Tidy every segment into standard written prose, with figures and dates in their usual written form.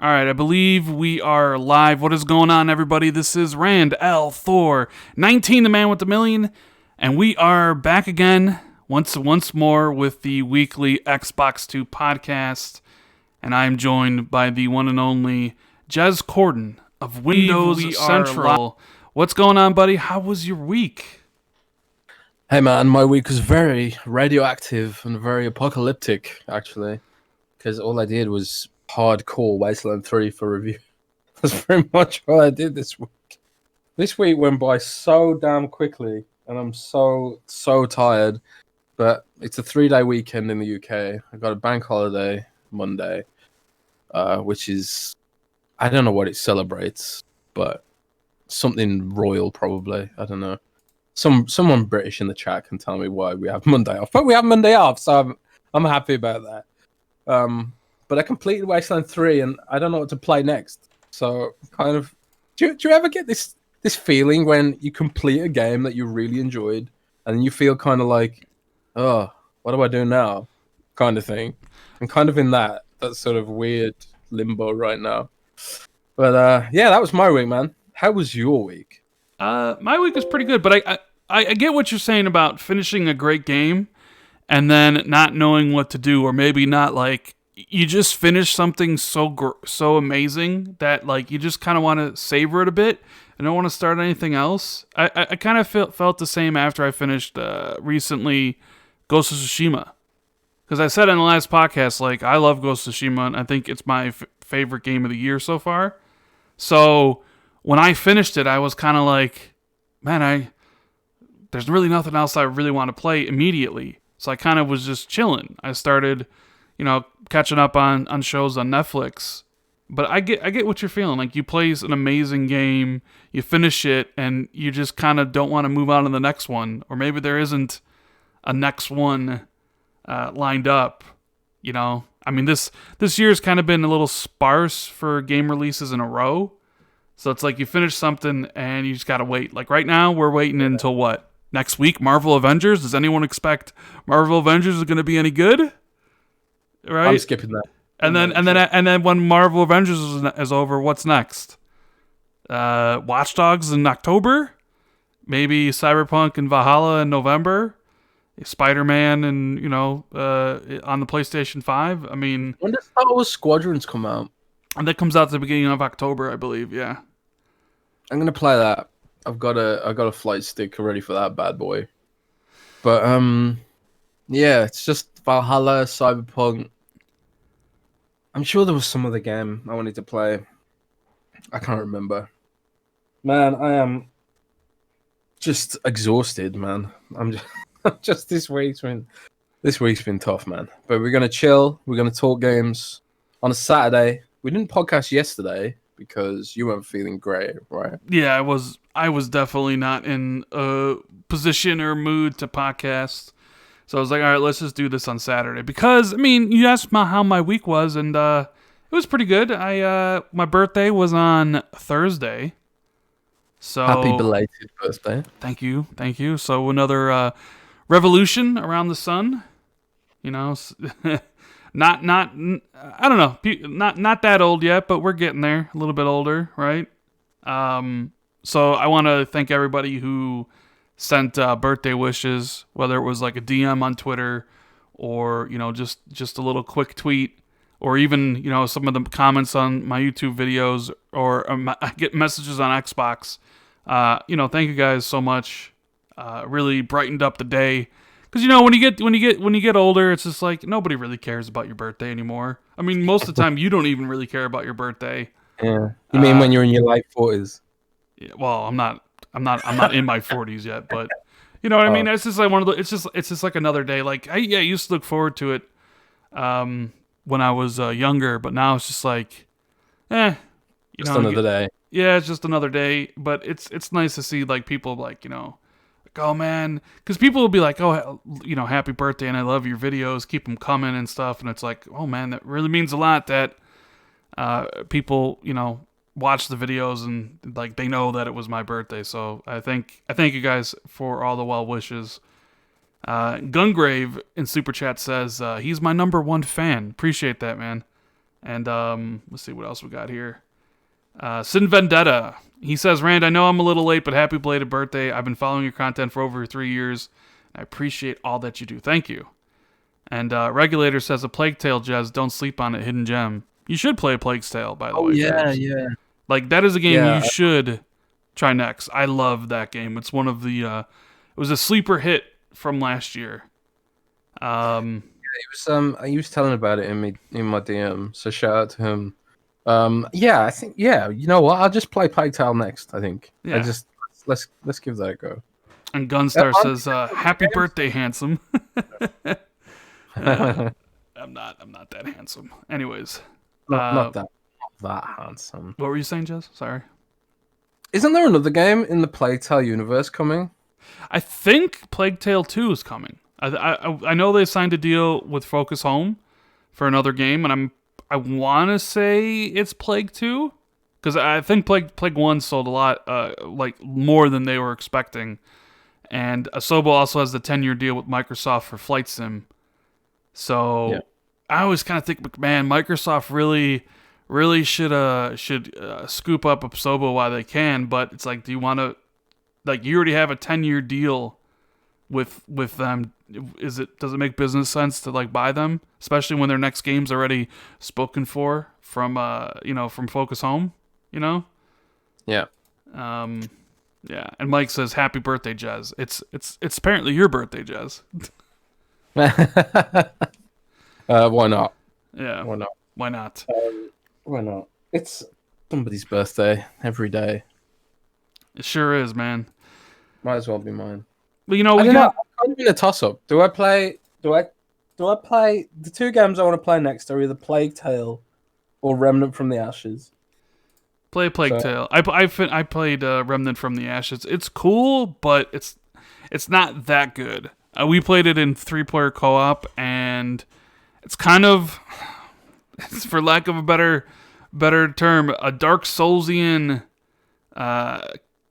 All right, I believe we are live. What is going on, everybody? This is Rand L. Thor, 19, the man with the million, and we are back again once more with the weekly Xbox 2 podcast, and I'm joined by the one and only Jez Corden of Windows Central. What's going on, buddy? How was your week? Hey man, my week was very radioactive and very apocalyptic, actually, because all I did was hardcore Wasteland 3 for review. That's pretty much all I did this week. This week went by so damn quickly, and I'm so tired. But it's a 3-day weekend in the UK. I got a bank holiday Monday, which is, I don't know what it celebrates, but something royal probably. I don't know. Someone British in the chat can tell me why we have Monday off, but we have Monday off, so I'm happy about that. But I completed Wasteland 3, and I don't know what to play next. So, kind of, do you ever get this feeling when you complete a game that you really enjoyed, and you feel kind of like, oh, what do I do now, kind of thing? I'm kind of in that sort of weird limbo right now. But yeah, that was my week, man. How was your week? My week was pretty good, but I get what you're saying about finishing a great game and then not knowing what to do, or maybe not like you just finished something so amazing that like you just kind of want to savor it a bit and don't want to start anything else. I kind of felt the same after I finished recently Ghost of Tsushima, because I said in the last podcast, like, I love Ghost of Tsushima and I think it's my favorite game of the year so far. So when I finished it, I was kind of like, man, there's really nothing else I really want to play immediately. So I kind of was just chilling. I started, catching up on shows on Netflix. But I get what you're feeling. Like, you play an amazing game, you finish it, and you just kind of don't want to move on to the next one. Or maybe there isn't a next one lined up, I mean, this year's kind of been a little sparse for game releases in a row. So it's like you finish something and you just got to wait. Like right now, we're waiting until what? Next week, Marvel Avengers? Does anyone expect Marvel Avengers is going to be any good? Right? I'm skipping that. And then when Marvel Avengers is over, what's next? Watch Dogs in October? Maybe Cyberpunk and Valhalla in November? Spider-Man and, on the PlayStation 5? I mean, when does Star Wars Squadrons come out? And that comes out at the beginning of October, I believe. Yeah, I'm gonna play that. I've got a flight stick ready for that bad boy. But yeah, it's just Valhalla, Cyberpunk. I'm sure there was some other game I wanted to play. I can't remember. Man, I am just exhausted, man. I'm just this week's been tough, man. But we're gonna chill. We're gonna talk games on a Saturday. We didn't podcast yesterday because you weren't feeling great, right? Yeah, I was definitely not in a position or mood to podcast. So I was like, all right, let's just do this on Saturday. Because, I mean, you asked how my week was, and it was pretty good. My birthday was on Thursday. So happy belated birthday. Thank you. So another revolution around the sun. Not I don't know, not that old yet, but we're getting there, a little bit older, right? So I want to thank everybody who sent birthday wishes, whether it was like a DM on Twitter or just a little quick tweet, or even some of the comments on my YouTube videos, or I get messages on Xbox. Thank you guys so much. Really brightened up the day. Because when you get older, it's just like nobody really cares about your birthday anymore. I mean, most of the time you don't even really care about your birthday. Yeah. You mean when you're in your late 40s? Yeah, well, I'm not in my 40s yet, but you know what I mean. It's just like it's just like another day. Like I used to look forward to it when I was younger, but now it's just like, just another day. Yeah, it's just another day. But it's nice to see like people like oh man, because people will be like, oh, happy birthday, and I love your videos, keep them coming and stuff, and it's like, oh man, that really means a lot that people watch the videos and like they know that it was my birthday. So I thank you guys for all the well wishes. Gungrave in Super Chat says he's my #1 fan. Appreciate that, man. And let's see what else we got here. Sin Vendetta. He says, Rand, I know I'm a little late, but happy belated birthday. I've been following your content for over 3 years. I appreciate all that you do. Thank you. And Regulator says, a Plague Tale, Jez. Don't sleep on it. Hidden gem. You should play a Plague Tale, by the way. Yeah, Jez. yeah. Like, that is a game you should try next. I love that game. It's one of the... it was a sleeper hit from last year. He was telling about it in my DM, so shout out to him. I think you know what? I'll just play Plague Tale next, I think. Yeah. Let's give that a go. And Gunstar says, happy birthday, handsome. I'm not that handsome. Anyways. Not that handsome. What were you saying, Jez? Sorry. Isn't there another game in the Plague Tale universe coming? I think Plague Tale 2 is coming. I know they signed a deal with Focus Home for another game, and I want to say it's Plague 2, because I think Plague 1 sold a lot, like more than they were expecting. And Asobo also has the 10-year deal with Microsoft for Flight Sim. So I always kind of think, man, Microsoft really should scoop up Asobo while they can. But it's like, do you want to, like, you already have a 10-year deal with them? Does it make business sense to like buy them, especially when their next game's already spoken for from Focus Home, you know? Yeah. Yeah. And Mike says, "Happy birthday, Jez." It's apparently your birthday, Jez. Why not? Yeah. Why not? Why not? Why not? It's somebody's birthday every day. It sure is, man. Might as well be mine. But we got. I'm in a toss-up. Do I play the two games I want to play next are either Plague Tale or Remnant from the Ashes. Play Plague Tale. I played Remnant from the Ashes. It's cool, but it's not that good. We played it in 3-player co-op, and it's kind of, for lack of a better term, a Dark Soulsian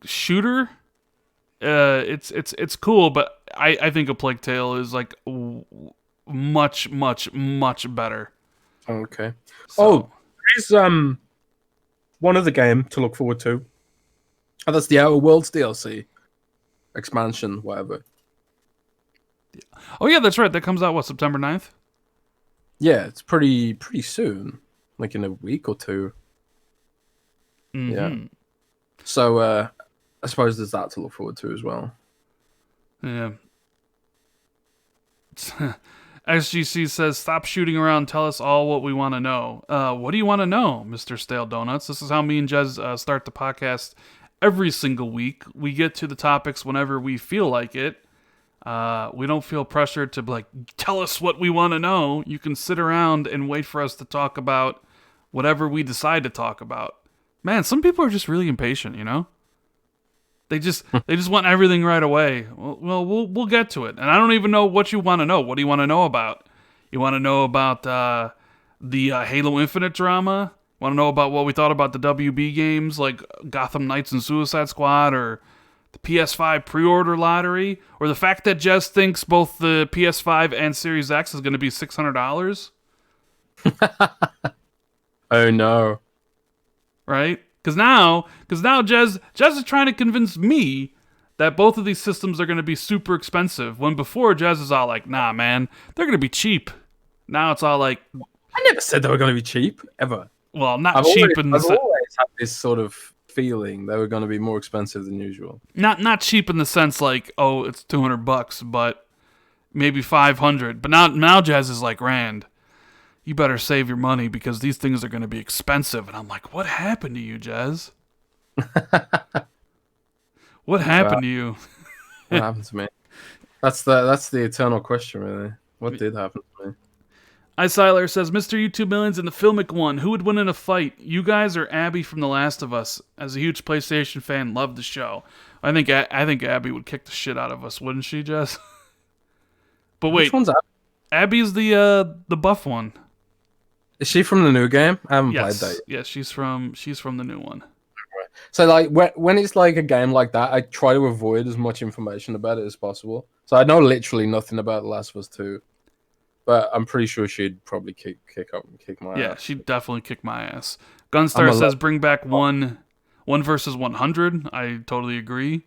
shooter. It's cool, but I think a Plague Tale is like much better. Okay. So, there's one other game to look forward to. Oh, that's the Outer Worlds DLC expansion, whatever. oh yeah, that's right. That comes out September 9th? Yeah, it's pretty soon, like in a week or two. Mm-hmm. Yeah. So I suppose there's that to look forward to as well. Yeah. SGC says, stop shooting around. Tell us all what we want to know. What do you want to know, Mr. Stale Donuts? This is how me and Jez start the podcast every single week. We get to the topics whenever we feel like it. We don't feel pressured to like tell us what we want to know. You can sit around and wait for us to talk about whatever we decide to talk about. Man, some people are just really impatient, you know? They just want everything right away. Well, we'll get to it. And I don't even know what you want to know. What do you want to know about? You want to know about the Halo Infinite drama? Want to know about what we thought about the WB games like Gotham Knights and Suicide Squad, or the PS5 pre-order lottery, or the fact that Jess thinks both the PS5 and Series X is going to be $600? Oh no! Right? Because now Jez is trying to convince me that both of these systems are going to be super expensive, when before Jez is all like, nah, man, they're going to be cheap. Now it's all like... I never said they were going to be cheap, ever. Well, not cheap in the sense... I've always had this sort of feeling they were going to be more expensive than usual. Not cheap in the sense like, oh, it's $200, but maybe $500. But now Jez is like, Rand, you better save your money because these things are going to be expensive. And I'm like, what happened to you, Jez? What happened to you? What happened to me? That's the eternal question, really. What did happen to me? Isiler says, Mr. YouTube Millions and the Filmic one, who would win in a fight? You guys or Abby from The Last of Us? As a huge PlayStation fan, love the show. I think Abby would kick the shit out of us, wouldn't she, Jess? But wait, which one's Abby? Abby's the buff one. Is she from the new game? I haven't played that yet. Yes, she's from the new one. So like when it's like a game like that, I try to avoid as much information about it as possible. So I know literally nothing about The Last of Us 2. but I'm pretty sure she'd probably kick my Yeah, ass. she'd definitely kick my ass. I'm Gunstar a says bring back one versus 100. I totally agree.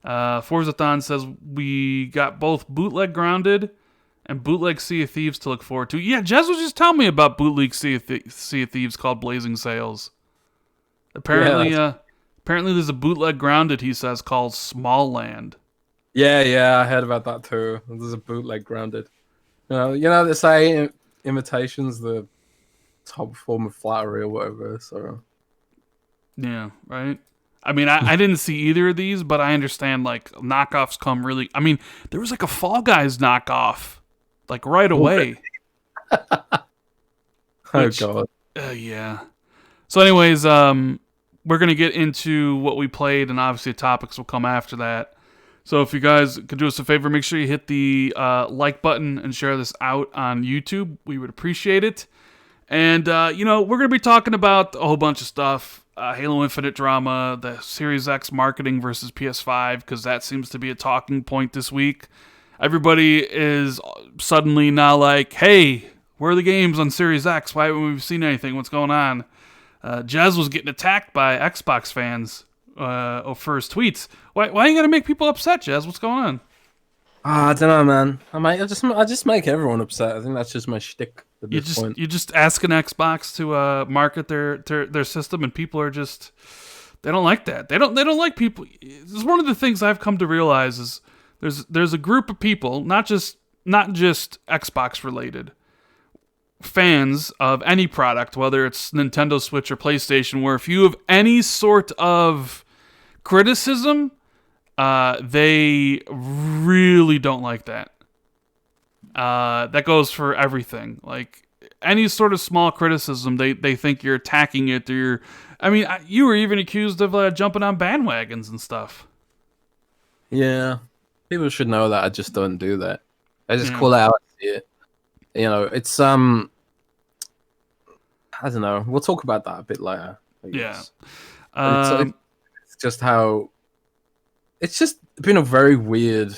Forzathon says we got both bootleg Grounded and bootleg Sea of Thieves to look forward to. Yeah, Jez was just telling me about bootleg Sea of Thieves called Blazing Sails. Apparently, apparently there's a bootleg Grounded, he says, called Small Land. yeah, I heard about that too. There's a bootleg Grounded. You know they say imitation's the top form of flattery or whatever. So Yeah, right. I mean, I didn't see either of these, but I understand like knockoffs come really. I mean, there was like a Fall Guys knockoff, like right away. oh god, Yeah. So, anyways, we're gonna get into what we played, and obviously topics will come after that. So, if you guys could do us a favor, make sure you hit the like button and share this out on YouTube. We would appreciate it. And you know, we're gonna be talking about a whole bunch of stuff. Halo Infinite drama, the Series X marketing versus PS5, because that seems to be a talking point this week. Everybody is suddenly now like, hey, where are the games on Series X? Why haven't we seen anything? What's going on? Jez was getting attacked by Xbox fans for his tweets. Why you gotta make people upset, Jez? What's going on? I don't know, man. I just make everyone upset. I think that's just my shtick at this point. You just asking Xbox to market their system, and people are just they don't like that. They don't like people. This is one of the things I've come to realize is there's a group of people, not just Xbox related fans of any product, whether it's Nintendo Switch or PlayStation, where if you have any sort of criticism, they really don't like that. That goes for everything. Like any sort of small criticism, they think you're attacking it. Or you were even accused of jumping on bandwagons and stuff. Yeah, people should know that I just don't do that. I just call out and see it. You know, it's I don't know. We'll talk about that a bit later. Yeah. It's just how it's just been a very weird.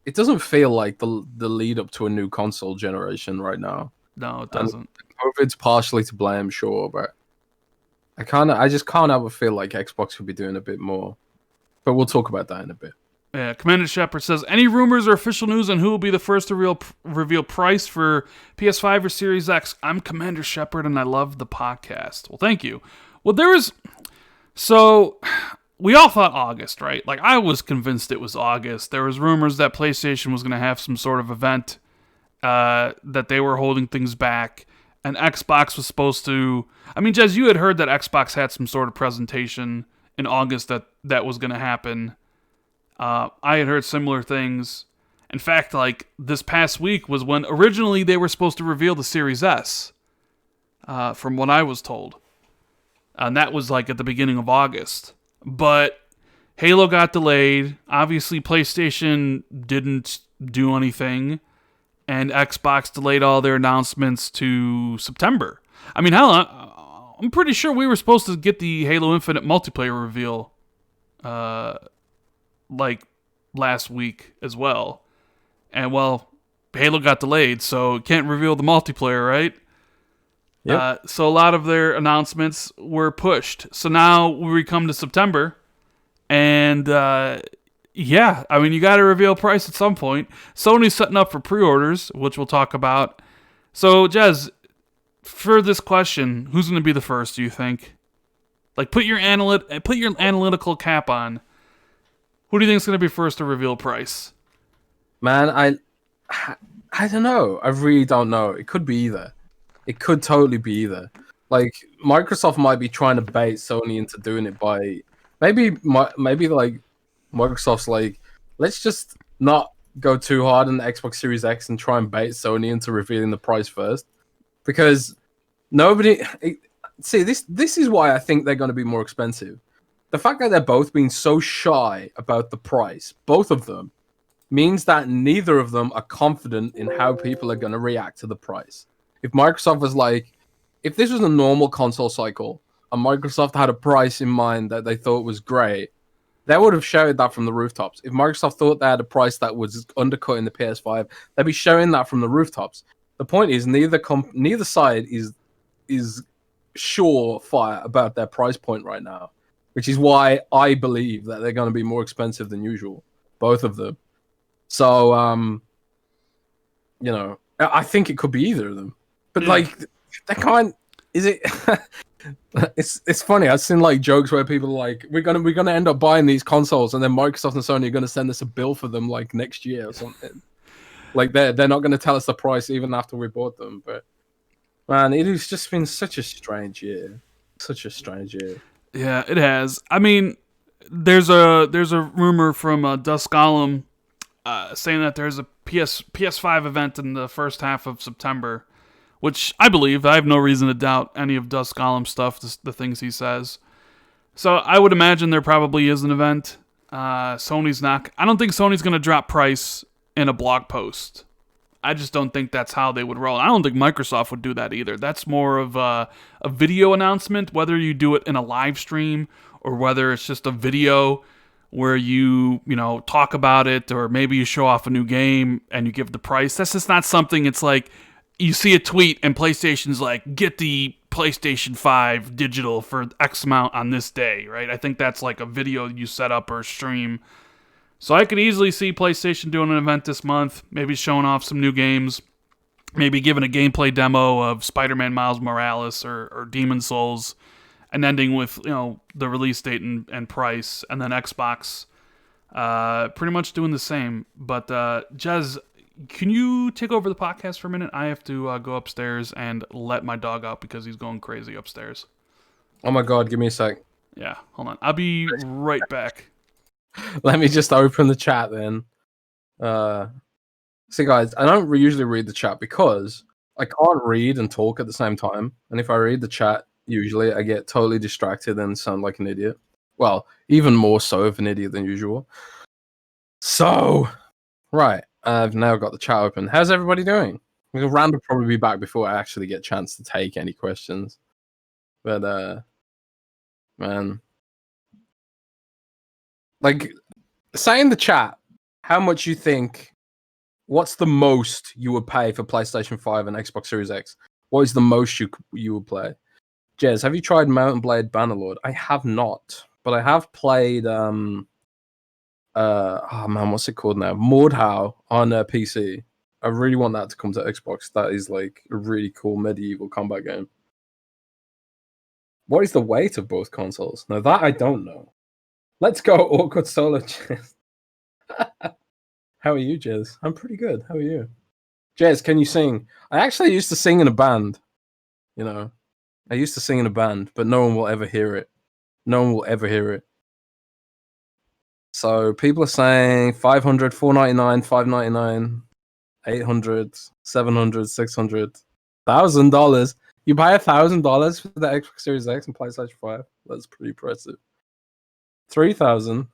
It doesn't feel like the lead up to a new console generation right now. No, it doesn't. COVID's partially to blame, sure, but I just can't ever feel like Xbox could be doing a bit more. But we'll talk about that in a bit. Yeah, Commander Shepard says, any rumors or official news on who will be the first to reveal price for PS5 or Series X? I'm Commander Shepard, and I love the podcast. Well, thank you. Well, so we all thought August, right? Like, I was convinced it was August. There was rumors that PlayStation was going to have some sort of event, that they were holding things back, and Xbox was supposed to... I mean, Jez, you had heard that Xbox had some sort of presentation in August that was going to happen. I had heard similar things. In fact, like, this past week was when originally they were supposed to reveal the Series S, from what I was told. And that was, like, at the beginning of August. But Halo got delayed. Obviously, PlayStation didn't do anything. And Xbox delayed all their announcements to September. I mean, hell, I'm pretty sure we were supposed to get the Halo Infinite multiplayer reveal, like last week as well. And well, Halo got delayed, so it can't reveal the multiplayer, right? Yep. So a lot of their announcements were pushed. So now we come to September, and yeah, I mean, you got to reveal price at some point. Sony's setting up for pre-orders, which we'll talk about. So, Jez, for this question, who's going to be the first, do you think? Like, put your analytical cap on. Who do you think is going to be first to reveal price? Man, I don't know. I really don't know. It could be either. It could totally be either. Like, Microsoft might be trying to bait Sony into doing it by... Maybe like, Microsoft's like, let's just not go too hard on the Xbox Series X and try and bait Sony into revealing the price first. Because nobody... See, this is why I think they're going to be more expensive. The fact that they're both being so shy about the price, both of them, means that neither of them are confident in how people are going to react to the price. If Microsoft was like, if this was a normal console cycle and Microsoft had a price in mind that they thought was great, they would have shouted that from the rooftops. If Microsoft thought they had a price that was undercutting the PS5, they'd be shouting that from the rooftops. The point is neither side is surefire about their price point right now, which is why I believe that they're going to be more expensive than usual, both of them. So, I think it could be either of them, but like, they can't. Is it? It's funny. I've seen like jokes where people are like, we're gonna end up buying these consoles, and then Microsoft and Sony are gonna send us a bill for them like next year or something. Like they're not gonna tell us the price even after we bought them. But man, it has just been such a strange year. Such a strange year. Yeah, it has. I mean, there's a rumor from Dusk Golem saying that there's a PS5 event in the first half of September, which I believe. I have no reason to doubt any of Dusk Golem's stuff, the things he says. So I would imagine there probably is an event. Sony's not. I don't think Sony's going to drop price in a blog post. I just don't think that's how they would roll. I don't think Microsoft would do that either. That's more of a video announcement, whether you do it in a live stream or whether it's just a video where you talk about it, or maybe you show off a new game and you give the price. That's just not something. It's like you see a tweet and PlayStation's like, get the PlayStation 5 digital for X amount on this day, right? I think that's like a video you set up or stream. So I could easily see PlayStation doing an event this month, maybe showing off some new games, maybe giving a gameplay demo of Spider-Man Miles Morales or Demon's Souls, and ending with the release date and price, and then Xbox pretty much doing the same. But Jez, can you take over the podcast for a minute? I have to go upstairs and let my dog out because he's going crazy upstairs. Oh my god, give me a sec. Yeah, hold on. I'll be right back. Let me just open the chat then. See, guys, I don't usually read the chat because I can't read and talk at the same time. And if I read the chat, usually I get totally distracted and sound like an idiot. Well, even more so of an idiot than usual. So, right, I've now got the chat open. How's everybody doing? Rand will probably be back before I actually get a chance to take any questions. But, man. Like, say in the chat how much you think, what's the most you would pay for PlayStation 5 and Xbox Series X? What is the most you would play? Jez, have you tried Mount and Blade Bannerlord? I have not, but I have played, oh man, what's it called now? Mordhau on PC. I really want that to come to Xbox. That is like a really cool medieval combat game. What is the weight of both consoles? Now that I don't know. Let's go, awkward solo, Jez. How are you, Jez? I'm pretty good. How are you? Jez, can you sing? I actually used to sing in a band. I used to sing in a band, but no one will ever hear it. No one will ever hear it. So people are saying 500, 499, 599, 800, 700, 600, $1,000. You buy $1,000 for the Xbox Series X and PlayStation 5? That's pretty impressive. 3,000,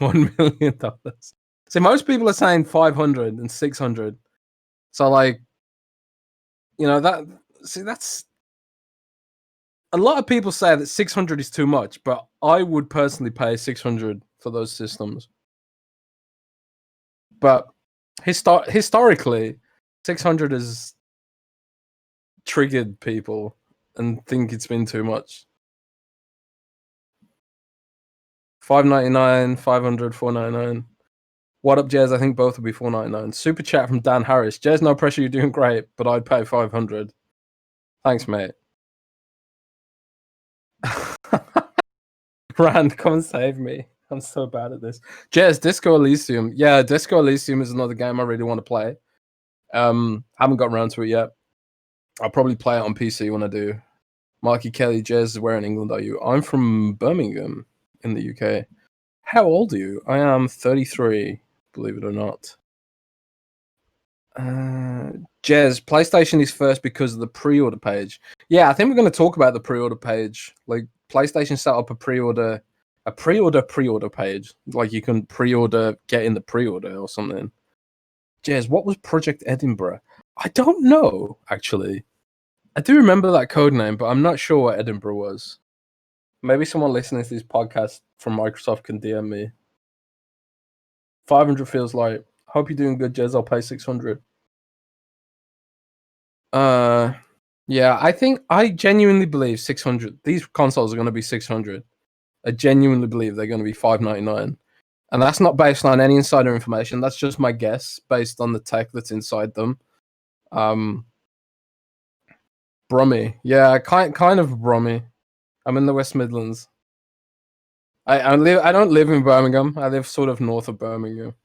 $1 million. See, most people are saying 500 and 600. So, like, that's a lot of people say that 600 is too much, but I would personally pay 600 for those systems. But historically, 600 has triggered people and think it's been too much. 599, 500, 499. What up, Jez? I think both will be 499. Super chat from Dan Harris. Jez, no pressure, you're doing great, but I'd pay 500. Thanks, mate. Rand, come and save me. I'm so bad at this. Jez, Disco Elysium. Yeah, Disco Elysium is another game I really want to play. Haven't got around to it yet. I'll probably play it on PC when I do. Marky Kelly, Jez, where in England are you? I'm from Birmingham in the UK. How old are you? I am 33, believe it or not. Jez, PlayStation is first because of the pre-order page. Yeah, I think we're going to talk about the pre-order page. Like, PlayStation set up a pre-order page. Like, you can pre-order, get in the pre-order or something. Jez, what was Project Edinburgh? I don't know, actually. I do remember that code name, but I'm not sure what Edinburgh was. Maybe someone listening to this podcast from Microsoft can DM me. 500 feels like. Hope you're doing good, Jez. I'll pay 600. Yeah, I genuinely believe 600. These consoles are going to be 600. I genuinely believe they're going to be 599, and that's not based on any insider information. That's just my guess based on the tech that's inside them. Brummy, yeah, kind of Brummy. I'm in the West Midlands. I don't live in Birmingham. I live sort of north of Birmingham.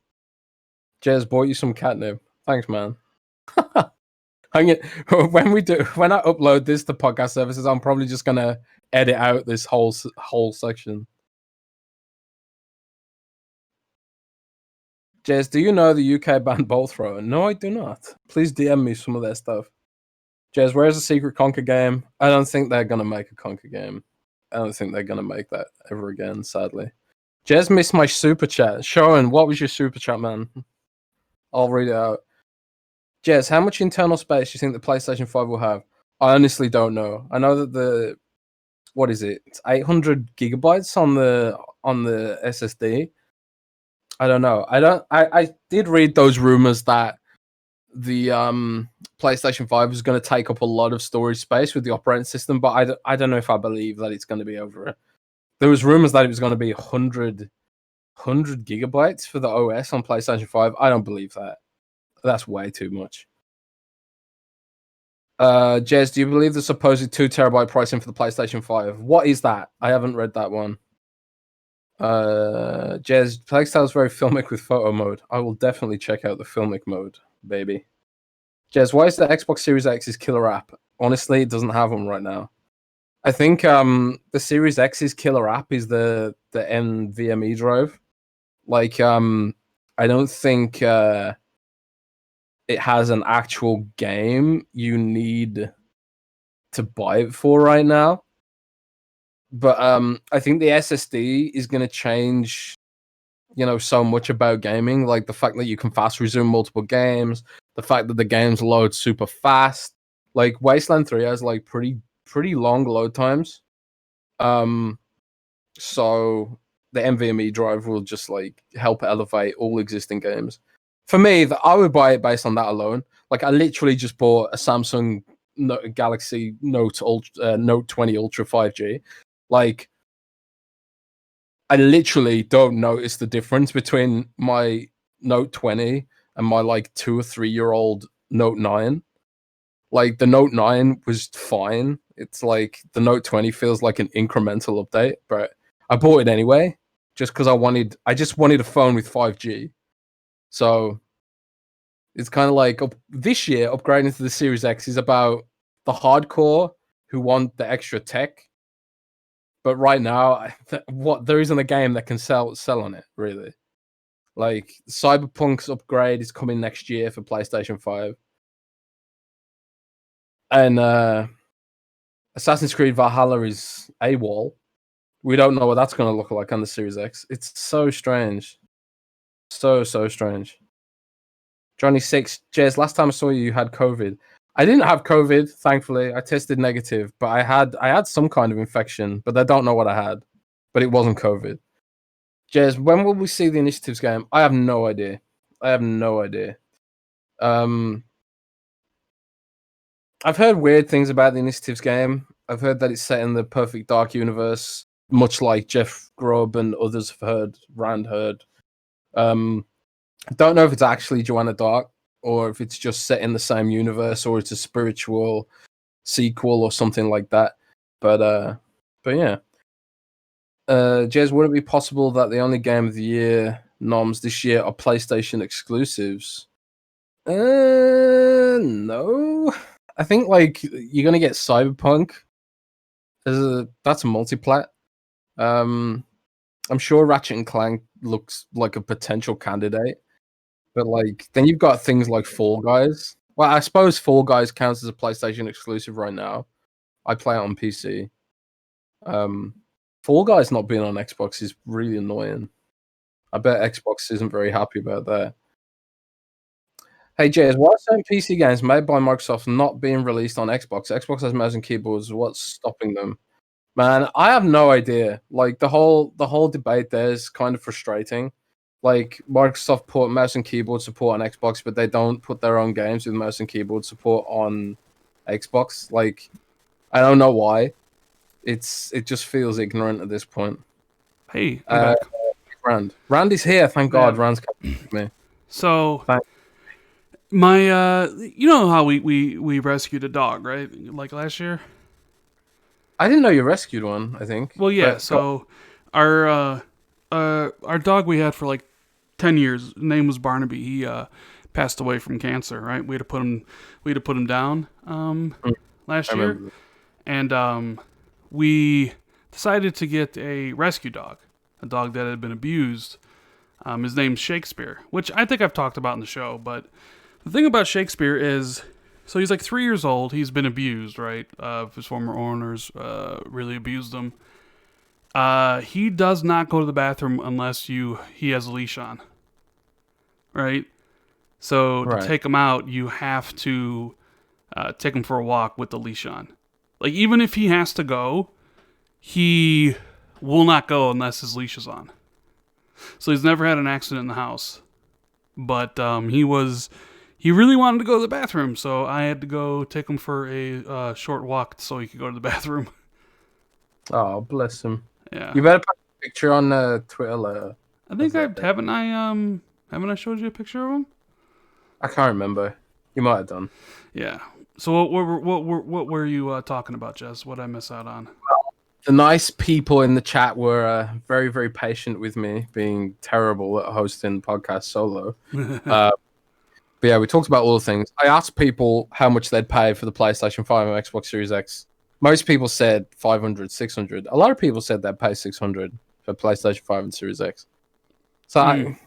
Jez bought you some catnip. Thanks, man. When I upload this to podcast services, I'm probably just gonna edit out this whole section. Jez, do you know the UK banned Bolt Thrower? No, I do not. Please DM me some of their stuff. Jez, where's the secret Conker game? I don't think they're gonna make a Conker game. I don't think they're gonna make that ever again, sadly. Jez missed my super chat. Sean, what was your super chat, man? I'll read it out. Jez, how much internal space do you think the PlayStation 5 will have? I honestly don't know. I know that what is it? It's 800 gigabytes on the SSD. I don't know. I did read those rumors that the PlayStation 5 is going to take up a lot of storage space with the operating system, but I don't know if I believe that it's going to be over it. There was rumors that it was going to be 100 gigabytes for the OS on PlayStation 5. I don't believe that. That's way too much. Jez, do you believe the supposed 2 terabyte pricing for the PlayStation 5? What is that? I haven't read that one. Jez, Plague is very filmic with photo mode. I will definitely check out the filmic mode, baby. Jez, why is the Xbox Series X's killer app? Honestly, it doesn't have one right now. I think the Series X's killer app is the NVMe drive. Like, I don't think it has an actual game you need to buy it for right now. But I think the SSD is going to change, so much about gaming. Like the fact that you can fast resume multiple games, the fact that the games load super fast. Like Wasteland 3 has like pretty long load times. So the NVMe drive will just like help elevate all existing games. For me, I would buy it based on that alone. Like I literally just bought a Samsung Galaxy Note 20 Ultra 5G. Like I literally don't notice the difference between my Note 20 and my like 2 or 3 year old Note 9. Like the Note 9 was fine. It's like the Note 20 feels like an incremental update, but I bought it anyway just because I just wanted a phone with 5G. So it's kind of like this year upgrading to the Series X is about the hardcore who want the extra tech. But right now, there isn't a game that can sell on it, really. Like Cyberpunk's upgrade is coming next year for PlayStation 5. And Assassin's Creed Valhalla is AWOL. We don't know what that's going to look like on the Series X. It's so strange. So strange. Johnny 6, Jez, last time I saw you, you had COVID. I didn't have COVID, thankfully. I tested negative, but I had some kind of infection, but I don't know what I had. But it wasn't COVID. Jez, when will we see the Initiatives game? I have no idea. I've heard weird things about the Initiatives game. I've heard that it's set in the Perfect Dark universe, much like Jeff Grubb and others have heard. I don't know if it's actually Joanna Dark or if it's just set in the same universe or it's a spiritual sequel or something like that. But yeah. Jez, would it be possible that the only game of the year noms this year are PlayStation exclusives? No. I think like you're gonna get Cyberpunk. That's a multiplat. I'm sure Ratchet and Clank looks like a potential candidate. But like then you've got things like Fall Guys. Well, I suppose Fall Guys counts as a PlayStation exclusive right now. I play it on PC. Fall Guys not being on Xbox is really annoying. I bet Xbox isn't very happy about that. Hey Jez, why are certain PC games made by Microsoft not being released on Xbox? Xbox has mouse and keyboards. What's stopping them? Man, I have no idea. Like the whole debate there is kind of frustrating. Like Microsoft put mouse and keyboard support on Xbox, but they don't put their own games with mouse and keyboard support on Xbox. Like, I don't know why. It just feels ignorant at this point. Hey, I'm back. Randy's here. Thank God. Yeah. Rand's coming with me. So Thank- my, you know how we rescued a dog, right? Like last year. I didn't know you rescued one. I think. Well, yeah. But go. So our dog we had for like 10 years. His name was Barnaby. He passed away from cancer. Right. We had to put him down last I year, remember. and we decided to get a rescue dog, a dog that had been abused. His name's Shakespeare, which I think I've talked about in the show. But the thing about Shakespeare is, so he's like 3 years old. He's been abused, right? His former owners really abused him. He does not go to the bathroom unless he has a leash on, right? So to Right. take him out, you have to take him for a walk with the leash on. Like even if he has to go, he will not go unless his leash is on. So he's never had an accident in the house, but he really wanted to go to the bathroom, so I had to go take him for a short walk so he could go to the bathroom. Oh, bless him. Yeah, You better put a picture on Twitter later. I think haven't I showed you a picture of him? I can't remember. You might have done. Yeah. So what were you talking about, Jess? What did I miss out on? The nice people in the chat were very, very patient with me being terrible at hosting podcasts solo. But yeah, we talked about all the things. I asked people how much they'd pay for the PlayStation 5 and Xbox Series X. Most people said 500, 600. A lot of people said they'd pay 600 for PlayStation 5 and Series X. So I don't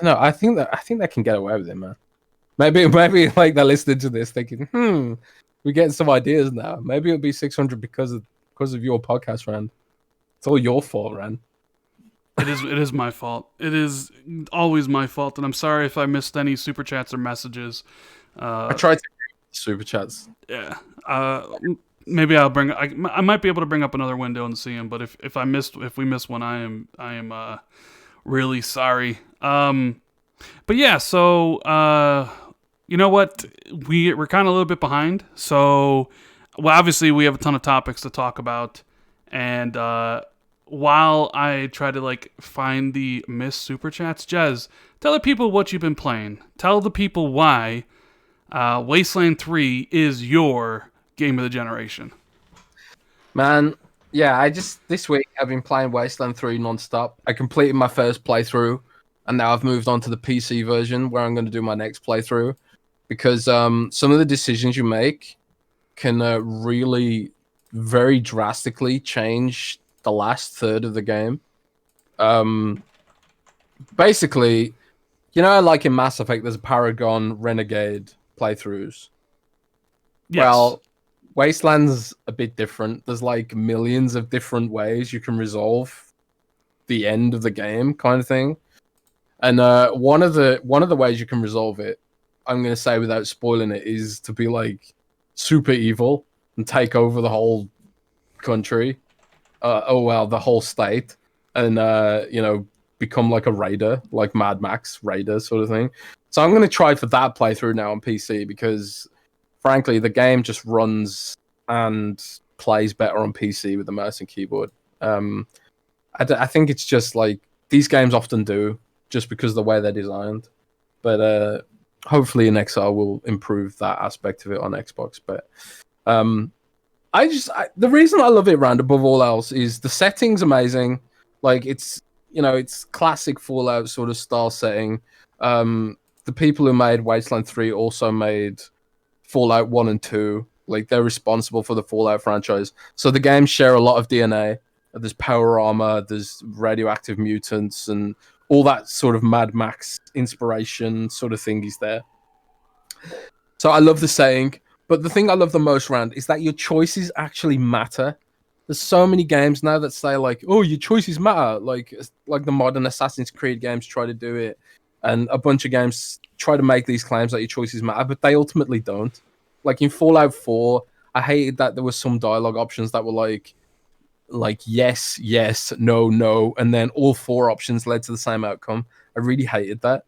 know. I think they can get away with it, man. Maybe like they're listening to this thinking, we're getting some ideas now. Maybe it'll be 600 because of your podcast, Rand. It's all your fault, Rand. It is my fault. It is always my fault, and I'm sorry if I missed any super chats or messages. I tried to super chats. Yeah. Maybe I'll bring. I might be able to bring up another window and see them, but if we miss one, I am really sorry. But yeah. So you know what? We're kind of a little bit behind. So well, obviously we have a ton of topics to talk about, and while I try to like find the missed super chats, Jez, tell the people what you've been playing. Tell the people why Wasteland 3 is your game of the generation. Man, yeah, this week I've been playing Wasteland 3 non-stop. I completed my first playthrough, and now I've moved on to the PC version where I'm going to do my next playthrough, because some of the decisions you make can really very drastically change the last third of the game. Basically, you know, like in Mass Effect, there's a Paragon, Renegade playthroughs. Yes. Well, Wasteland's a bit different. There's like millions of different ways you can resolve the end of the game, kind of thing. And one of the ways you can resolve it, I'm gonna say without spoiling it, is to be like super evil and take over the whole country. The whole state, and become like a raider, like Mad Max Raider sort of thing. So I'm gonna try for that playthrough now on PC, because frankly the game just runs and plays better on PC with the mouse and keyboard. I think it's just like these games often do, just because of the way they're designed. But hopefully in XR will improve that aspect of it on Xbox. But the reason I love it, Rand, above all else, is the setting's amazing. Like it's classic Fallout sort of style setting. The people who made Wasteland 3 also made Fallout 1 and 2. Like they're responsible for the Fallout franchise. So the games share a lot of DNA. There's power armor, there's radioactive mutants, and all that sort of Mad Max inspiration sort of thing is there. So I love the setting. But the thing I love the most, Rand, is that your choices actually matter. There's so many games now that say like, "Oh, your choices matter." Like the modern Assassin's Creed games try to do it, and a bunch of games try to make these claims that your choices matter, but they ultimately don't. Like in Fallout 4, I hated that there were some dialogue options that were like yes, yes, no, no, and then all four options led to the same outcome. I really hated that.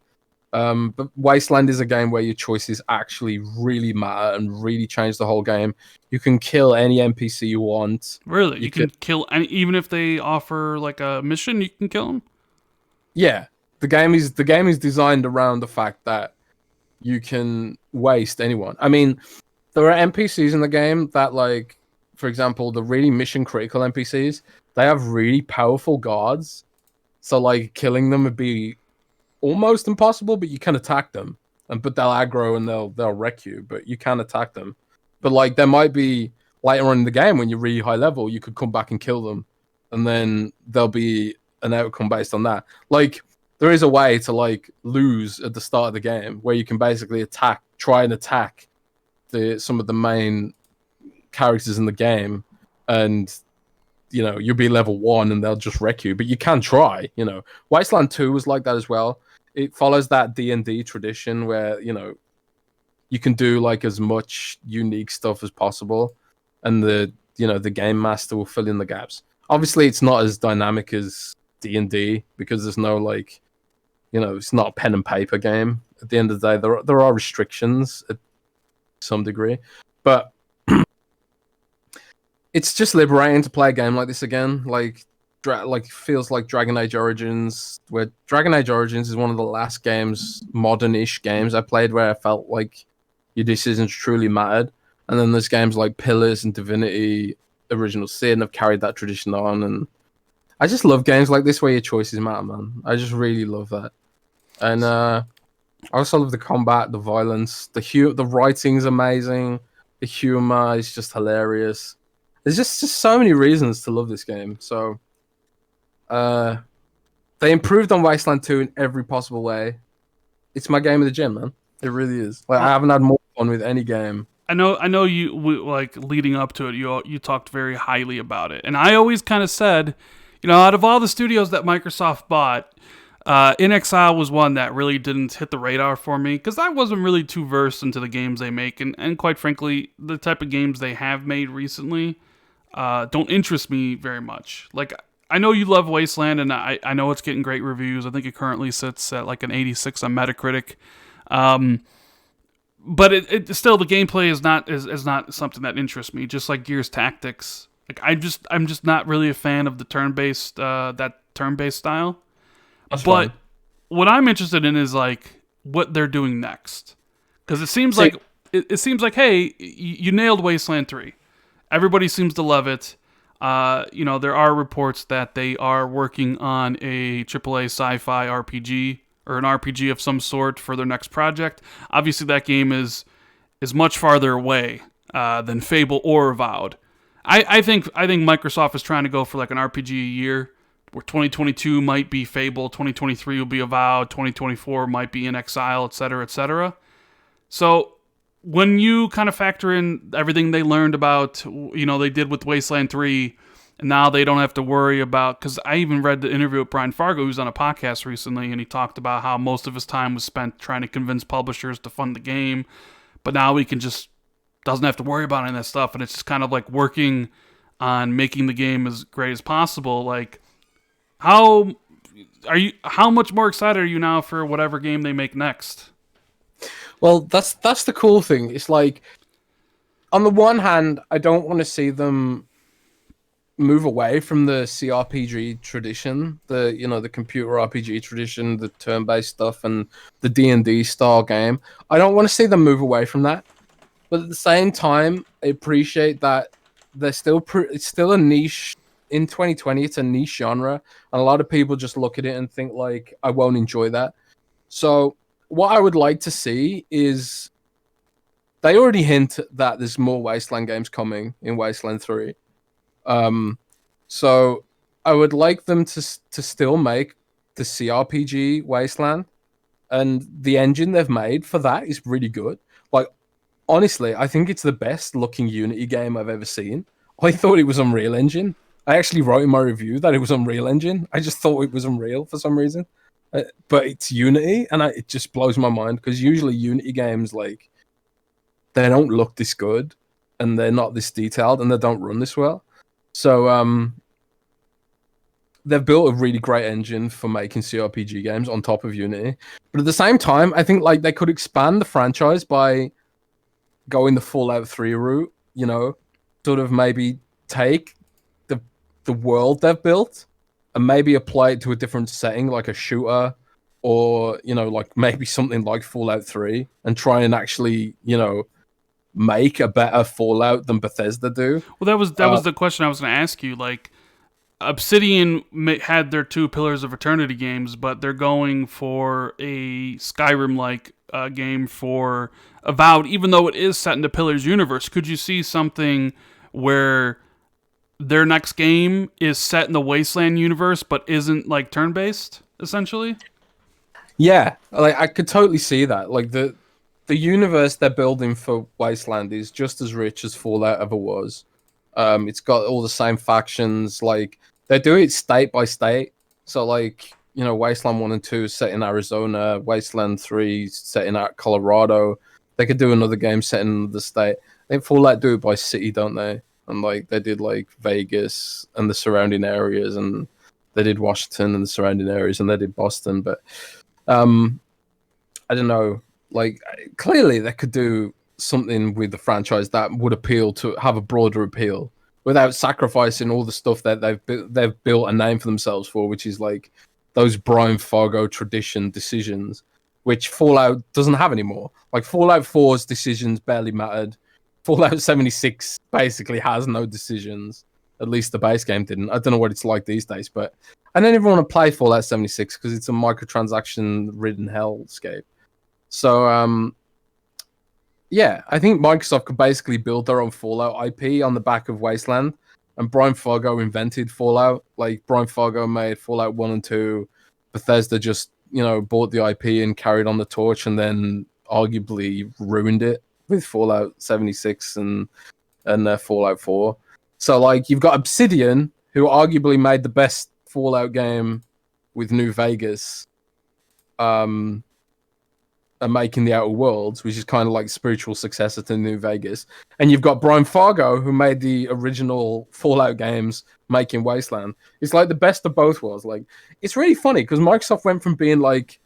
But Wasteland is a game where your choices actually really matter and really change the whole game. You can kill any NPC you want. Really, You you can, can kill any, even if they offer like a mission, you can kill them. yeah. The game is designed around the fact that you can waste anyone. I mean, there are NPCs in the game that, like, for example, the really mission critical NPCs, they have really powerful guards. So like killing them would be almost impossible, but you can attack them. But they'll aggro and they'll wreck you, but you can attack them. But like there might be later on in the game when you're really high level, you could come back and kill them, and then there'll be an outcome based on that. Like there is a way to like lose at the start of the game where you can basically try and attack some of the main characters in the game, and you'll be level 1 and they'll just wreck you. But you can try. Wasteland 2 was like that as well. It follows that D&D tradition where you can do like as much unique stuff as possible, and the game master will fill in the gaps. Obviously, it's not as dynamic as D&D because there's no like it's not a pen and paper game. At the end of the day, there are restrictions at some degree, but it's just liberating to play a game like this again. Like feels like Dragon Age Origins, where Dragon Age Origins is one of the last games, modern-ish games I played where I felt like your decisions truly mattered. And then there's games like Pillars and Divinity, Original Sin have carried that tradition on, and I just love games like this where your choices matter, man. I just really love that. And I also love the combat, the violence, the writing's amazing, the humor is just hilarious. There's just so many reasons to love this game. So they improved on Wasteland 2 in every possible way. It's my game of the gen, man. It really is. Like I haven't had more fun with any game. I know you like leading up to it. You talked very highly about it, and I always kind of said, out of all the studios that Microsoft bought, In Exile was one that really didn't hit the radar for me because I wasn't really too versed into the games they make, and quite frankly, the type of games they have made recently don't interest me very much. Like I know you love Wasteland, and I know it's getting great reviews. I think it currently sits at like an 86 on Metacritic. But it still, the gameplay is not something that interests me. Just like Gears Tactics, like I'm just not really a fan of the turn-based style. That's But fine. what I'm interested in is like what they're doing next, because it seems like hey, you nailed Wasteland 3. Everybody seems to love it. There are reports that they are working on a AAA sci-fi RPG or an RPG of some sort for their next project. Obviously, that game is much farther away than Fable or Avowed. I think Microsoft is trying to go for like an RPG a year, where 2022 might be Fable, 2023 will be Avowed, 2024 might be In Exile, etc., etc. So when you kind of factor in everything they learned about, they did with Wasteland 3, and now they don't have to worry about, because I even read the interview with Brian Fargo, who's on a podcast recently, and he talked about how most of his time was spent trying to convince publishers to fund the game, but now he doesn't have to worry about any of that stuff, and it's just kind of like working on making the game as great as possible. Like, how much more excited are you now for whatever game they make next? Well, that's the cool thing. It's like, on the one hand, I don't want to see them move away from the CRPG tradition, the computer RPG tradition, the turn-based stuff, and the D&D style game. I don't want to see them move away from that. But at the same time, I appreciate that it's still a niche. In 2020, it's a niche genre, and a lot of people just look at it and think like, I won't enjoy that. So what I would like to see is, they already hint that there's more Wasteland games coming in Wasteland 3. So I would like them to still make the CRPG Wasteland, and the engine they've made for that is really good. Like, honestly, I think it's the best looking Unity game I've ever seen. I thought it was Unreal Engine. I actually wrote in my review that it was Unreal Engine. I just thought it was Unreal for some reason. But it's Unity, and it just blows my mind, because usually Unity games, like, they don't look this good, and they're not this detailed, and they don't run this well. So they've built a really great engine for making CRPG games on top of Unity. But at the same time, I think like they could expand the franchise by going the Fallout 3 route, you know, sort of maybe take the world they've built and maybe apply it to a different setting, like a shooter, or you know, like maybe something like Fallout 3, and try and actually, you know, make a better Fallout than Bethesda do. Well, that was the question I was going to ask you. Like, Obsidian had their two Pillars of Eternity games, but they're going for a Skyrim-like game for Avowed, even though it is set in the Pillars universe. Could you see something where their next game is set in the Wasteland universe, but isn't like turn-based, essentially? Yeah, like I could totally see that. Like the universe they're building for Wasteland is just as rich as Fallout ever was. It's got all the same factions. Like they do it state by state. So like, you know, Wasteland 1 and 2 is set in Arizona, Wasteland 3 is set in Colorado. They could do another game set in the state. I think Fallout do it by city, don't they? And like they did like Vegas and the surrounding areas, and they did Washington and the surrounding areas, and they did Boston. But I don't know. Like clearly they could do something with the franchise that would appeal to have a broader appeal without sacrificing all the stuff that they've built a name for themselves for, which is like those Brian Fargo tradition decisions, which Fallout doesn't have anymore. Like Fallout 4's decisions barely mattered. Fallout 76 basically has no decisions. At least the base game didn't. I don't know what it's like these days, but I don't even want to play Fallout 76 because it's a microtransaction-ridden hellscape. So, yeah, I think Microsoft could basically build their own Fallout IP on the back of Wasteland, and Brian Fargo invented Fallout. Like, Brian Fargo made Fallout 1 and 2. Bethesda just, you know, bought the IP and carried on the torch, and then arguably ruined it with Fallout 76 and Fallout 4. So, like, you've got Obsidian, who arguably made the best Fallout game with New Vegas, and making the Outer Worlds, which is kind of like spiritual successor to New Vegas. And you've got Brian Fargo, who made the original Fallout games, making Wasteland. It's like the best of both worlds. Like, it's really funny because Microsoft went from being like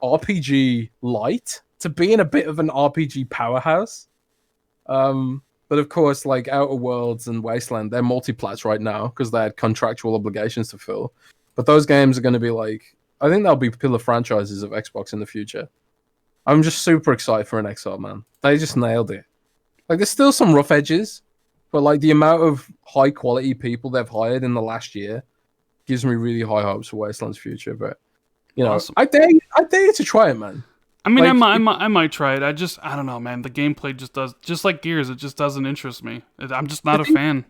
RPG light to being a bit of an RPG powerhouse. But of course, like Outer Worlds and Wasteland, they're multi-plats right now because they had contractual obligations to fill. But those games are going to be like, I think they'll be pillar franchises of Xbox in the future. I'm just super excited for an XR, man. They just nailed it. Like, there's still some rough edges, but like the amount of high quality people they've hired in the last year gives me really high hopes for Wasteland's future. But you know, awesome. I dare you to try it, man. I mean, like, I might try it. I don't know, man. The gameplay just like Gears, it just doesn't interest me. I'm just not a fan.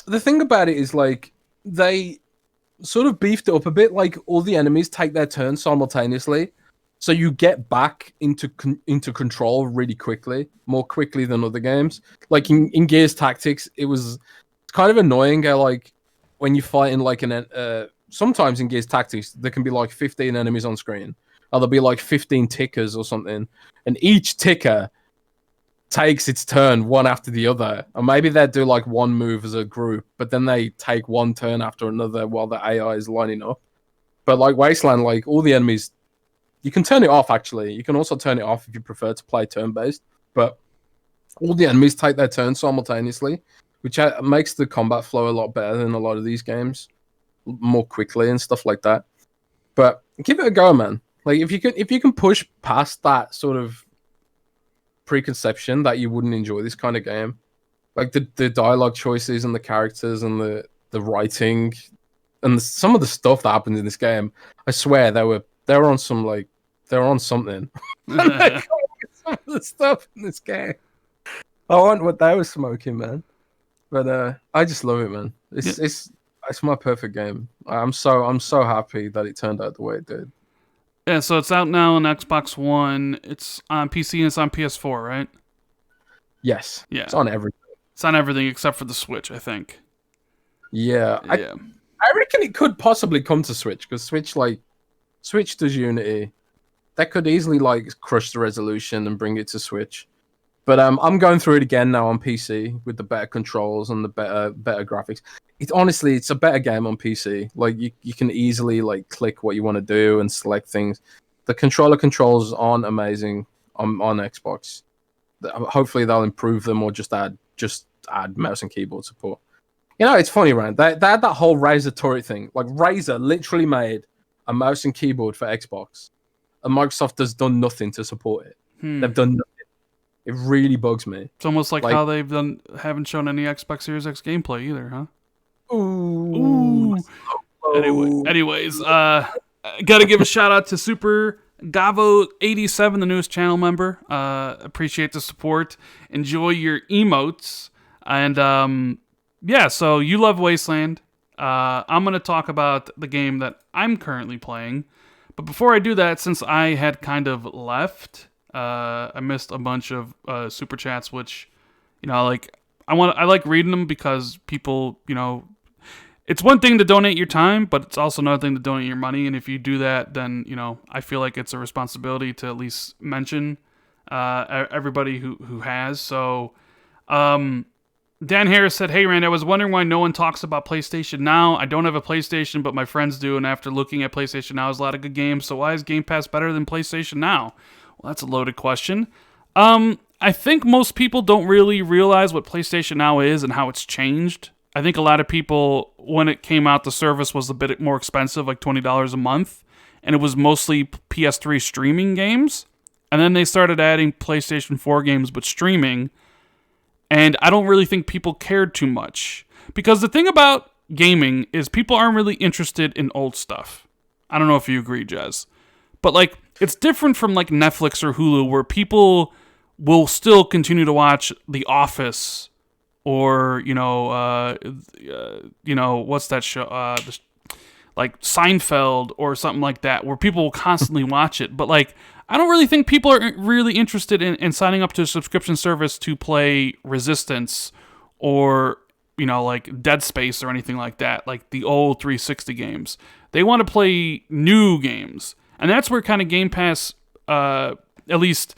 The thing about it is, like, they sort of beefed it up a bit. Like, all the enemies take their turn simultaneously, so you get back into control really quickly, more quickly than other games. Like in Gears Tactics, it's kind of annoying how, like, when you fight in like sometimes in Gears Tactics there can be like 15 enemies on screen. Or there'll be like 15 tickers or something. And each ticker takes its turn one after the other. Or maybe they do like one move as a group, but then they take one turn after another while the AI is lining up. But like Wasteland, like all the enemies, you can turn it off actually. You can also turn it off if you prefer to play turn-based. But all the enemies take their turn simultaneously, which makes the combat flow a lot better than a lot of these games. More quickly and stuff like that. But give it a go, man. Like if you can push past that sort of preconception that you wouldn't enjoy this kind of game, like the dialogue choices and the characters and the writing and some of the stuff that happens in this game, I swear they were on some like they're on something. Some of the stuff in this game, I want what they were smoking, man. But I just love it, man. It's my perfect game. I'm so happy that it turned out the way it did. Yeah, so it's out now on Xbox One. It's on PC and it's on PS4, right? Yes. Yeah. It's on everything. It's on everything except for the Switch, I think. Yeah. I reckon it could possibly come to Switch because Switch does Unity. That could easily like crush the resolution and bring it to Switch. But I'm going through it again now on PC with the better controls and the better graphics. It's a better game on PC. Like you can easily like click what you want to do and select things. The controller controls aren't amazing on Xbox. Hopefully they'll improve them or just add mouse and keyboard support. You know, it's funny, Rand. They had that whole Razer turret thing. Like Razer literally made a mouse and keyboard for Xbox, and Microsoft has done nothing to support it. They've done nothing. It really bugs me. It's almost like how haven't shown any Xbox Series X gameplay either, huh? Ooh. Ooh. Anyways, gotta give a shout out to Super Gavo 87, the newest channel member. Appreciate the support. Enjoy your emotes. And yeah, so you love Wasteland. I'm gonna talk about the game that I'm currently playing. But before I do that, since I had kind of left, I missed a bunch of super chats, which, you know, I like reading them because people, you know, it's one thing to donate your time, but it's also another thing to donate your money. And if you do that, then, you know, I feel like it's a responsibility to at least mention everybody who has. So, Dan Harris said, "Hey, Rand, I was wondering why no one talks about PlayStation Now. I don't have a PlayStation, but my friends do. And after looking at PlayStation Now, there's a lot of good games. So why is Game Pass better than PlayStation Now?" Well, that's a loaded question. I think most people don't really realize what PlayStation Now is and how it's changed. I think a lot of people, when it came out, the service was a bit more expensive, like $20 a month. And it was mostly PS3 streaming games. And then they started adding PlayStation 4 games, but streaming. And I don't really think people cared too much. Because the thing about gaming is people aren't really interested in old stuff. I don't know if you agree, Jez. But, like, it's different from, like, Netflix or Hulu, where people will still continue to watch The Office or, what's that show? Like Seinfeld or something like that, where people will constantly watch it. But, like, I don't really think people are really interested in signing up to a subscription service to play Resistance or, you know, like Dead Space or anything like that, like the old 360 games. They want to play new games. And that's where kind of Game Pass, at least,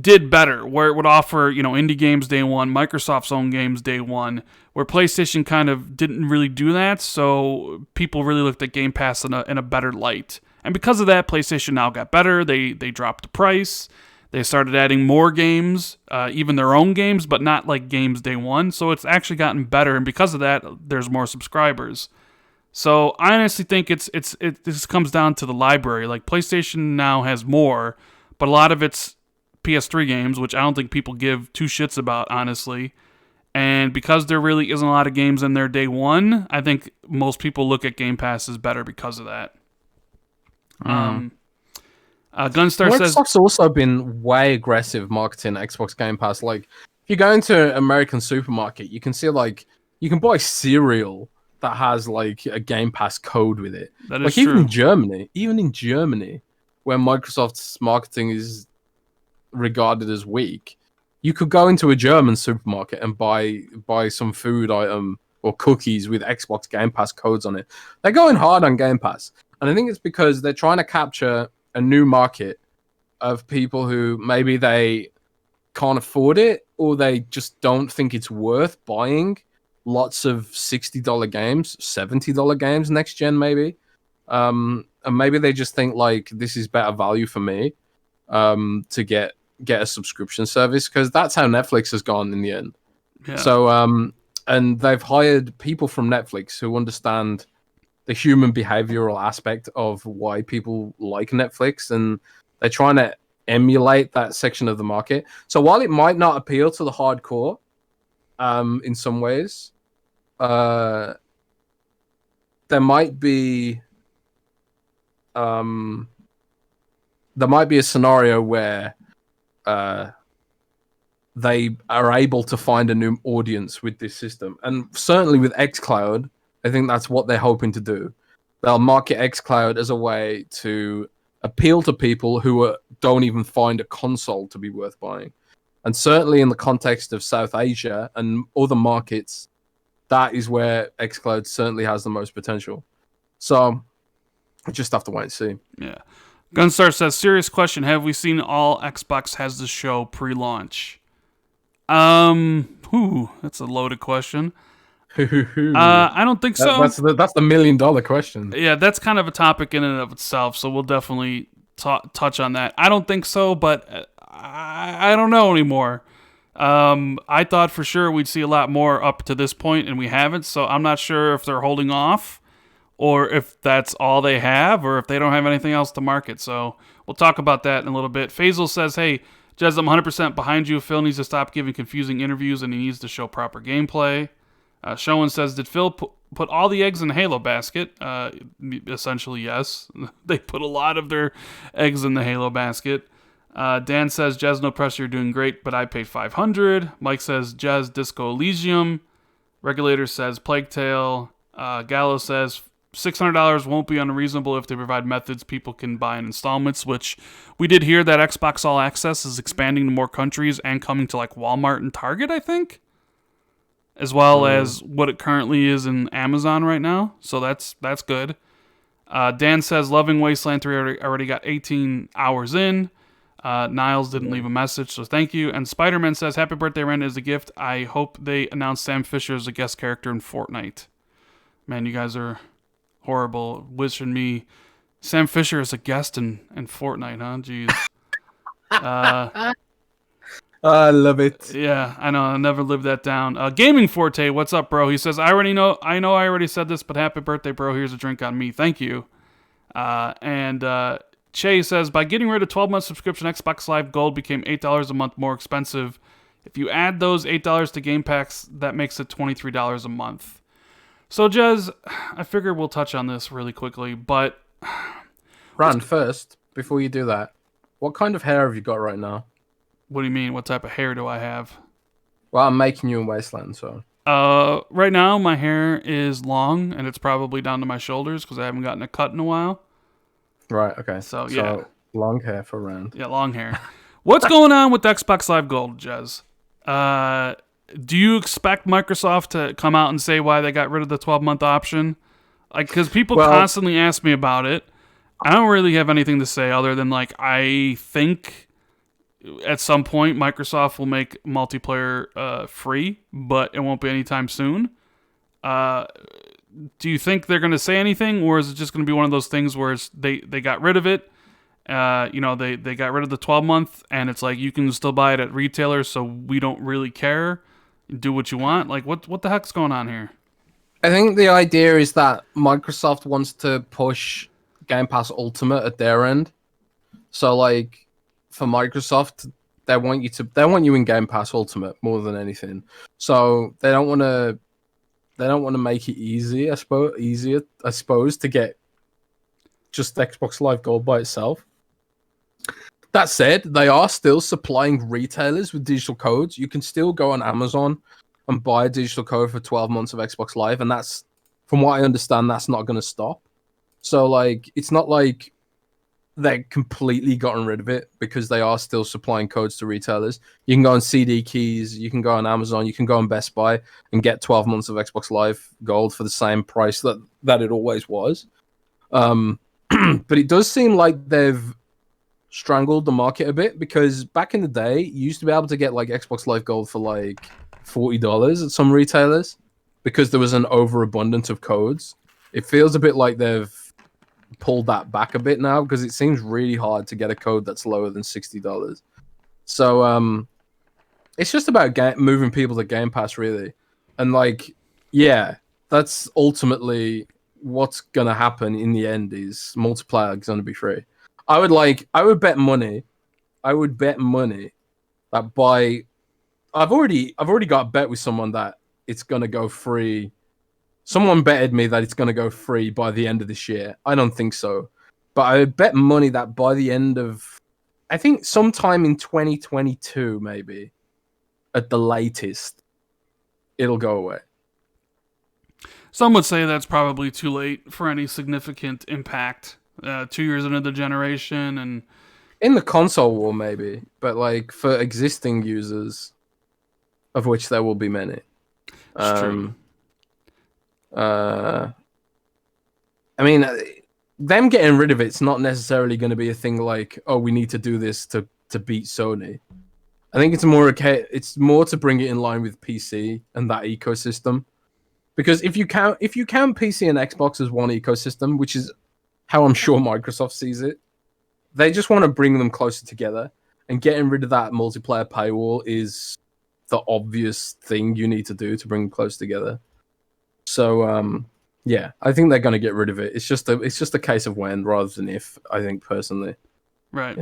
did better, where it would offer, you know, indie games day one, Microsoft's own games day one, where PlayStation kind of didn't really do that, so people really looked at Game Pass in a better light. And because of that, PlayStation Now got better. They dropped the price. They started adding more games, even their own games, but not like games day one. So it's actually gotten better, and because of that, there's more subscribers. So I honestly think this comes down to the library. Like PlayStation Now has more, but a lot of it's PS3 games, which I don't think people give two shits about, honestly. And because there really isn't a lot of games in there day one, I think most people look at Game Pass as better because of that. Gunstar says Microsoft's also been way aggressive marketing Xbox Game Pass. Like, if you go into an American supermarket, you can see, like, you can buy cereal that has, like, a Game Pass code with it. That is true. Even in Germany, where Microsoft's marketing is regarded as weak, you could go into a German supermarket and buy some food item or cookies with Xbox Game Pass codes on it. They're going hard on Game Pass. And I think it's because they're trying to capture a new market of people who maybe they can't afford it, or they just don't think it's worth buying lots of $60 games, $70 games next gen maybe. And maybe they just think, like, this is better value for me to get a subscription service, because that's how Netflix has gone in the end. Yeah. So, and they've hired people from Netflix who understand the human behavioral aspect of why people like Netflix, and they're trying to emulate that section of the market. So while it might not appeal to the hardcore, in some ways, there might be a scenario where they are able to find a new audience with this system. And certainly with xCloud, I think that's what they're hoping to do. They'll market xCloud as a way to appeal to people who don't even find a console to be worth buying. And certainly in the context of South Asia and other markets, that is where xCloud certainly has the most potential. So we just have to wait and see. Yeah. Gunstar says, serious question. Have we seen all Xbox has the show pre-launch? That's a loaded question. Hoo-hoo-hoo. I don't think That, so. that's the $1 million question. Yeah, that's kind of a topic in and of itself, so we'll definitely touch on that. I don't think so, but I don't know anymore. I thought for sure we'd see a lot more up to this point, and we haven't. So I'm not sure if they're holding off, or if that's all they have, or if they don't have anything else to market. So we'll talk about that in a little bit. Faisal says, "Hey, Jez, I'm 100% behind you. Phil needs to stop giving confusing interviews, and he needs to show proper gameplay." Showen says, "Did Phil put all the eggs in the Halo basket?" Essentially, yes. They put a lot of their eggs in the Halo basket. Dan says, "Jez, no pressure, you're doing great, but I paid 500. Mike says, "Jez, Disco Elysium." Regulator says, "Plague Tale." Gallo says, $600 won't be unreasonable if they provide methods people can buy in installments, which we did hear that Xbox All Access is expanding to more countries and coming to like Walmart and Target, I think, as well as what it currently is in Amazon right now. So that's good. Dan says, "Loving Wasteland 3, already got 18 hours in." Niles didn't leave a message, so thank you. And Spider-Man says, "Happy birthday, Ren, is a gift. I hope they announce Sam Fisher as a guest character in Fortnite." Man, you guys are horrible. Wishing me Sam Fisher as a guest in Fortnite, huh? Jeez. I love it. Yeah, I know. I'll never live that down. Gaming Forte, what's up, bro? He says, I know I already said this, but happy birthday, bro. Here's a drink on me. Thank you. And Che says, by getting rid of 12-month subscription, Xbox Live Gold became $8 a month more expensive. If you add those $8 to Game Packs, that makes it $23 a month. So, Jez, I figure we'll touch on this really quickly, but... Ran, first, before you do that, what kind of hair have you got right now? What do you mean? What type of hair do I have? Well, I'm making you in Wasteland, so... Right now, my hair is long, and it's probably down to my shoulders, because I haven't gotten a cut in a while. Right, okay. So, yeah. Long hair for Rand. Yeah, long hair. What's going on with Xbox Live Gold, Jez? Do you expect Microsoft to come out and say why they got rid of the 12-month option? Like, because people constantly ask me about it. I don't really have anything to say other than, like, I think at some point Microsoft will make multiplayer free, but it won't be anytime soon. Do you think they're going to say anything, or is it just going to be one of those things where they got rid of it? They got rid of the 12-month, and it's like you can still buy it at retailers, so we don't really care. Do what you want. Like, what the heck's going on here? I think the idea is that Microsoft wants to push Game Pass Ultimate at their end. So, like, for Microsoft, they want you in Game Pass Ultimate more than anything. So they don't want to make it easier, I suppose, to get just Xbox Live Gold by itself. That said, they are still supplying retailers with digital codes. You can still go on Amazon and buy a digital code for 12 months of Xbox Live, and that's, from what I understand, that's not going to stop. So, like, it's not like they completely gotten rid of it, because they are still supplying codes to retailers. You can go on CD Keys, you can go on Amazon, you can go on Best Buy and get 12 months of Xbox Live Gold for the same price that it always was. But it does seem like they've strangled the market a bit, because back in the day, you used to be able to get like Xbox Live Gold for like $40 at some retailers because there was an overabundance of codes. It feels a bit like they've pulled that back a bit now, because it seems really hard to get a code that's lower than $60. So it's just about moving people to Game Pass, really. And like, yeah, that's ultimately what's gonna happen in the end, is multiplayer is gonna be free. I would bet money that I've already got a bet with someone that it's gonna go free. Someone betted me that it's gonna go free by the end of this year. I don't think so, but I would bet money that by the end of, I think sometime in 2022, maybe at the latest, it'll go away. Some would say that's probably too late for any significant impact. 2 years into the generation, and in the console war, maybe, but like for existing users, of which there will be many. It's true. I mean, them getting rid of it's not necessarily going to be a thing like, oh, we need to do this to beat Sony. I think it's more okay. It's more to bring it in line with PC and that ecosystem. Because if you count PC and Xbox as one ecosystem, which is how I'm sure Microsoft sees it, they just want to bring them closer together. And getting rid of that multiplayer paywall is the obvious thing you need to do to bring them close together. So yeah, I think they're going to get rid of it. It's just a case of when rather than if. I think personally, Right.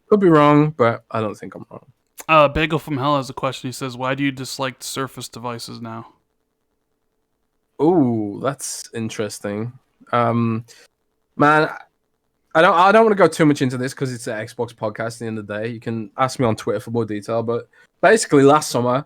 Could be wrong, but I don't think I'm wrong. Bagel from Hell has a question. He says, "Why do you dislike Surface devices now?" Ooh, that's interesting. Man, I don't want to go too much into this because it's an Xbox podcast at the end of the day. You can ask me on Twitter for more detail, but basically last summer,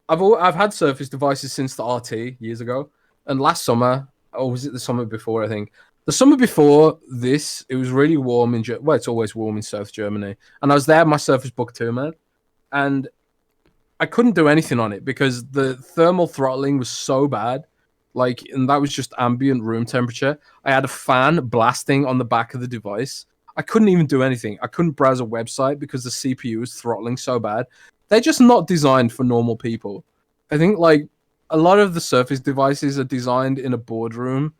I've had Surface devices since the RT years ago, and last summer, or was it the summer before? I think the summer before this, it was really warm in well, it's always warm in South Germany, and I was there. My Surface Book 2, man, and I couldn't do anything on it because the thermal throttling was so bad. And that was just ambient room temperature. I had a fan blasting on the back of the device. I couldn't even do anything. I couldn't browse a website because the CPU was throttling so bad. They're just not designed for normal people. I think a lot of the Surface devices are designed in a boardroom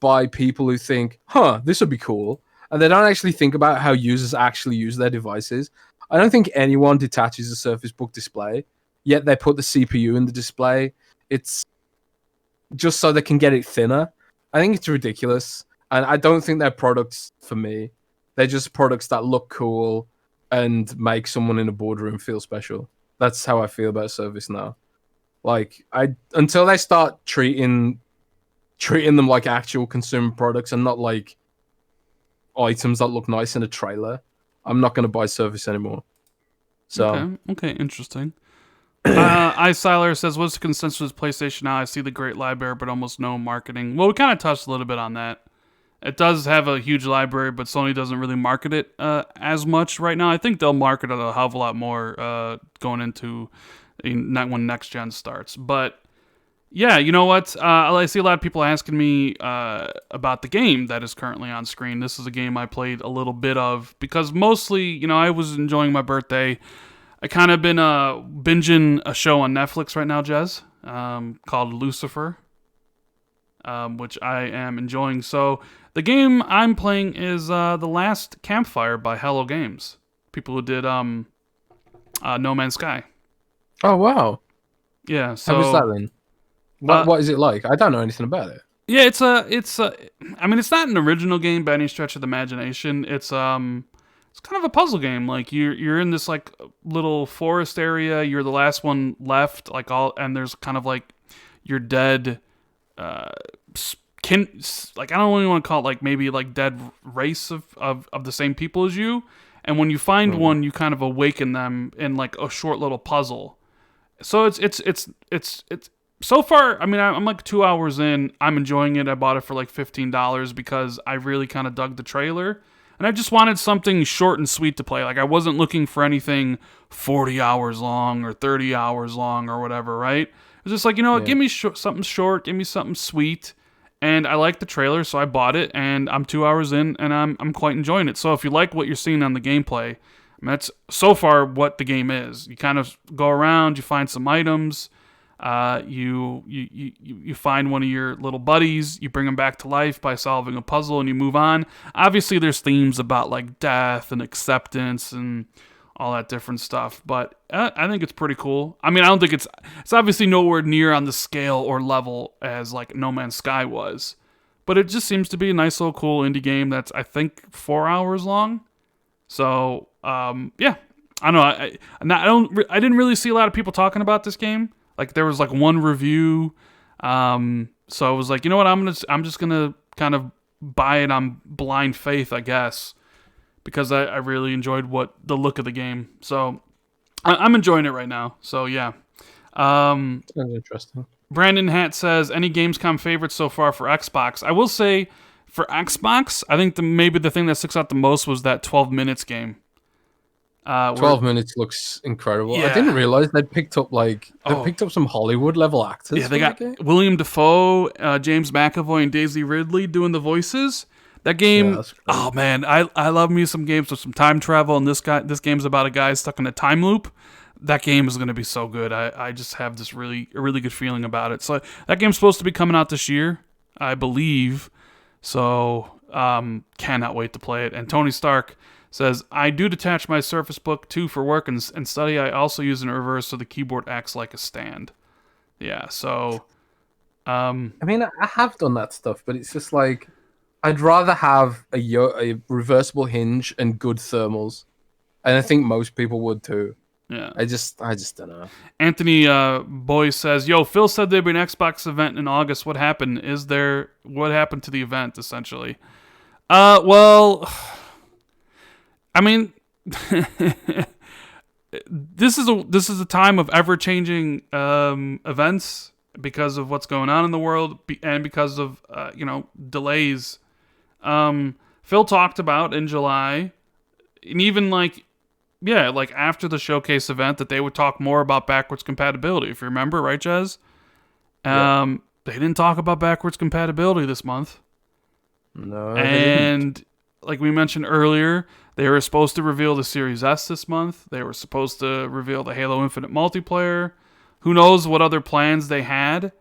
by people who think, this would be cool. And they don't actually think about how users actually use their devices. I don't think anyone detaches a Surface Book display, yet they put the CPU in the display. It's just so they can get it thinner. I think it's ridiculous. And I don't think they're products for me. They're just products that look cool and make someone in a boardroom feel special. That's how I feel about Surface now. Until they start treating them like actual consumer products and not like items that look nice in a trailer, I'm not going to buy Surface anymore. So okay, interesting. iSiler says, "What's the consensus with PlayStation now? I see the great library, but almost no marketing." Well, we kind of touched a little bit on that. It does have a huge library, but Sony doesn't really market it as much right now. I think they'll market it a hell of a lot more going into when next gen starts. But yeah, you know what? I see a lot of people asking me about the game that is currently on screen. This is a game I played a little bit of because mostly, I was enjoying my birthday. I kind of been binging a show on Netflix right now, Jez, called Lucifer, which I am enjoying. So the game I'm playing is The Last Campfire by Hello Games, people who did No Man's Sky. Oh, wow. Yeah. So how is that then? What is it like? I don't know anything about it. Yeah, it's I mean, it's not an original game by any stretch of the imagination. It's kind of a puzzle game. Like you're in this like little forest area. You're the last one left. And there's kind of like your dead, I don't really want to call it like maybe like dead race of the same people as you. And when you find one, you kind of awaken them in like a short little puzzle. So it's so far. I mean, I'm like 2 hours in. I'm enjoying it. I bought it for like $15 because I really kind of dug the trailer. And I just wanted something short and sweet to play. Like, I wasn't looking for anything 40 hours long or 30 hours long or whatever, right? It was just like, give me something short, give me something sweet. And I liked the trailer, so I bought it, and I'm 2 hours in, and I'm quite enjoying it. So if you like what you're seeing on the gameplay, I mean, that's so far what the game is. You kind of go around, you find some items, you find one of your little buddies, you bring them back to life by solving a puzzle, and you move on. Obviously, there's themes about like death and acceptance and all that different stuff, but I think it's pretty cool. I mean, I don't think it's obviously nowhere near on the scale or level as like No Man's Sky was, but it just seems to be a nice little cool indie game that's I think 4 hours long. So yeah, I don't know. I didn't really see a lot of people talking about this game. Like there was like one review, so I was like, you know what, I'm just gonna kind of buy it on blind faith, I guess, because I really enjoyed the look of the game. So I'm enjoying it right now. So yeah. Sounds interesting. Brandon Hatt says, any Gamescom favorites so far for Xbox? I will say for Xbox, I think maybe the thing that sticks out the most was that 12 minutes game. 12 minutes looks incredible. Yeah. I didn't realize they'd picked up some Hollywood level actors. Yeah, they got William Dafoe, James McAvoy, and Daisy Ridley doing the voices. That game, oh man, I love me some games with some time travel, and this game's about a guy stuck in a time loop. that game is going to be so good. I just have this a really good feeling about it. So that game's supposed to be coming out this year, I believe. So cannot wait to play it. And Tony Stark says, I do detach my Surface Book 2 for work and study. I also use it in reverse so the keyboard acts like a stand. Yeah, so... I mean, I have done that stuff, but it's just like, I'd rather have a reversible hinge and good thermals. And I think most people would too. yeah. I just don't know. Anthony Boy says, yo, Phil said there'd be an Xbox event in August. What happened? What happened to the event, essentially? Well, I mean, this is a time of ever-changing events because of what's going on in the world and because of delays. Phil talked about in July, and even like after the showcase event, that they would talk more about backwards compatibility. If you remember, right, Jez? Yeah. They didn't talk about backwards compatibility this month. No, and like we mentioned earlier, they were supposed to reveal the Series S this month. They were supposed to reveal the Halo Infinite multiplayer. Who knows what other plans they had?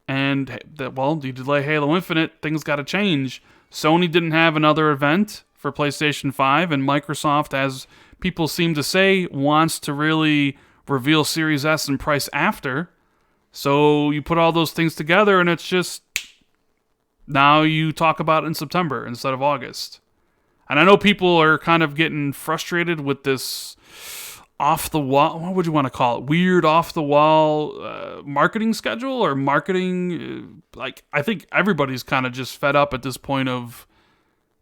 And you delay Halo Infinite, things got to change. Sony didn't have another event for PlayStation 5, and Microsoft, as people seem to say, wants to really reveal Series S and price after. So you put all those things together, and it's just now you talk about it in September instead of August. And I know people are kind of getting frustrated with this off-the-wall, what would you want to call it? Weird off-the-wall marketing schedule or marketing. I think everybody's kind of just fed up at this point of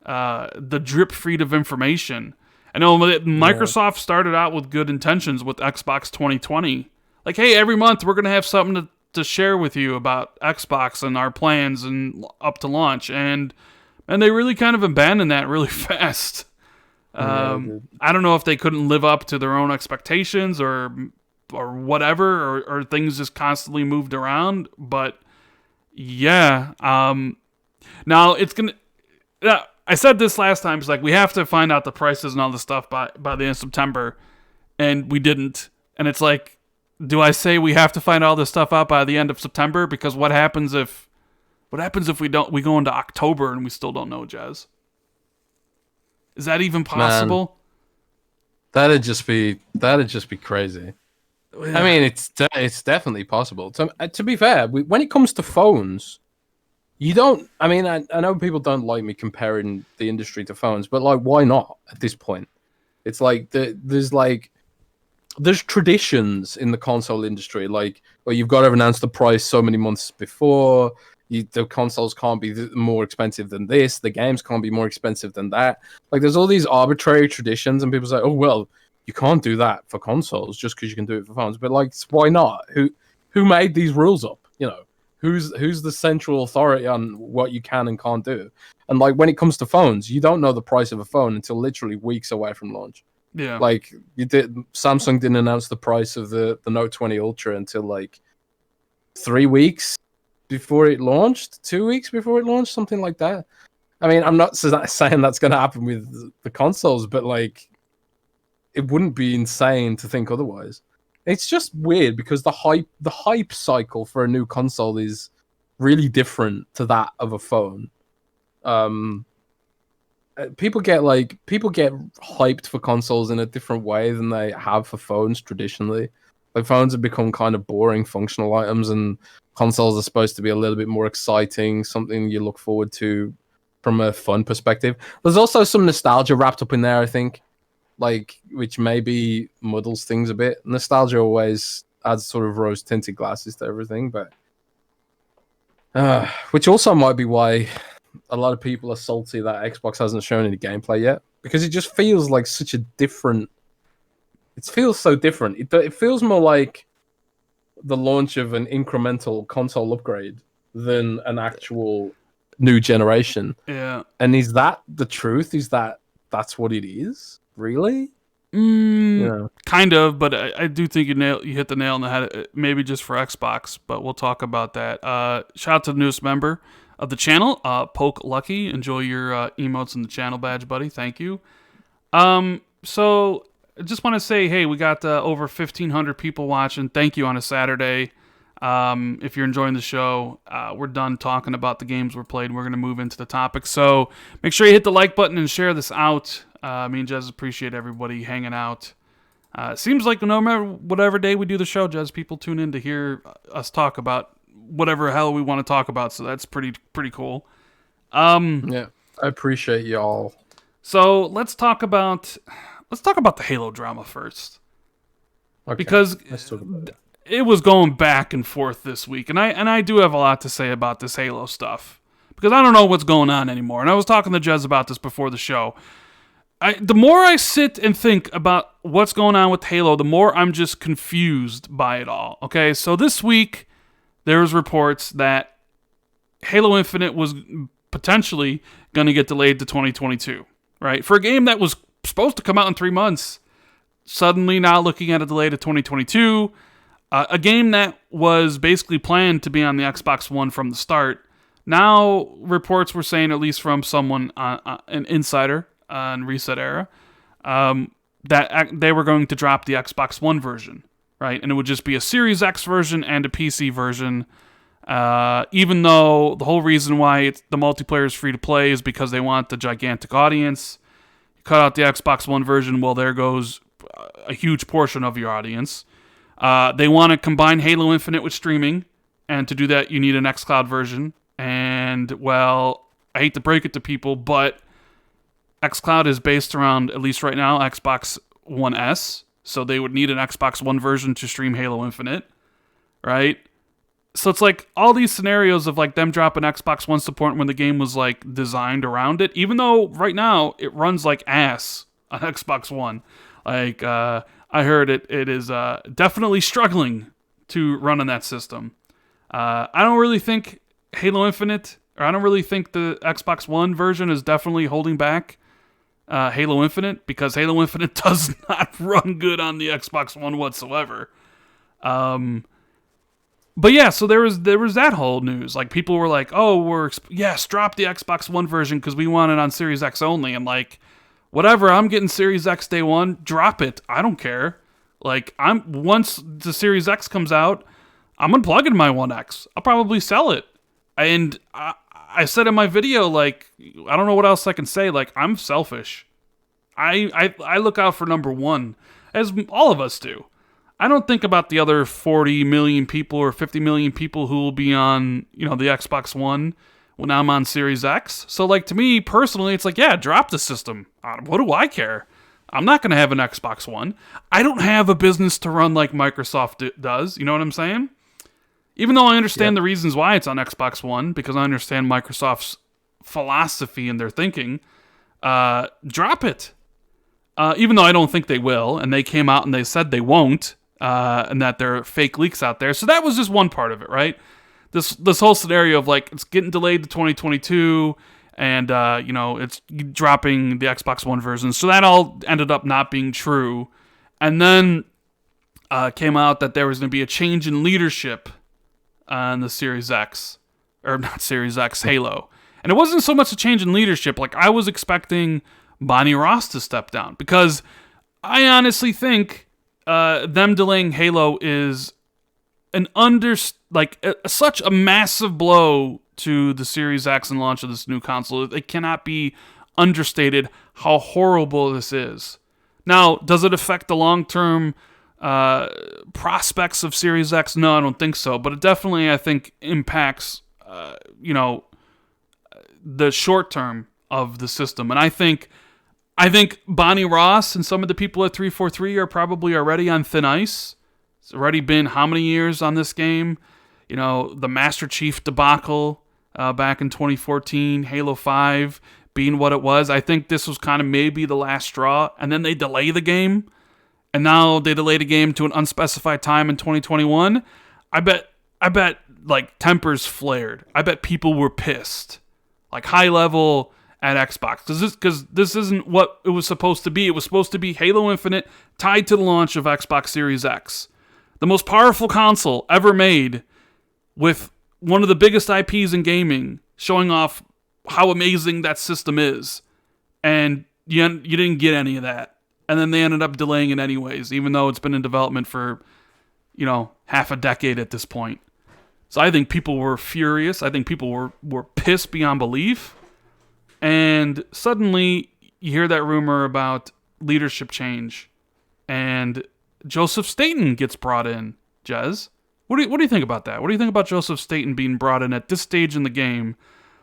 the drip feed of information. I know Microsoft started out with good intentions with Xbox 2020. Like, hey, every month we're going to have something to share with you about Xbox and our plans and up to launch. And they really kind of abandoned that really fast. I don't know if they couldn't live up to their own expectations or whatever, or things just constantly moved around. But yeah, now it's gonna. I said this last time. It's like we have to find out the prices and all this stuff by the end of September, and we didn't. And it's like, do I say we have to find all this stuff out by the end of September? Because what happens if we don't? We go into October and we still don't know, Jazz. Is that even possible? Man, that'd just be crazy. Yeah. I mean, it's definitely possible. To be fair, when it comes to phones, you don't. I mean, I know people don't like me comparing the industry to phones, but like, why not at this point? It's like there's traditions in the console industry, like, well, you've got to announce the price so many months before. The consoles can't be more expensive than this. The games can't be more expensive than that. Like, there's all these arbitrary traditions, and people say, "Oh, well, you can't do that for consoles just because you can do it for phones." But like, why not? Who made these rules up? Who's the central authority on what you can and can't do? And like, when it comes to phones, you don't know the price of a phone until literally weeks away from launch. Yeah. Like, Samsung didn't announce the price of the Note 20 Ultra until like 3 weeks before it launched, 2 weeks before it launched, something like that. I mean, I'm not saying that's going to happen with the consoles, but like, it wouldn't be insane to think otherwise. It's just weird because the hype cycle for a new console is really different to that of a phone. People get hyped for consoles in a different way than they have for phones traditionally. Like, phones have become kind of boring functional items, and consoles are supposed to be a little bit more exciting, something you look forward to from a fun perspective. There's also some nostalgia wrapped up in there, I think, like, which maybe muddles things a bit. Nostalgia always adds sort of rose-tinted glasses to everything, but which also might be why a lot of people are salty that Xbox hasn't shown any gameplay yet, because it just feels like such a different. It feels so different. It feels more like the launch of an incremental console upgrade than an actual new generation. Yeah. And is that the truth? Is that's what it is? Really? Kind of, but I do think you hit the nail on the head. Maybe just for Xbox, but we'll talk about that. Shout out to the newest member of the channel, Poke Lucky. Enjoy your emotes in the channel badge, buddy. Thank you. So just want to say, hey, we got over 1,500 people watching. Thank you on a Saturday. If you're enjoying the show, we're done talking about the games we're playing. We're going to move into the topic. So make sure you hit the like button and share this out. Me and Jez appreciate everybody hanging out. Seems like no matter whatever day we do the show, Jez, people tune in to hear us talk about whatever hell we want to talk about. So that's pretty cool. Yeah, I appreciate y'all. So let's talk about the Halo drama first. Okay, because let's talk about it. It was going back and forth this week, and I do have a lot to say about this Halo stuff because I don't know what's going on anymore. And I was talking to Jez about this before the show. The more I sit and think about what's going on with Halo, the more I'm just confused by it all. Okay, so this week there was reports that Halo Infinite was potentially going to get delayed to 2022, right? For a game that was supposed to come out in 3 months, suddenly now looking at a delay to 2022. A game that was basically planned to be on the Xbox One from the start. Now, reports were saying, at least from someone, an insider on Reset Era, that they were going to drop the Xbox One version, right? And it would just be a Series X version and a PC version, even though the whole reason why the multiplayer is free to play is because they want the gigantic audience. You cut out the Xbox One version, well, there goes a huge portion of your audience. They want to combine Halo Infinite with streaming, and to do that, you need an xCloud version. And, well, I hate to break it to people, but xCloud is based around, at least right now, Xbox One S, so they would need an Xbox One version to stream Halo Infinite, right? So it's like all these scenarios of like them dropping Xbox One support when the game was like designed around it, even though right now it runs like ass on Xbox One. Like, I heard it is definitely struggling to run on that system. I don't really think Halo Infinite, or I don't really think the Xbox One version is definitely holding back Halo Infinite, because Halo Infinite does not run good on the Xbox One whatsoever. But yeah, so there was that whole news. Like, people were like, "Oh, yes, drop the Xbox One version because we want it on Series X only." And like, whatever, I'm getting Series X day one. Drop it. I don't care. Like, once the Series X comes out, I'm unplugging my One X. I'll probably sell it. And I said in my video, like, I don't know what else I can say. Like, I'm selfish. I look out for number one, as all of us do. I don't think about the other 40 million people or 50 million people who will be on, the Xbox One when I'm on Series X. So, like, to me, personally, it's like, yeah, drop the system. What do I care? I'm not going to have an Xbox One. I don't have a business to run like Microsoft does. You know what I'm saying? Even though I understand the reasons why it's on Xbox One, because I understand Microsoft's philosophy and their thinking, drop it. Even though I don't think they will, and they came out and they said they won't, and that there are fake leaks out there. So that was just one part of it, right? This whole scenario of like it's getting delayed to 2022, and it's dropping the Xbox One version. So that all ended up not being true, and then came out that there was going to be a change in leadership on the Series X, or not Series X, Halo. And it wasn't so much a change in leadership. Like, I was expecting Bonnie Ross to step down, because I honestly think them delaying Halo is such a massive blow to the Series X and launch of this new console. It cannot be understated how horrible this is. Now, does it affect the long-term prospects of Series X? No, I don't think so. But it definitely, I think, impacts, the short term of the system. And I think Bonnie Ross and some of the people at 343 are probably already on thin ice. It's already been how many years on this game? The Master Chief debacle back in 2014, Halo 5 being what it was. I think this was kind of maybe the last straw. And then they delay the game. And now they delayed the game to an unspecified time in 2021. I bet like tempers flared. I bet people were pissed. Like high level at Xbox. Because this isn't what it was supposed to be. It was supposed to be Halo Infinite tied to the launch of Xbox Series X. The most powerful console ever made, with one of the biggest IPs in gaming, showing off how amazing that system is. And you didn't get any of that. and then they ended up delaying it anyways, even though it's been in development for, half a decade at this point. So I think people were furious. I think people were pissed beyond belief. And suddenly you hear that rumor about leadership change, and Joseph Staten gets brought in. Jez, what do you think about that? What do you think about Joseph Staten being brought in at this stage in the game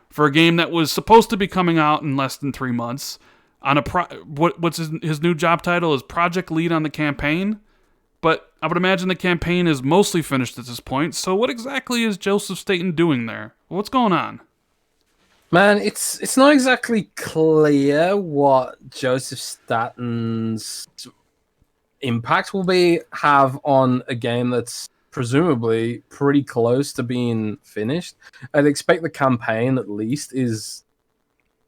for a game that was supposed to be coming out in less than 3 months? On what's his new job title is project lead on the campaign, but I would imagine the campaign is mostly finished at this point. So what exactly is Joseph Staten doing there? What's going on? Man, it's not exactly clear what Joseph Staten's impact will have on a game that's presumably pretty close to being finished. I'd expect the campaign at least is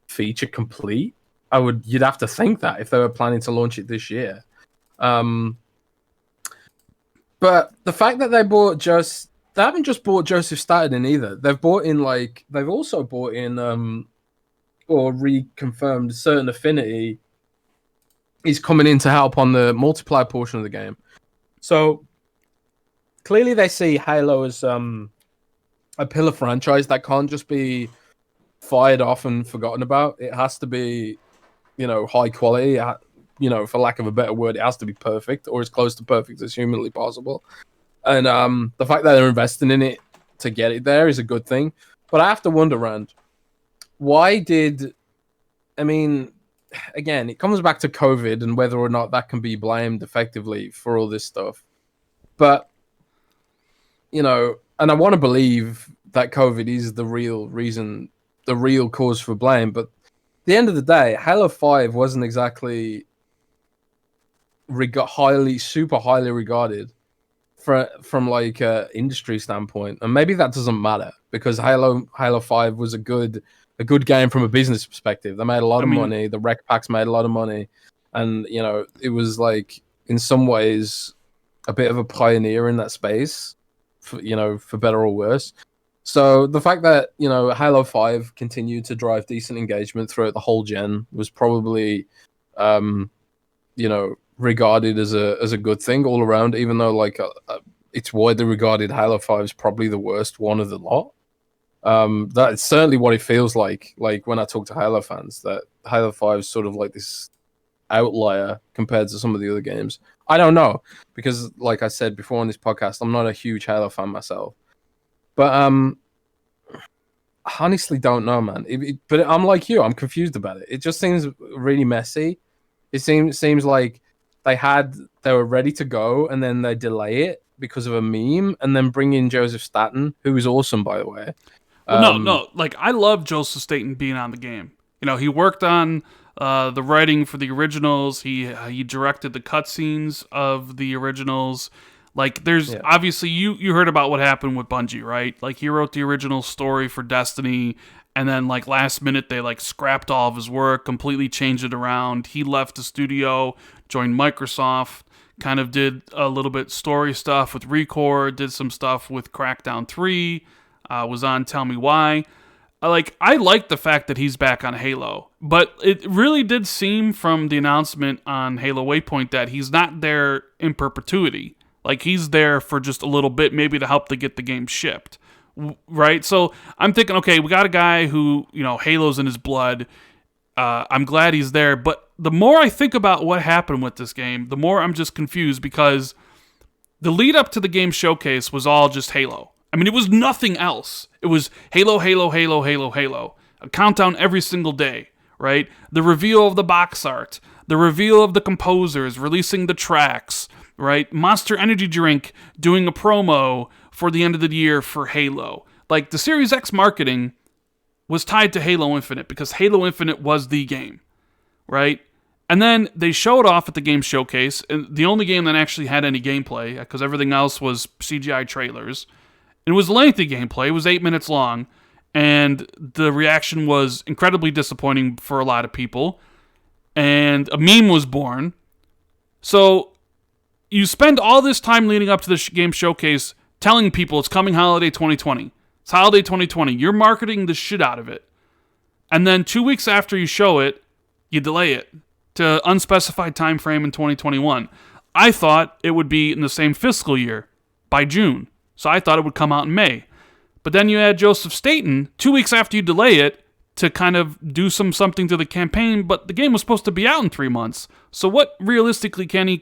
feature complete. You'd have to think that if they were planning to launch it this year. But the fact that they haven't just bought Joseph Staten in either. They've also bought in or reconfirmed Certain Affinity is coming in to help on the multiplayer portion of the game. So clearly they see Halo as a pillar franchise that can't just be fired off and forgotten about. It has to be, high quality. For lack of a better word, it has to be perfect or as close to perfect as humanly possible. And the fact that they're investing in it to get it there is a good thing. But I have to wonder, Rand, again, it comes back to COVID and whether or not that can be blamed effectively for all this stuff. But, and I want to believe that COVID is the real reason, the real cause for blame. But at the end of the day, Halo 5 wasn't exactly super highly regarded from like a industry standpoint. And maybe that doesn't matter because Halo 5 was a good game from a business perspective. They made a lot of money. The rec packs made a lot of money. And, it was like, in some ways, a bit of a pioneer in that space, for better or worse. So the fact that, Halo 5 continued to drive decent engagement throughout the whole gen was probably, regarded as a good thing all around, even though it's widely regarded Halo 5 is probably the worst one of the lot. That's certainly what it feels like when I talk to Halo fans, that Halo 5 is sort of like this outlier compared to some of the other games. I don't know, because like I said before on this podcast, I'm not a huge Halo fan myself. But I honestly don't know, man. But I'm like you, I'm confused about it. It just seems really messy. It seems like they were ready to go and then they delay it because of a meme and then bring in Joseph Staten, who is awesome, by the way. No. I love Joseph Staten being on the game. He worked on the writing for the originals. He directed the cutscenes of the originals. Obviously you heard about what happened with Bungie, right? He wrote the original story for Destiny, and then last minute they scrapped all of his work, completely changed it around. He left the studio, joined Microsoft, kind of did a little bit story stuff with Record, did some stuff with Crackdown 3, was on Tell Me Why. I like the fact that he's back on Halo, but it really did seem from the announcement on Halo Waypoint that he's not there in perpetuity. He's there for just a little bit, maybe to help to get the game shipped, right? So I'm thinking, okay, we got a guy who, Halo's in his blood. I'm glad he's there, but the more I think about what happened with this game, the more I'm just confused, because the lead up to the game showcase was all just Halo. It was nothing else. It was Halo, Halo, Halo, Halo, Halo. A countdown every single day, right? The reveal of the box art, the reveal of the composers, releasing the tracks, right? Monster Energy Drink doing a promo for the end of the year for Halo. The Series X marketing was tied to Halo Infinite because Halo Infinite was the game, right? And then they showed off at the game showcase, and the only game that actually had any gameplay, because everything else was CGI trailers. It was lengthy gameplay. It was 8 minutes long, and the reaction was incredibly disappointing for a lot of people, and a meme was born. So you spend all this time leading up to the game showcase telling people it's coming holiday 2020. It's holiday 2020. You're marketing the shit out of it. And then 2 weeks after you show it, you delay it. to unspecified time frame in 2021. I thought it would be in the same fiscal year by June. So I thought it would come out in May. But then you add Joseph Staten 2 weeks after you delay it to kind of do something to the campaign, but the game was supposed to be out in 3 months. So what realistically can he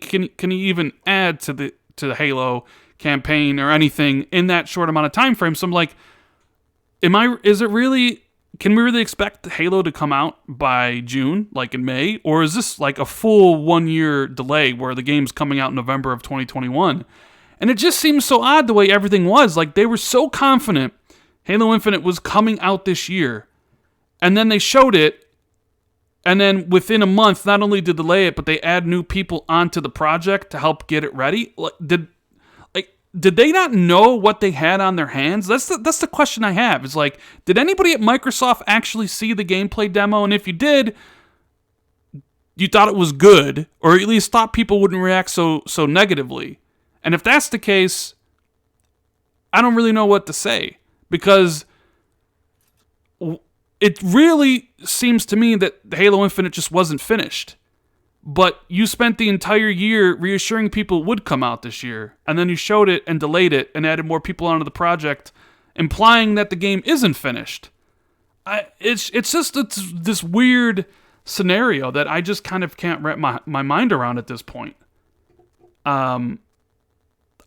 even add to the Halo campaign or anything in that short amount of time frame? So I'm like, can we really expect Halo to come out by June, like in May? Or is this like a full 1 year delay where the game's coming out in November of 2021? And it just seems so odd the way everything was. Like, they were so confident Halo Infinite was coming out this year. And then they showed it. And then within a month, not only did they delay it, but they add new people onto the project to help get it ready. Did they not know what they had on their hands? That's the question I have. It's like, did anybody at Microsoft actually see the gameplay demo? And if you did, you thought it was good, or at least thought people wouldn't react so negatively. And if that's the case, I don't really know what to say, because it really seems to me that Halo Infinite just wasn't finished. But you spent the entire year reassuring people it would come out this year, and then you showed it and delayed it and added more people onto the project, implying that the game isn't finished. It's this weird scenario that I just kind of can't wrap my mind around at this point.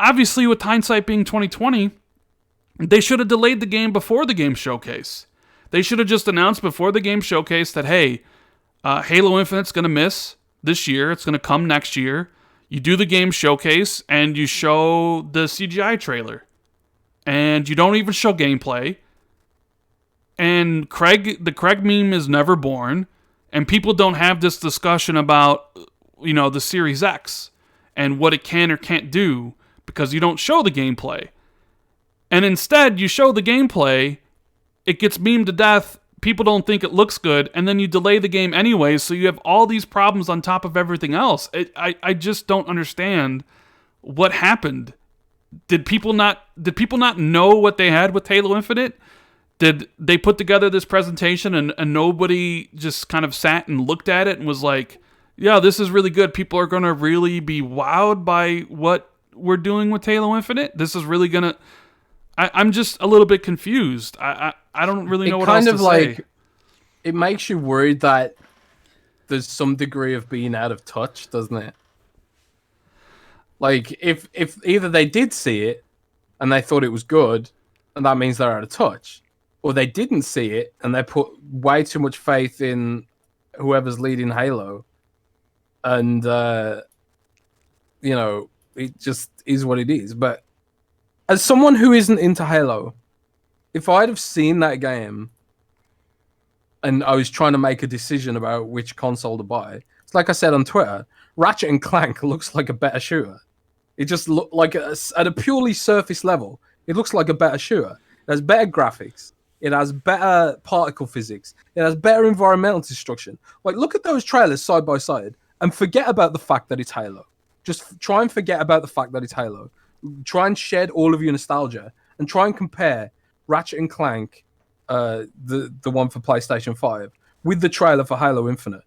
Obviously, with hindsight being 2020, they should have delayed the game before the game showcase. They should have just announced before the game showcase that, hey, Halo Infinite's going to miss this year. It's going to come next year. You do the game showcase, and you show the CGI trailer. And you don't even show gameplay. And the Craig meme is never born. And people don't have this discussion about, the Series X and what it can or can't do, because you don't show the gameplay. And instead, you show the gameplay, it gets memed to death, people don't think it looks good, and then you delay the game anyway, so you have all these problems on top of everything else. I just don't understand what happened. Did people not know what they had with Halo Infinite? Did they put together this presentation and nobody just kind of sat and looked at it and was like, yeah, this is really good. People are going to really be wowed by what we're doing with Halo Infinite. This is really going to... I'm just a little bit confused. I don't really know what else to say. It makes you worried that there's some degree of being out of touch, doesn't it? Like, if either they did see it and they thought it was good, and that means they're out of touch, or they didn't see it and they put way too much faith in whoever's leading Halo, and it just is what it is. But as someone who isn't into Halo, if I'd have seen that game and I was trying to make a decision about which console to buy, it's like I said on Twitter, Ratchet and Clank looks like a better shooter. It just looked like, at a purely surface level, it looks like a better shooter. It has better graphics. It has better particle physics. It has better environmental destruction. Like, look at those trailers side by side and forget about the fact that it's Halo. Just try and forget about the fact that it's Halo. Try and shed all of your nostalgia and try and compare Ratchet and Clank, the one for PlayStation 5, with the trailer for Halo Infinite.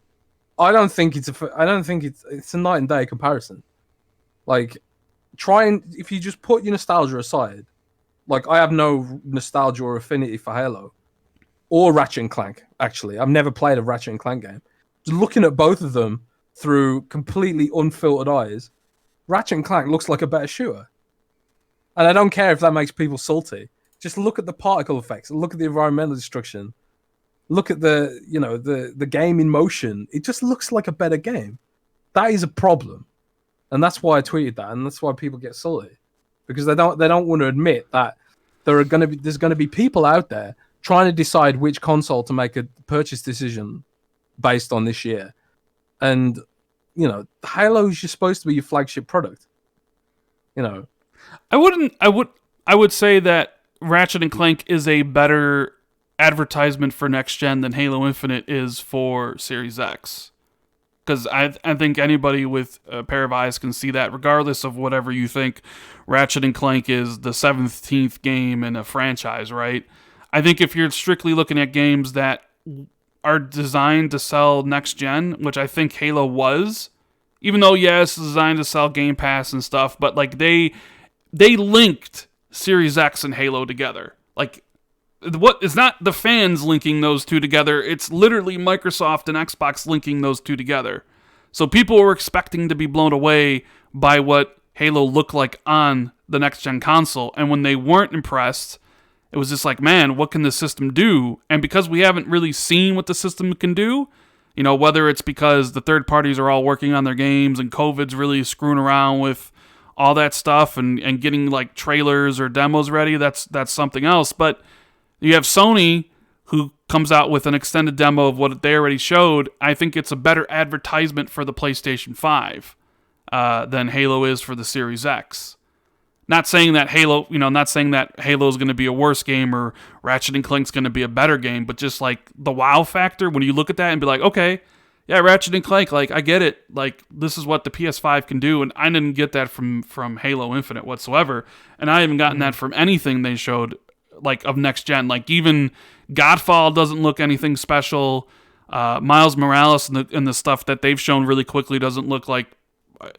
I don't think it's a night and day comparison. Like, if you just put your nostalgia aside, like, I have no nostalgia or affinity for Halo or Ratchet and Clank. Actually, I've never played a Ratchet and Clank game. Just looking at both of them through completely unfiltered eyes, Ratchet and Clank looks like a better shooter. And I don't care if that makes people salty. Just look at the particle effects. Look at the environmental destruction. Look at the game in motion. It just looks like a better game. That is a problem, and that's why I tweeted that, and that's why people get salty, because they don't want to admit that there's going to be people out there trying to decide which console to make a purchase decision based on this year, and Halo is just supposed to be your flagship product. I would say that Ratchet and Clank is a better advertisement for next gen than Halo Infinite is for Series X. Because I think anybody with a pair of eyes can see that, regardless of whatever you think Ratchet and Clank is the 17th game in a franchise, right? I think if you're strictly looking at games that are designed to sell next gen, which I think Halo was. Even though, yes, it's designed to sell Game Pass and stuff, but like they linked Series X and Halo together. Like, what it's not the fans linking those two together, it's literally Microsoft and Xbox linking those two together. So people were expecting to be blown away by what Halo looked like on the next gen console, and when they weren't impressed, it was just like, man, what can the system do? And because we haven't really seen what the system can do, you know, whether it's because the third parties are all working on their games and COVID's really screwing around with all that stuff and getting like trailers or demos ready, that's something else. But you have Sony, who comes out with an extended demo of what they already showed. I think it's a better advertisement for the PlayStation 5 than Halo is for the Series X. Not saying that Halo is going to be a worse game or Ratchet and Clank's going to be a better game, but just like the wow factor when you look at that and be like, okay, yeah, Ratchet and Clank, like I get it, like this is what the PS5 can do, and I didn't get that from Halo Infinite whatsoever, and I haven't gotten that from anything they showed like of next gen. Like even Godfall doesn't look anything special. Miles Morales and the stuff that they've shown really quickly doesn't look like.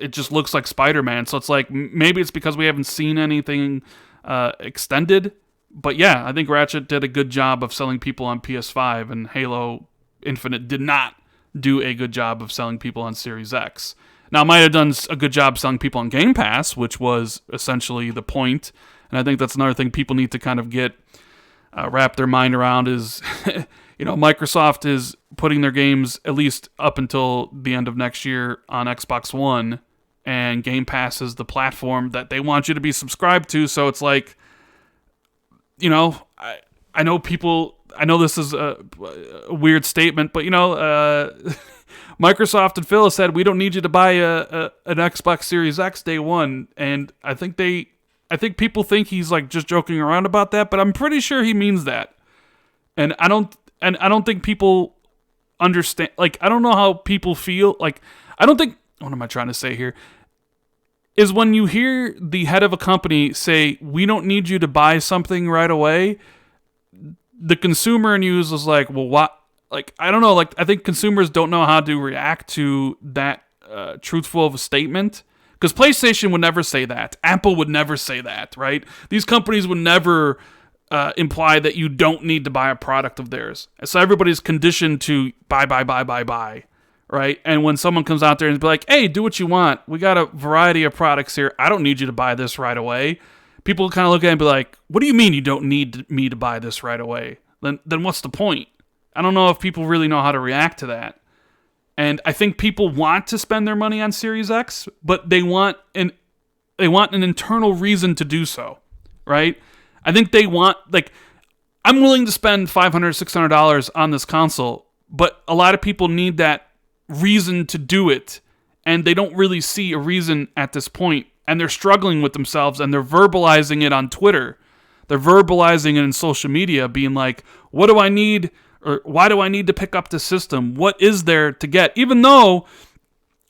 It just looks like Spider-Man. So it's like, maybe it's because we haven't seen anything extended. But yeah, I think Ratchet did a good job of selling people on PS5, and Halo Infinite did not do a good job of selling people on Series X. Now, it might have done a good job selling people on Game Pass, which was essentially the point. And I think that's another thing people need to kind of get wrap their mind around is, Microsoft is putting their games at least up until the end of next year on Xbox One, and Game Pass is the platform that they want you to be subscribed to. So it's like, I know this is a weird statement, but Microsoft and Phil have said we don't need you to buy an Xbox Series X day one, and I think people think he's like just joking around about that, but I'm pretty sure he means that. And I don't think people understand. Like, I don't know how people feel. Like, I don't think. What am I trying to say here? Is when you hear the head of a company say, "We don't need you to buy something right away," the consumer in you is like, "Well, what?" Like, I don't know. Like, I think consumers don't know how to react to that truthful of a statement. Because PlayStation would never say that. Apple would never say that, right? These companies would never imply that you don't need to buy a product of theirs. So everybody's conditioned to buy, right? And when someone comes out there and be like, hey, do what you want. We got a variety of products here. I don't need you to buy this right away. People kind of look at it and be like, what do you mean you don't need me to buy this right away? Then what's the point? I don't know if people really know how to react to that. And I think people want to spend their money on Series X, but they want an internal reason to do so, right? I think they want, like, I'm willing to spend $500, $600 on this console, but a lot of people need that reason to do it, and they don't really see a reason at this point, and they're struggling with themselves, and they're verbalizing it on Twitter. They're verbalizing it in social media, being like, what do I need? Or why do I need to pick up the system? What is there to get? Even though,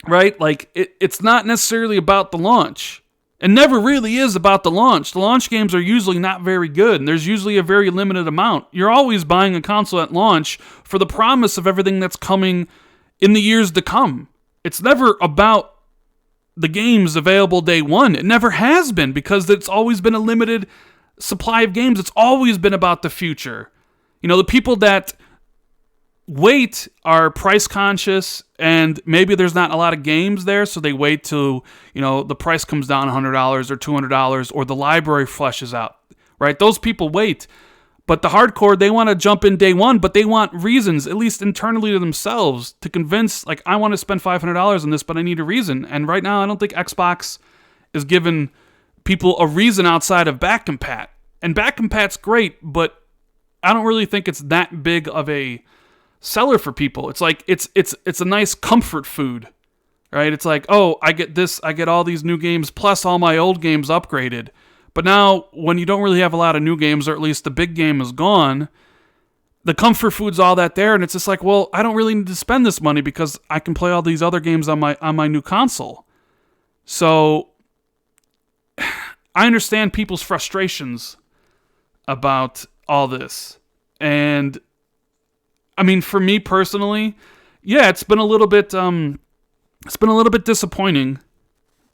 right, like, it's not necessarily about the launch. It never really is about the launch. The launch games are usually not very good, and there's usually a very limited amount. You're always buying a console at launch for the promise of everything that's coming in the years to come. It's never about the games available day one. It never has been, because it's always been a limited supply of games. It's always been about the future. The people that wait are price conscious, and maybe there's not a lot of games there, so they wait till the price comes down $100 or $200 or the library flushes out, right? Those people wait. But the hardcore, they want to jump in day one, but they want reasons, at least internally to themselves, to convince, like, I want to spend $500 on this, but I need a reason. And right now, I don't think Xbox is giving people a reason outside of back compat. And back compat's great, but I don't really think it's that big of a seller for people. It's like it's a nice comfort food, right? It's like, oh, I get this, I get all these new games plus all my old games upgraded. But now, when you don't really have a lot of new games, or at least the big game is gone, the comfort food's all that there, and it's just like, well, I don't really need to spend this money because I can play all these other games on my new console. So I understand people's frustrations about all this, and I mean, for me personally, yeah, it's been a little bit disappointing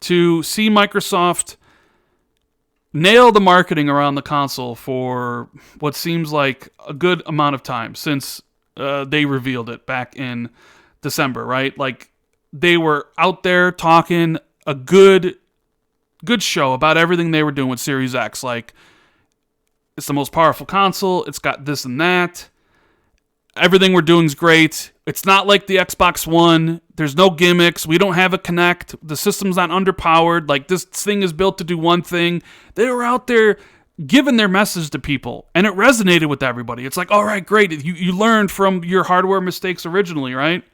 to see Microsoft nail the marketing around the console for what seems like a good amount of time since they revealed it back in December, right? Like, they were out there talking a good show about everything they were doing with Series X. Like, it's the most powerful console. It's got this and that. Everything we're doing is great. It's not like the Xbox One. There's no gimmicks. We don't have a Kinect. The system's not underpowered. Like, this thing is built to do one thing. They were out there giving their message to people, and it resonated with everybody. It's like, all right, great. You learned from your hardware mistakes originally, right?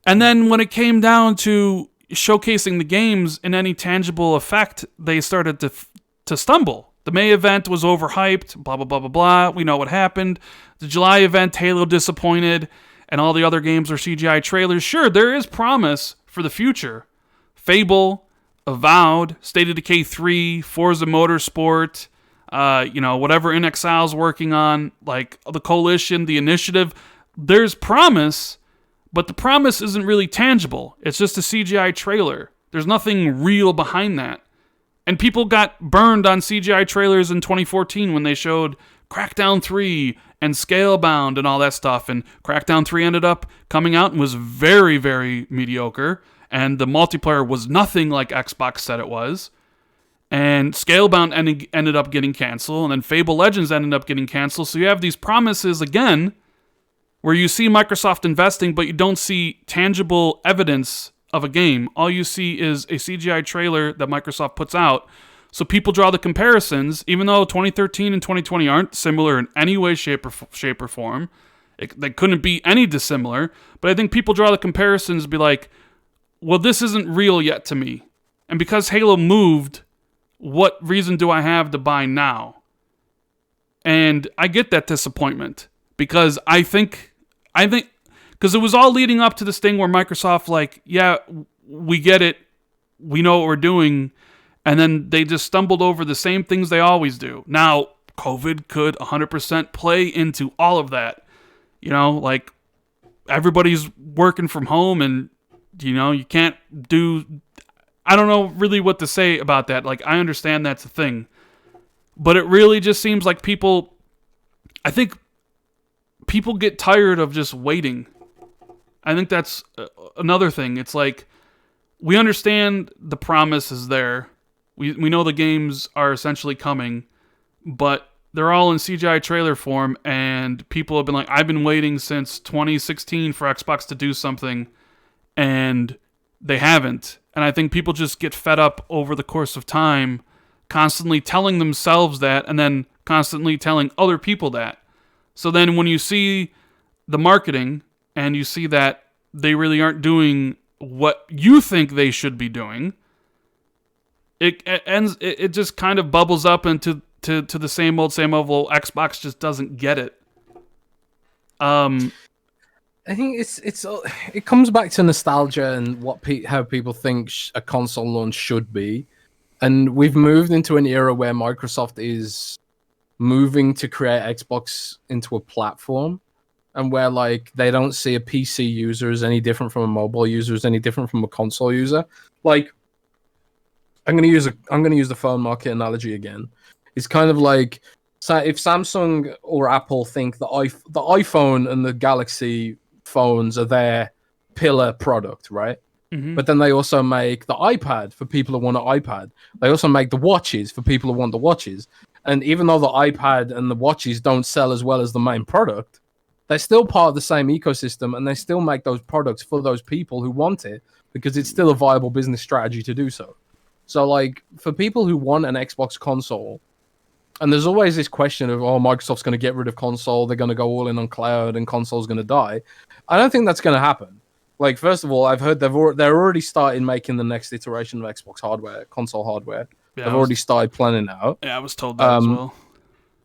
And then when it came down to showcasing the games in any tangible effect, they started to stumble. The May event was overhyped, blah, blah, blah, blah, blah. We know what happened. The July event, Halo disappointed, and all the other games are CGI trailers. Sure, there is promise for the future. Fable, Avowed, State of Decay 3, Forza Motorsport, whatever InXile's working on, like the Coalition, the Initiative. There's promise, but the promise isn't really tangible. It's just a CGI trailer. There's nothing real behind that. And people got burned on CGI trailers in 2014 when they showed Crackdown 3 and Scalebound and all that stuff. And Crackdown 3 ended up coming out and was very, very mediocre. And the multiplayer was nothing like Xbox said it was. And Scalebound ended up getting canceled. And then Fable Legends ended up getting canceled. So you have these promises again where you see Microsoft investing, but you don't see tangible evidence of a game. All you see is a CGI trailer that Microsoft puts out. So people draw the comparisons, even though 2013 and 2020 aren't similar in any way, shape, or form. They couldn't be any dissimilar. But I think people draw the comparisons and be like, well, this isn't real yet to me. And because Halo moved, what reason do I have to buy now? And I get that disappointment because I think because it was all leading up to this thing where Microsoft, like, yeah, we get it. We know what we're doing. And then they just stumbled over the same things they always do. Now, COVID could 100% play into all of that. Like, everybody's working from home and, you can't do... I don't know really what to say about that. Like, I understand that's a thing. But it really just seems like people... I think people get tired of just waiting. I think that's another thing. It's like, we understand the promise is there. We know the games are essentially coming, but they're all in CGI trailer form, and people have been like, I've been waiting since 2016 for Xbox to do something, and they haven't. And I think people just get fed up over the course of time, constantly telling themselves that, and then constantly telling other people that. So then when you see the marketing, and you see that they really aren't doing what you think they should be doing, it just kind of bubbles up into the same old. Well, Xbox just doesn't get it. I think it comes back to nostalgia and how people think a console launch should be, and we've moved into an era where Microsoft is moving to create Xbox into a platform, and where, like, they don't see a PC user as any different from a mobile user, as any different from a console user. Like, I'm gonna use the phone market analogy again. It's kind of like, so if Samsung or Apple think the iPhone and the Galaxy phones are their pillar product, right? Mm-hmm. But then they also make the iPad for people who want an iPad. They also make the watches for people who want the watches. And even though the iPad and the watches don't sell as well as the main product, they're still part of the same ecosystem, and they still make those products for those people who want it, because it's still a viable business strategy to do so. So, like, for people who want an Xbox console, and there's always this question of, oh, Microsoft's going to get rid of console, they're going to go all in on cloud, and console's going to die. I don't think that's going to happen. Like, first of all, I've heard they're already started making the next iteration of Xbox hardware, console hardware. Yeah, they've already started planning out. Yeah, I was told that as well.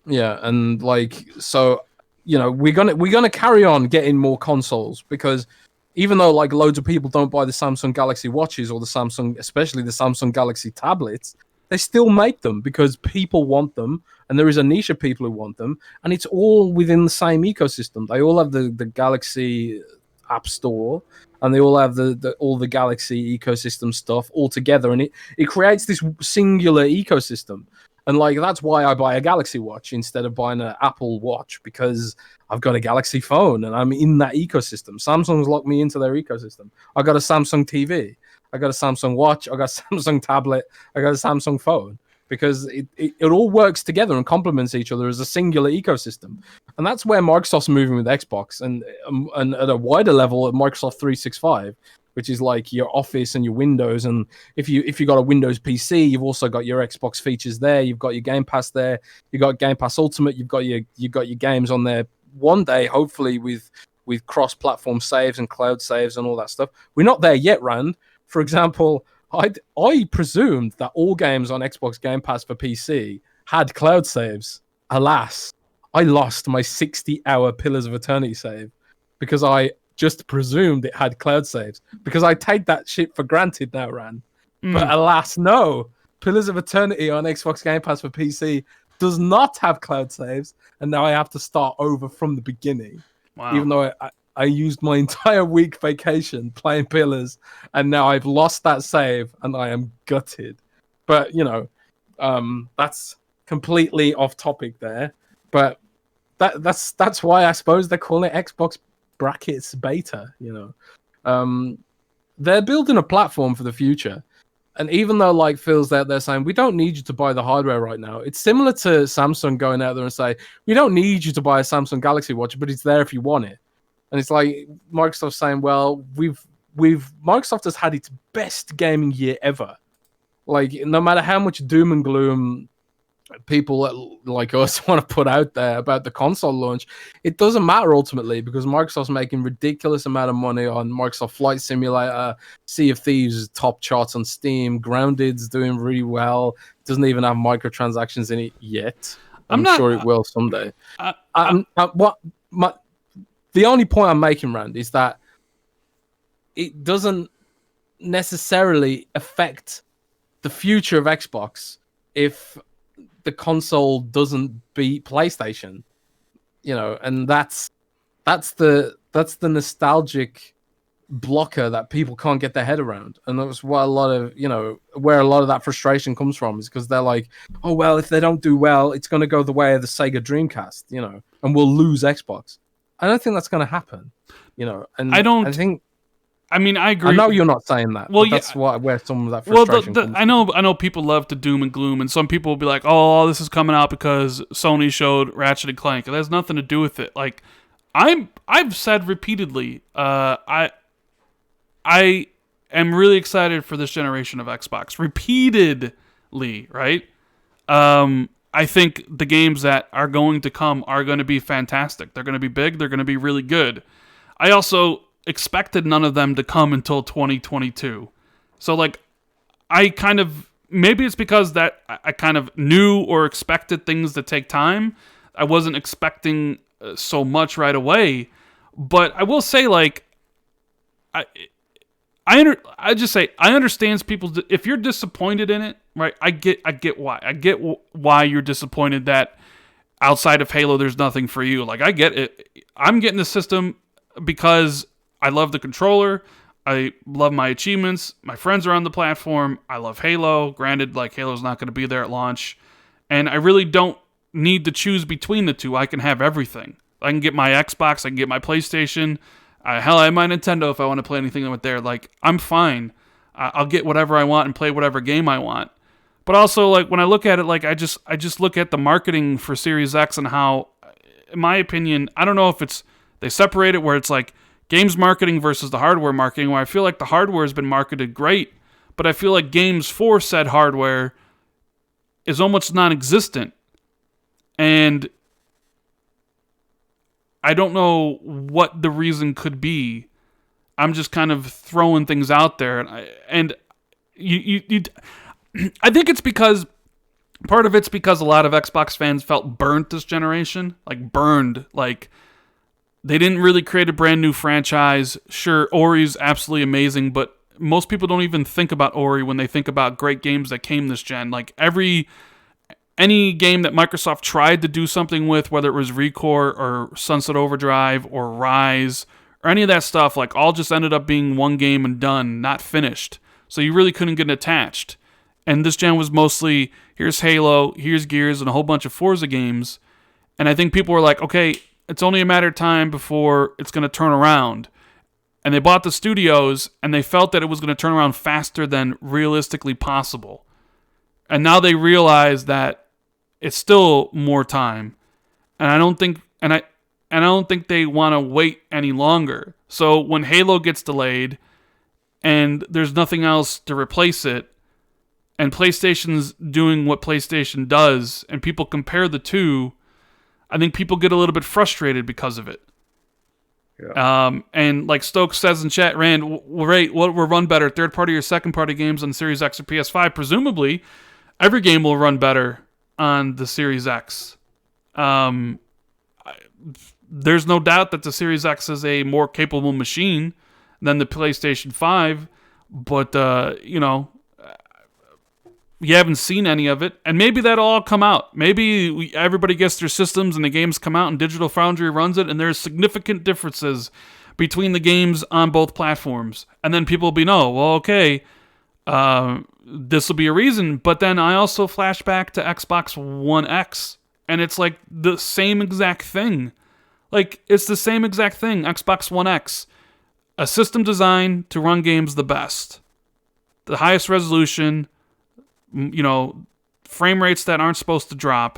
Yeah, and, like, so, we're gonna carry on getting more consoles, because even though, like, loads of people don't buy the Samsung Galaxy watches or especially the Samsung Galaxy tablets, They still make them because people want them, and there is a niche of people who want them, and it's all within the same ecosystem. They all have the Galaxy App Store, and they all have all the Galaxy ecosystem stuff all together, and it creates this singular ecosystem. And like that's why I buy a Galaxy Watch instead of buying an Apple Watch, because I've got a Galaxy phone and I'm in that ecosystem. Samsung's locked me into their ecosystem. I got a Samsung TV. I got a Samsung watch, I got a Samsung tablet, I got a Samsung phone, because it all works together and complements each other as a singular ecosystem. And that's where Microsoft's moving with Xbox, and at a wider level at Microsoft 365, which is like your Office and your Windows. And if you got a Windows PC, you've also got your Xbox features there. You've got your Game Pass there. You've got Game Pass Ultimate. You've got your games on there. One day, hopefully, with cross-platform saves and cloud saves and all that stuff. We're not there yet, Rand. For example, I presumed that all games on Xbox Game Pass for PC had cloud saves. Alas, I lost my 60-hour Pillars of Eternity save because I just presumed it had cloud saves, because I take that shit for granted now, Ran. But alas, no. Pillars of Eternity on Xbox Game Pass for PC does not have cloud saves, and now I have to start over from the beginning. Wow. Even though I used my entire week vacation playing Pillars, and now I've lost that save, and I am gutted. But, that's completely off topic there. But that's why I suppose they're calling it Xbox brackets beta, They're building a platform for the future. And even though, like Phil's out there saying, we don't need you to buy the hardware right now, it's similar to Samsung going out there and say, we don't need you to buy a Samsung Galaxy Watch, but it's there if you want it. And it's like Microsoft saying, well, Microsoft has had its best gaming year ever. Like, no matter how much doom and gloom people like us want to put out there about the console launch, it doesn't matter ultimately, because Microsoft's making ridiculous amount of money on Microsoft Flight Simulator. Sea of Thieves top charts on Steam. Grounded's doing really well. Doesn't even have microtransactions in it yet. I'm sure it will someday. The only point I'm making, Rand, is that it doesn't necessarily affect the future of Xbox if the console doesn't beat PlayStation, and that's the nostalgic blocker that people can't get their head around. And that's what where a lot of that frustration comes from, is because they're like, oh, well, if they don't do well, it's going to go the way of the Sega Dreamcast, and we'll lose Xbox. I don't think that's going to happen, and I agree. I know you're not saying that. Well, that's where some of that frustration comes from. I know people love to doom and gloom, and some people will be like, "Oh, this is coming out because Sony showed Ratchet and Clank." It has nothing to do with it. Like, I've said repeatedly, I am really excited for this generation of Xbox. Repeatedly, right? I think the games that are going to come are going to be fantastic. They're going to be big. They're going to be really good. I also expected none of them to come until 2022. So, like, maybe it's because that I kind of knew or expected things to take time. I wasn't expecting so much right away. But I will say, like, I just say I understand people. If you're disappointed in it, right? I get why. I get why you're disappointed that outside of Halo, there's nothing for you. Like, I get it. I'm getting the system because I love the controller. I love my achievements. My friends are on the platform. I love Halo. Granted, like, Halo's not going to be there at launch, and I really don't need to choose between the two. I can have everything. I can get my Xbox. I can get my PlayStation. Hell, I have my Nintendo if I want to play anything with there. Like, I'm fine. I'll get whatever I want and play whatever game I want. But also, like, when I look at it, like, I just look at the marketing for Series X and how, in my opinion, I don't know if it's they separate it where it's like games marketing versus the hardware marketing, where I feel like the hardware has been marketed great, but I feel like games for said hardware is almost non-existent. And I don't know what the reason could be. I'm just kind of throwing things out there, and I think it's because part of it's because a lot of Xbox fans felt burnt this generation, like burned, like they didn't really create a brand new franchise. Sure, Ori's absolutely amazing, but most people don't even think about Ori when they think about great games that came this gen. Like any game that Microsoft tried to do something with, whether it was ReCore or Sunset Overdrive or Rise or any of that stuff, like all just ended up being one game and done, not finished. So you really couldn't get attached. And this gen was mostly, here's Halo, here's Gears, and a whole bunch of Forza games. And I think people were like, okay, it's only a matter of time before it's going to turn around. And they bought the studios, and they felt that it was going to turn around faster than realistically possible. And now they realize that it's still more time. And I don't think they want to wait any longer. So when Halo gets delayed and there's nothing else to replace it, and PlayStation's doing what PlayStation does, and people compare the two, I think people get a little bit frustrated because of it. Yeah. And like Stokes says in chat, Rand, what will run better, third-party or second-party games on Series X or PS5? Presumably, every game will run better on the Series X. There's no doubt that the Series X is a more capable machine than the PlayStation 5, but, you haven't seen any of it, and maybe that'll all come out. Maybe everybody gets their systems and the games come out and Digital Foundry runs it, and there's significant differences between the games on both platforms. And then people will be, okay, this will be a reason. But then I also flash back to Xbox One X, and it's like the same exact thing. It's the same exact thing. Xbox One X, a system designed to run games the best. The highest resolution, frame rates that aren't supposed to drop.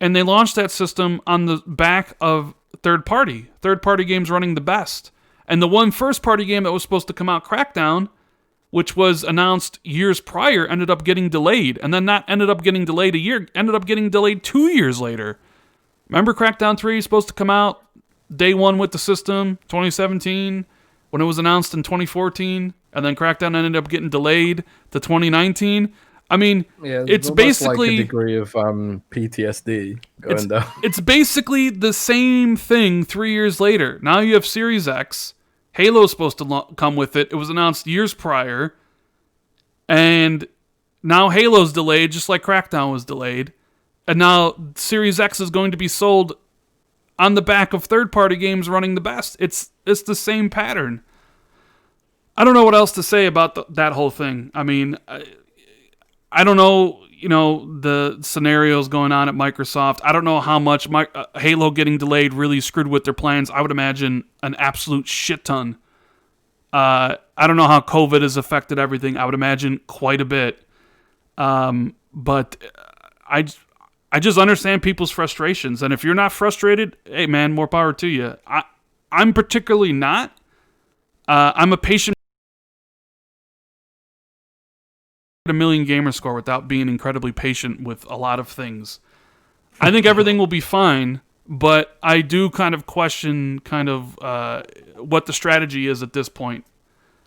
And they launched that system on the back of third-party games running the best. And the one first-party game that was supposed to come out, Crackdown, which was announced years prior, ended up getting delayed. And then not ended up getting delayed a year, ended up getting delayed 2 years later. Remember Crackdown 3 supposed to come out day one with the system, 2017, when it was announced in 2014, and then Crackdown ended up getting delayed to 2019. I mean, it's basically like a degree of PTSD going down. It's basically the same thing 3 years later. Now you have Series X. Halo's supposed to come with it. It was announced years prior. And now Halo's delayed, just like Crackdown was delayed. And now Series X is going to be sold on the back of third-party games running the best. It's the same pattern. I don't know what else to say about that whole thing. I mean, I don't know, the scenarios going on at Microsoft. I don't know how much Halo getting delayed really screwed with their plans. I would imagine an absolute shit ton. I don't know how COVID has affected everything. I would imagine quite a bit. But I just understand people's frustrations. And if you're not frustrated, hey, man, more power to you. I'm particularly not. I'm a patient. A million gamer score without being incredibly patient with a lot of things. I think everything will be fine, but I do kind of question what the strategy is at this point.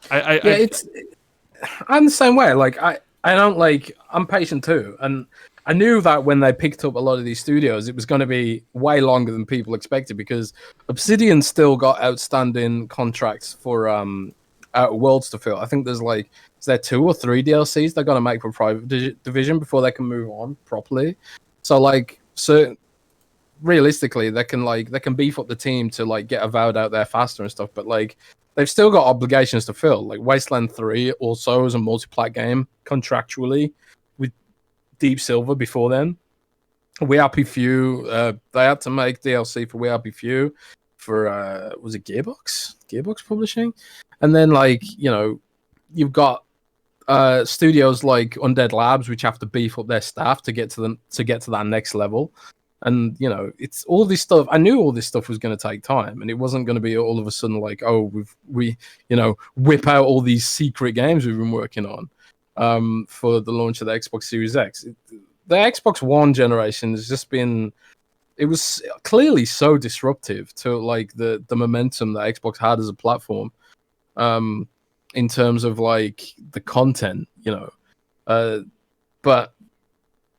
I'm the same way. I'm patient too, and I knew that when they picked up a lot of these studios, it was going to be way longer than people expected because Obsidian still got outstanding contracts for Outer Worlds to fill. I think is there 2 or 3 DLCs they're going to make for Private Division before they can move on properly. So realistically, they can beef up the team to get Avowed out there faster and stuff. But they've still got obligations to fill. Wasteland 3 also is a multi-plat game contractually with Deep Silver before then. We Happy Few, they had to make DLC for We Happy Few for was it Gearbox Publishing, and then you've got studios like Undead Labs, which have to beef up their staff to get to that next level. And it's all this stuff. I knew all this stuff was going to take time, and it wasn't going to be all of a sudden we whip out all these secret games we've been working on for the launch of the Xbox Series X. The Xbox One generation has just been. It was clearly so disruptive to the momentum that Xbox had as a platform. In terms of the content, but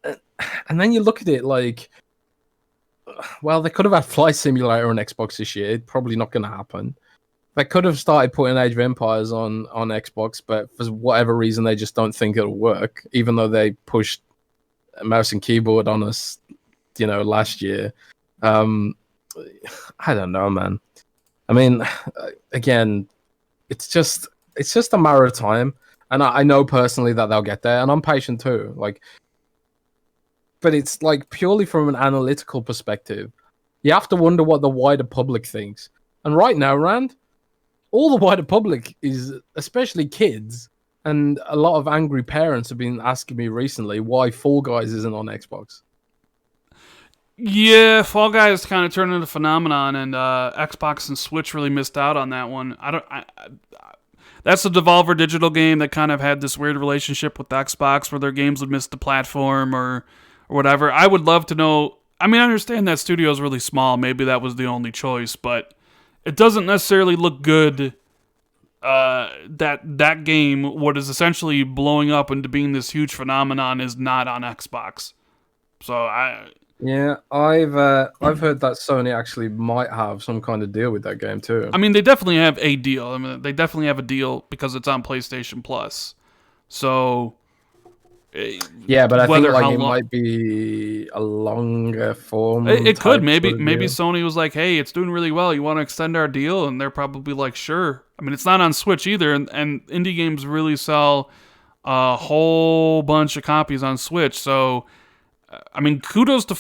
and then you look at it well, they could have had Flight Simulator on Xbox this year. Probably not going to happen. They could have started putting Age of Empires on Xbox, but for whatever reason, they just don't think it'll work, even though they pushed a mouse and keyboard on us, last year. I don't know, man. I mean, again, it's just a matter of time, and I know personally that they'll get there, and I'm patient too. But it's like purely from an analytical perspective, you have to wonder what the wider public thinks. And right now, Rand, all the wider public is, especially kids, and a lot of angry parents have been asking me recently why Fall Guys isn't on Xbox. Yeah, Fall Guys kind of turned into a phenomenon, and Xbox and Switch really missed out on that one. That's a Devolver Digital game that kind of had this weird relationship with Xbox, where their games would miss the platform or whatever. I would love to know. I mean, I understand that studio is really small. Maybe that was the only choice, but it doesn't necessarily look good. That game, what is essentially blowing up into being this huge phenomenon, is not on Xbox. So Yeah, I've heard that Sony actually might have some kind of deal with that game too. I mean, they definitely have a deal. I mean, they definitely have a deal because it's on PlayStation Plus. So, yeah, but I think it might be a longer form. It could maybe Sony was like, "Hey, it's doing really well. You want to extend our deal?" And they're probably like, "Sure." I mean, it's not on Switch either, and indie games really sell a whole bunch of copies on Switch. So, I mean, kudos to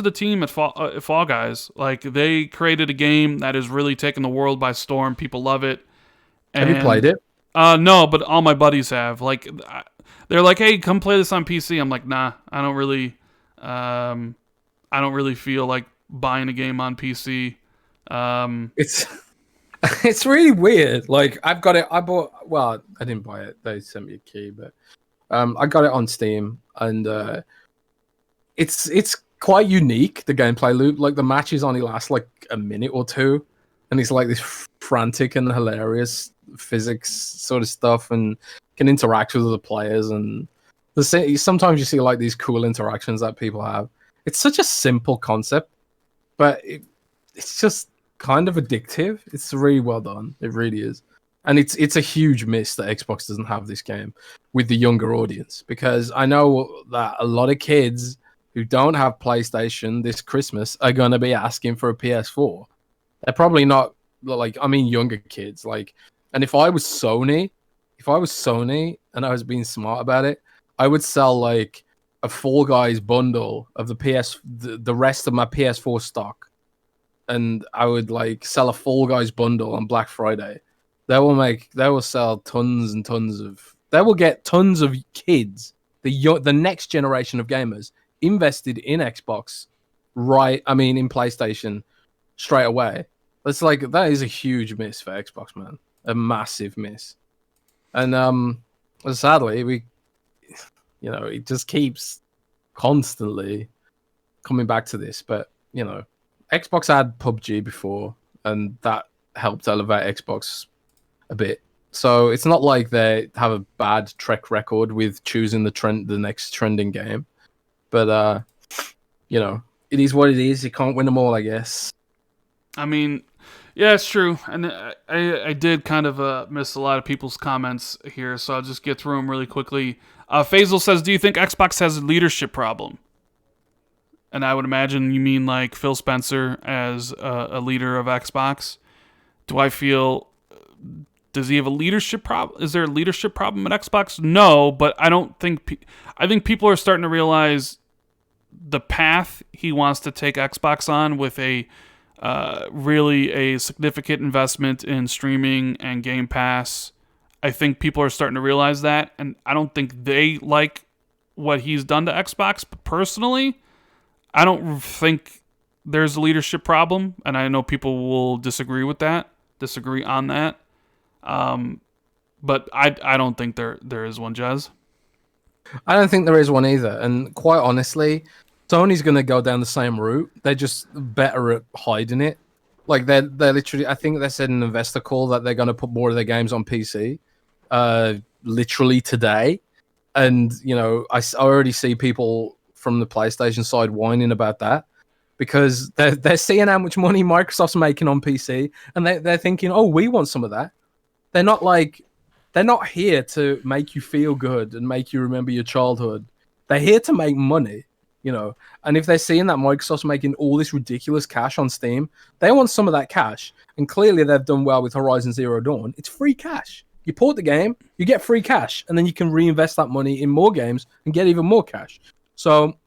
the team at Fall Guys. Like, they created a game that has really taken the world by storm. People love it. Have you played it? No, but all my buddies have. Like, they're like, "Hey, come play this on PC." I'm like, "Nah, I don't really feel like buying a game on PC." It's really weird. Like, I've got it. I didn't buy it. They sent me a key, but I got it on Steam, and it's quite unique, the gameplay loop. Like, the matches only last like a minute or two, and it's like this frantic and hilarious physics sort of stuff, and can interact with other players. And sometimes you see like these cool interactions that people have. It's such a simple concept, but it's just kind of addictive. It's really well done. It really is. And it's a huge miss that Xbox doesn't have this game with the younger audience, because I know that a lot of kids who don't have PlayStation this Christmas are going to be asking for a PS4. They're probably not, like, I mean, younger kids. Like, and if I was Sony and I was being smart about it, I would sell like a Fall Guys bundle of the rest of my PS4 stock, and I would like sell a Fall Guys bundle on Black Friday. They will sell tons and tons of. They will get tons of kids, the next generation of gamers, invested in Xbox, right? I mean, in PlayStation, straight away. That is a huge miss for Xbox, man. A massive miss. And sadly, it just keeps constantly coming back to this. But Xbox had PUBG before, and that helped elevate Xbox a bit. So it's not like they have a bad track record with choosing the next trending game. But it is what it is. You can't win them all, I guess. I mean, yeah, it's true. And I did kind of miss a lot of people's comments here, so I'll just get through them really quickly. Faisal says, "Do you think Xbox has a leadership problem?" And I would imagine you mean like Phil Spencer as a leader of Xbox. Does he have a leadership problem? Is there a leadership problem at Xbox? No, but I don't think... I think people are starting to realize the path he wants to take Xbox on, with really a significant investment in streaming and Game Pass. I think people are starting to realize that, and I don't think they like what he's done to Xbox. But personally, I don't think there's a leadership problem, and I know people will disagree on that. But I don't think there is one, Jez. I don't think there is one either. And quite honestly, Sony's going to go down the same route. They're just better at hiding it. Like, they're literally, I think they said in an investor call that they're going to put more of their games on PC, literally today. And, I already see people from the PlayStation side whining about that. because they're seeing how much money Microsoft's making on PC, and they're thinking, oh, we want some of that. They're not here to make you feel good and make you remember your childhood. They're here to make money, you know. And if they're seeing that Microsoft's making all this ridiculous cash on Steam, they want some of that cash. And clearly they've done well with Horizon Zero Dawn. It's free cash. You port the game, you get free cash, and then you can reinvest that money in more games and get even more cash. So,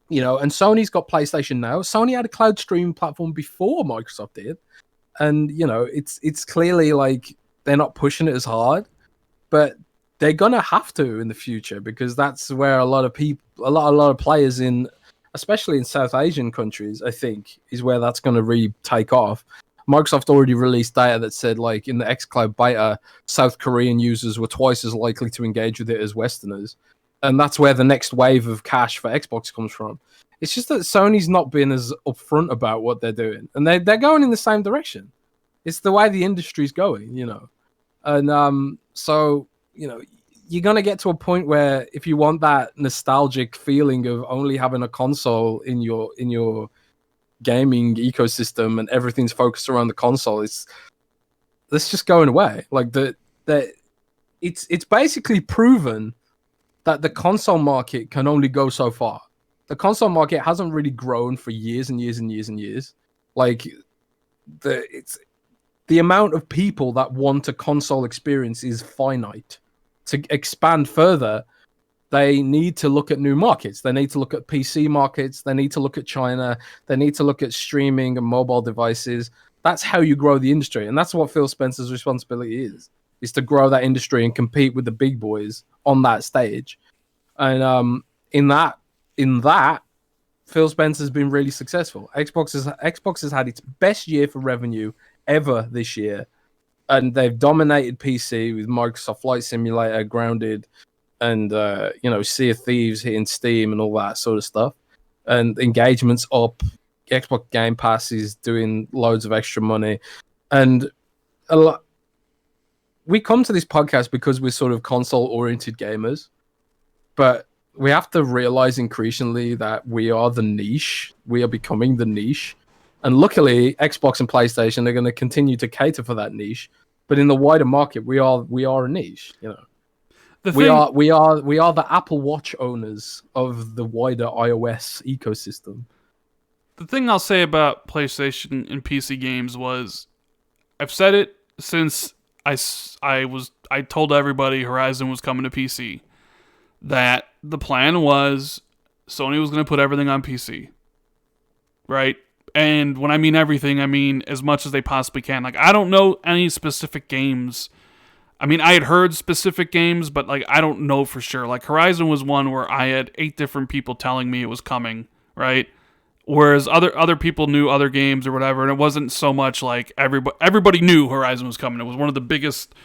you know, and Sony's got PlayStation now. Sony had a cloud streaming platform before Microsoft did. And, you know, it's clearly like they're not pushing it as hard, but they're gonna have to in the future, because that's where a lot of people, a lot of players in, especially in South Asian countries, I think, is where that's gonna really take off. Microsoft already released data that said, like, in the xCloud beta, South Korean users were twice as likely to engage with it as Westerners, and that's where the next wave of cash for Xbox comes from. It's just that Sony's not been as upfront about what they're doing, and they're going in the same direction. It's the way the industry's going, you know. And so, you know, you're going to get to a point where if you want that nostalgic feeling of only having a console in your gaming ecosystem and everything's focused around the console, that's just going away. Like it's basically proven that the console market can only go so far. The console market hasn't really grown for years and years and years and years. Like the amount of people that want a console experience is finite. To expand further, they need to look at new markets. They need to look at PC markets. They need to look at China. They need to look at streaming and mobile devices. That's how you grow the industry. And that's what Phil Spencer's responsibility is to grow that industry and compete with the big boys on that stage. And in that, Phil Spencer's been really successful. Xbox has had its best year for revenue ever this year, and they've dominated PC with Microsoft Flight Simulator, Grounded, and you know, Sea of Thieves hitting Steam and all that sort of stuff. And engagement's up. Xbox Game Pass is doing loads of extra money, and we come to this podcast because we're sort of console-oriented gamers, but we have to realize increasingly that we are the niche. We are becoming the niche. And luckily, Xbox and PlayStation are going to continue to cater for that niche. But in the wider market, we are a niche. You know, we are the Apple Watch owners of the wider iOS ecosystem. The thing I'll say about PlayStation and PC games was, I've said it since I told everybody Horizon was coming to PC, that the plan was Sony was going to put everything on PC, right? And when I mean everything, I mean as much as they possibly can. Like, I don't know any specific games. I mean, I had heard specific games, but like, I don't know for sure. Like, Horizon was one where I had 8 different people telling me it was coming, right? Whereas other people knew other games or whatever, and it wasn't so much like everybody knew Horizon was coming. It was one of the biggest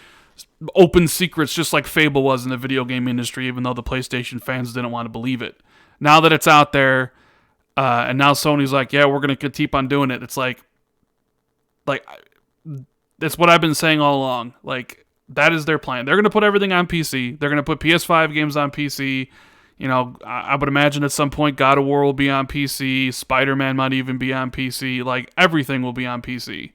open secrets, just like Fable was in the video game industry, even though the PlayStation fans didn't want to believe it. Now that it's out there, and now Sony's like, yeah, we're going to keep on doing it. It's like, that's what I've been saying all along. Like, that is their plan. They're going to put everything on PC. They're going to put PS5 games on PC. You know, I would imagine at some point God of War will be on PC. Spider-Man might even be on PC. Like, everything will be on PC.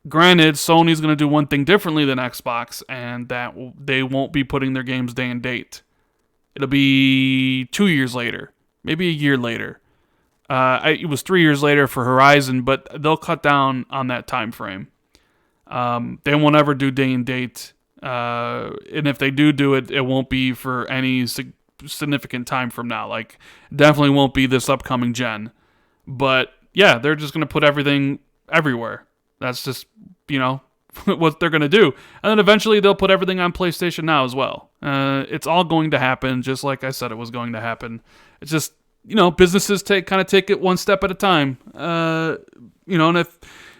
Granted, Sony's going to do one thing differently than Xbox, and that they won't be putting their games day and date. It'll be 2 years later, maybe a year later. It was 3 years later for Horizon, but they'll cut down on that time frame. They won't ever do day and date, and if they do it, it won't be for any significant time from now. Like, definitely won't be this upcoming gen. But yeah, they're just going to put everything everywhere. That's just, you know, what they're going to do. And then eventually they'll put everything on PlayStation Now as well. It's all going to happen, just like I said it was going to happen. It's just, you know, businesses take it one step at a time. You know, and if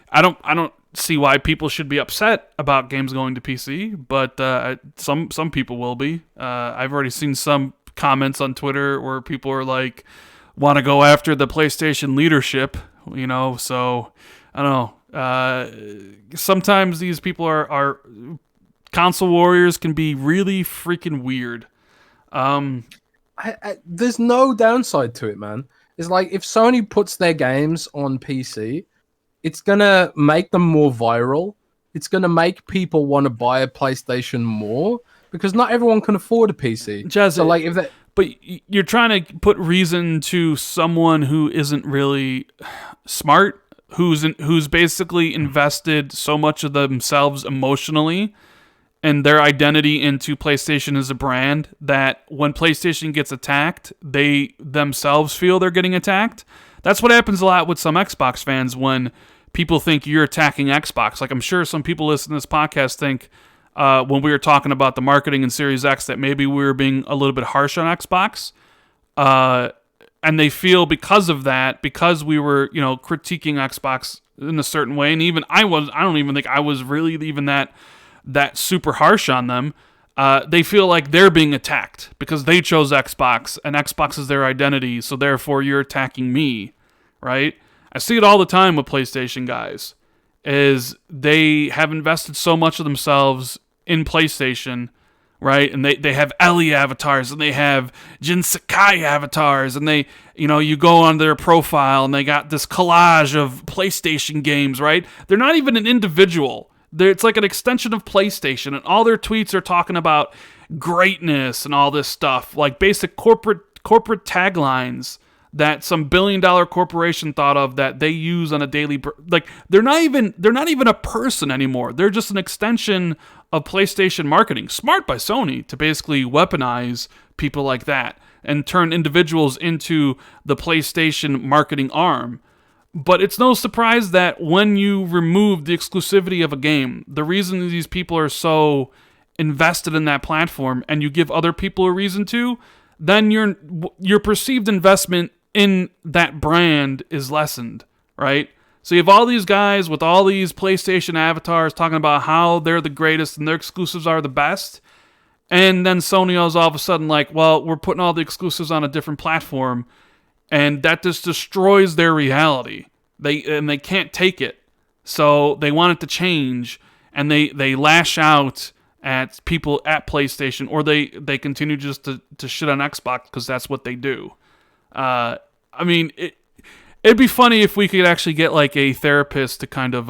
I don't see why people should be upset about games going to PC, but some people will be. I've already seen some comments on Twitter where people are like, want to go after the PlayStation leadership, you know. So I don't know. Sometimes these people are console warriors can be really freaking weird. There's no downside to it, man. is like if Sony puts their games on PC, it's gonna make them more viral. It's gonna make people want to buy a PlayStation more because not everyone can afford a PC. Jazz, So like if they, but you're trying to put reason to someone who isn't really smart, who's basically invested so much of themselves emotionally and their identity into PlayStation as a brand that when PlayStation gets attacked, they themselves feel they're getting attacked. That's what happens a lot with some Xbox fans when people think you're attacking Xbox. Like, I'm sure some people listening to this podcast think when we were talking about the marketing in Series X that maybe we were being a little bit harsh on Xbox. And they feel because of that, because we were, critiquing Xbox in a certain way, and even I don't even think I was really even that super harsh on them. They feel like they're being attacked because they chose Xbox and Xbox is their identity, so therefore you're attacking me, right? I see it all the time with PlayStation guys, is they have invested so much of themselves in PlayStation, right? And they have Ellie avatars and they have Jin Sakai avatars and they, you go on their profile and they got this collage of PlayStation games, right? They're not even an individual. It's like an extension of PlayStation, and all their tweets are talking about greatness and all this stuff, like basic corporate taglines that some billion-dollar corporation thought of that they use on a daily. Like they're not even a person anymore. They're just an extension of PlayStation marketing. Smart by Sony to basically weaponize people like that and turn individuals into the PlayStation marketing arm. But it's no surprise that when you remove the exclusivity of a game, the reason these people are so invested in that platform and you give other people a reason to, then your perceived investment in that brand is lessened, right? So you have all these guys with all these PlayStation avatars talking about how they're the greatest and their exclusives are the best. And then Sony is all of a sudden like, well, we're putting all the exclusives on a different platform. And that just destroys their reality. They can't take it. So they want it to change. And they lash out at people at PlayStation. Or they continue just to shit on Xbox because that's what they do. I mean, it'd be funny if we could actually get like a therapist to kind of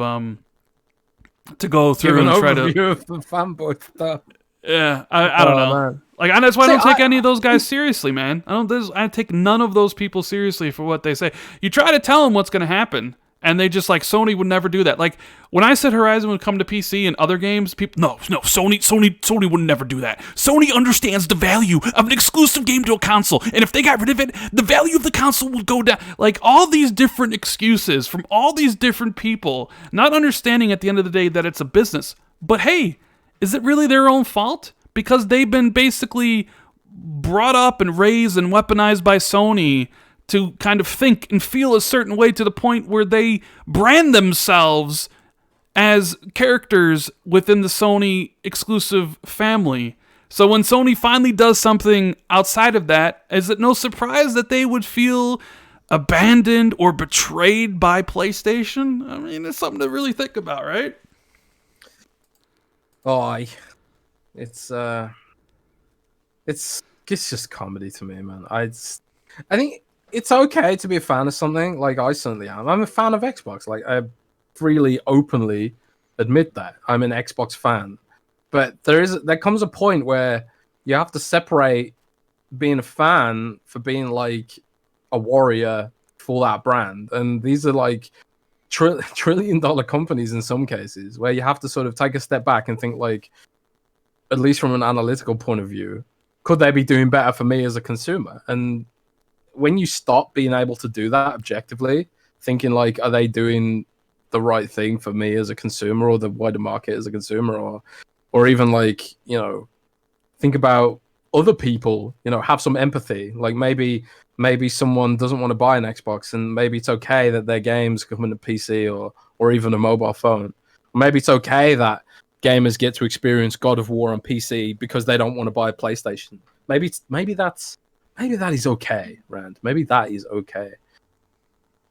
to go through and try to overview of the fanboy stuff. Yeah, I don't know. Man. Like, that's why I don't take any of those guys seriously, man. I take none of those people seriously for what they say. You try to tell them what's going to happen, and they just like Sony would never do that. Like when I said Horizon would come to PC and other games, people no, Sony would never do that. Sony understands the value of an exclusive game to a console, and if they got rid of it, the value of the console would go down. Like all these different excuses from all these different people, not understanding at the end of the day that it's a business. But hey, is it really their own fault? Because they've been basically brought up and raised and weaponized by Sony to kind of think and feel a certain way to the point where they brand themselves as characters within the Sony exclusive family. So when Sony finally does something outside of that, is it no surprise that they would feel abandoned or betrayed by PlayStation? I mean, it's something to really think about, right? Oh, it's just comedy to me, man. I think it's okay to be a fan of something. Like I certainly am. I'm a fan of Xbox. Like I freely, openly admit that I'm an Xbox fan. But there comes a point where you have to separate being a fan for being like a warrior for that brand, and these are like trillion-dollar companies in some cases where you have to sort of take a step back and think like, at least from an analytical point of view, could they be doing better for me as a consumer? And when you stop being able to do that objectively, thinking like, are they doing the right thing for me as a consumer or the wider market as a consumer, or even like, think about other people, have some empathy. Like maybe someone doesn't want to buy an Xbox, and maybe it's okay that their games come in a PC or even a mobile phone. Or maybe it's okay that gamers get to experience God of War on PC because they don't want to buy a PlayStation. Maybe that is okay, Rand. Maybe that is okay.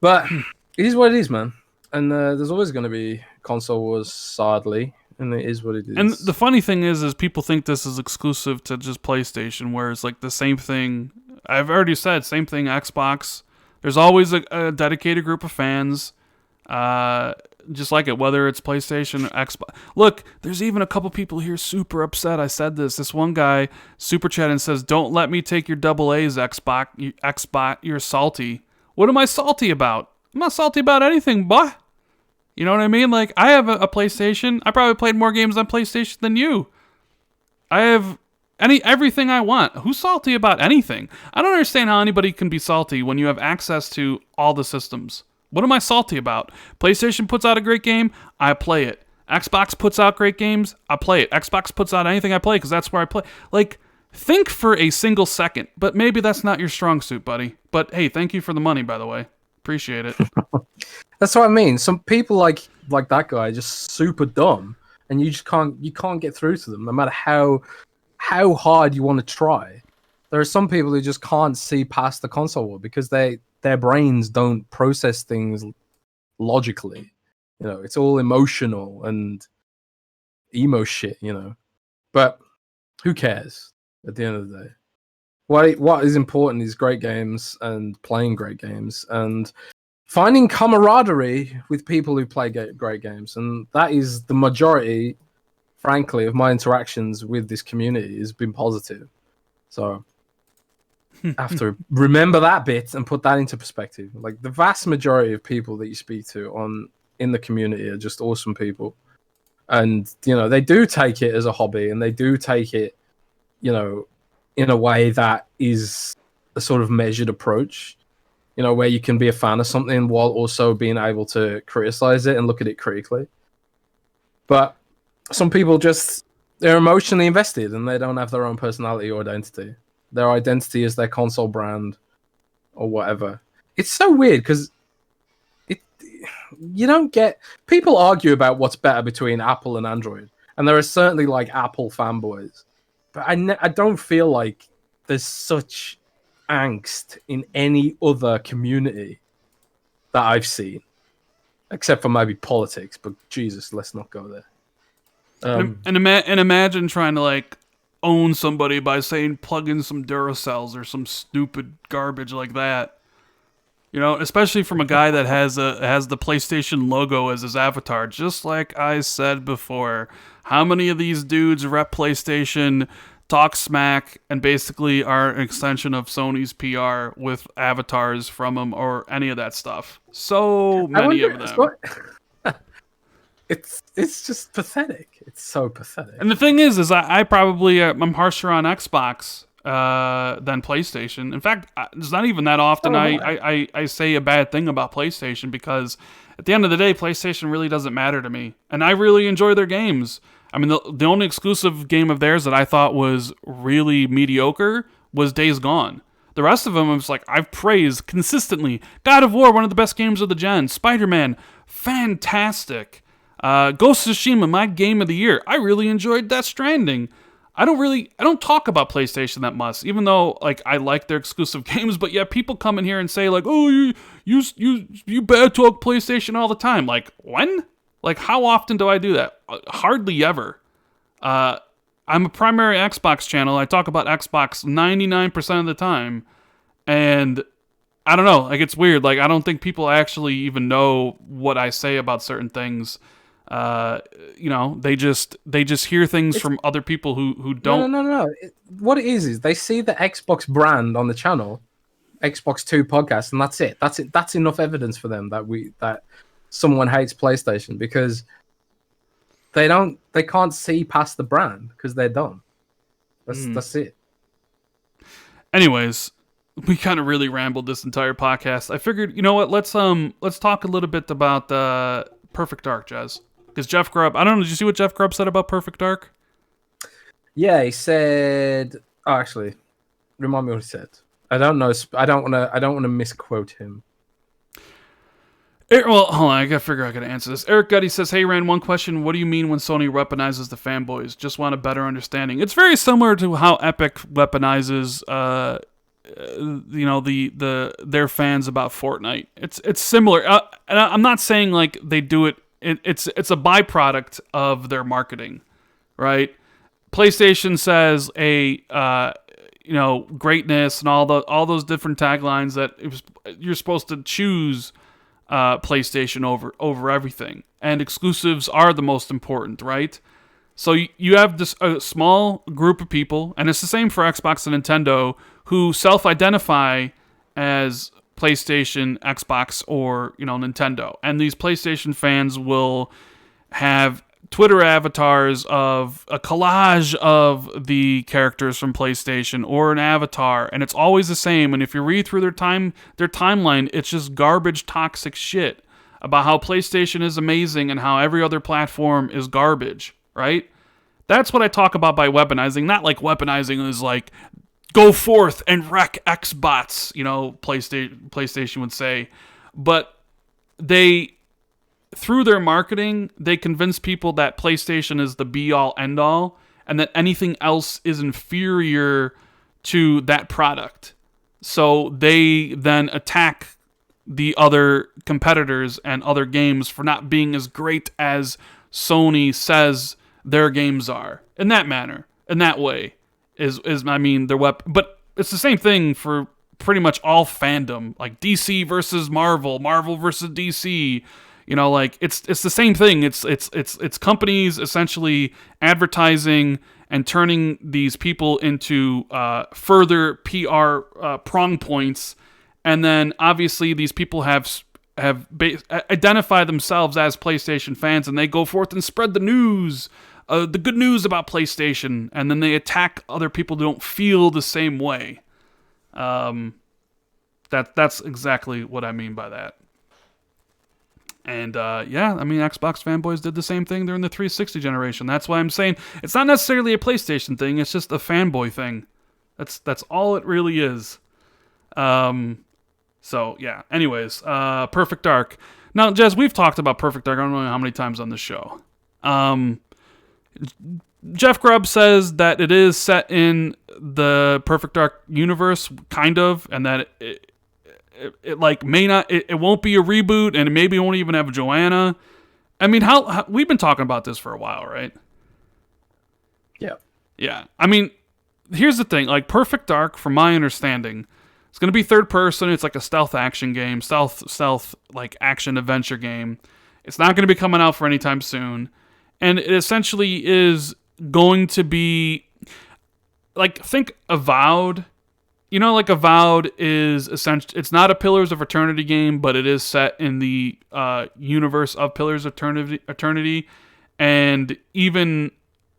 But it is what it is, man. And there's always going to be console wars, sadly. And it is what it is. And the funny thing is people think this is exclusive to just PlayStation, whereas like the same thing, I've already said, same thing Xbox, There's always a dedicated group of fans, just like it, whether it's PlayStation or Xbox. Look, there's even a couple people here super upset I said this. This one guy super chat and says, "Don't let me take your double A's, Xbox. Xbox, you're salty." What am I salty about? I'm not salty about anything, boy. You know what I mean? Like, I have a PlayStation. I probably played more games on PlayStation than you. I have everything I want. Who's salty about anything? I don't understand how anybody can be salty when you have access to all the systems. What am I salty about? PlayStation puts out a great game, I play it. Xbox puts out great games, I play it. Xbox puts out anything, I play because that's where I play. Like, think for a single second. But maybe that's not your strong suit, buddy. But hey, thank you for the money, by the way. Appreciate it. That's what I mean. Some people like that guy are just super dumb, and you just can't get through to them, no matter how hard you want to try. There are some people who just can't see past the console war because their brains don't process things logically. You know, it's all emotional and emo shit, you know. But who cares at the end of the day? What is important is great games and playing great games and finding camaraderie with people who play great games. And that is the majority, frankly, of my interactions with this community has been positive. So I have to remember that bit and put that into perspective. Like, the vast majority of people that you speak to in the community are just awesome people. And, you know, they do take it as a hobby, and they do take it, you know, in a way that is a sort of measured approach, you know, where you can be a fan of something while also being able to criticize it and look at it critically. But some people they're emotionally invested and they don't have their own personality or identity. Their identity is their console brand or whatever. It's so weird because you don't get... People argue about what's better between Apple and Android, and there are certainly like Apple fanboys, but I don't feel like there's such angst in any other community that I've seen, except for maybe politics. But Jesus, let's not go there. And imagine trying to like own somebody by saying plug in some Duracells or some stupid garbage like that. You know, especially from a guy that has the PlayStation logo as his avatar. Just like I said before, how many of these dudes rep PlayStation, talk smack, and basically are an extension of Sony's PR with avatars from them or any of that stuff? So many of them. It's just pathetic. It's so pathetic. And the thing is I probably I'm harsher on Xbox than PlayStation. In fact, it's not even that often I say a bad thing about PlayStation, because at the end of the day, PlayStation really doesn't matter to me, and I really enjoy their games. I mean, the only exclusive game of theirs that I thought was really mediocre was Days Gone. The rest of them, I was like, I've praised consistently. God of War, one of the best games of the gen. Spider-Man, fantastic. Ghost of Tsushima, my game of the year. I really enjoyed Death Stranding. I don't talk about PlayStation that much, even though like I like their exclusive games, but yet people come in here and say like, oh, you bad talk PlayStation all the time. Like, when? Like, how often do I do that? Hardly ever. I'm a primary Xbox channel. I talk about Xbox 99% of the time, and I don't know, like, it's weird. Like, I don't think people actually even know what I say about certain things. You know, they just hear things from other people who don't. No. What it is they see the Xbox brand on the channel, Xbox 2 podcast, and that's it. That's enough evidence for them that someone hates PlayStation, because they can't see past the brand because they're dumb. That's it. Anyways, we kind of really rambled this entire podcast. I figured, you know what? Let's talk a little bit about Perfect Dark, Jez. Because Jeff Grubb, I don't know, did you see what Jeff Grubb said about Perfect Dark? Yeah, he said. Oh, actually, remind me what he said. I don't know. I don't want to misquote him. Well, hold on. I gotta figure out how to answer this. Eric Gutty says, "Hey, Rand, one question. What do you mean when Sony weaponizes the fanboys? Just want a better understanding." It's very similar to how Epic weaponizes, you know, their fans about Fortnite. It's similar. And I'm not saying like they do it. It's a byproduct of their marketing, right? PlayStation says, greatness and all those different taglines that you're supposed to choose PlayStation over everything, and exclusives are the most important, right? So you have this a small group of people, and it's the same for Xbox and Nintendo, who self-identify as PlayStation, Xbox, or Nintendo, and these PlayStation fans will have Twitter avatars of a collage of the characters from PlayStation or an avatar, and it's always the same. And if you read through their timeline, it's just garbage, toxic shit about how PlayStation is amazing and how every other platform is garbage, right? That's what I talk about by weaponizing. Not like weaponizing is like go forth and wreck Xbots, PlayStation would say, but they, through their marketing, they convince people that PlayStation is the be-all, end-all, and that anything else is inferior to that product. So they then attack the other competitors and other games for not being as great as Sony says their games are. In that manner, in that way, is their weapon. But it's the same thing for pretty much all fandom, like DC versus Marvel, Marvel versus DC. It's the same thing. It's companies essentially advertising and turning these people into further PR prong points, and then obviously these people have identified themselves as PlayStation fans, and they go forth and spread the news, the good news about PlayStation, and then they attack other people who don't feel the same way. That's exactly what I mean by that. And Xbox fanboys did the same thing during the 360 generation. That's why I'm saying it's not necessarily a PlayStation thing. It's just a fanboy thing. That's all it really is. So yeah. Anyways, Perfect Dark. Now, Jez, we've talked about Perfect Dark I don't know how many times on the show. Jeff Grubb says that it is set in the Perfect Dark universe, kind of, and that it may not, it won't be a reboot, and it maybe won't even have Joanna. I mean, how we've been talking about this for a while, right? Yeah. I mean, here's the thing. Like, Perfect Dark, from my understanding, it's going to be third person. It's like a stealth action game, stealth like action adventure game. It's not going to be coming out for any time soon, and it essentially is going to be like, think Avowed. Avowed is essentially, it's not a Pillars of Eternity game, but it is set in the universe of Pillars of Eternity, and even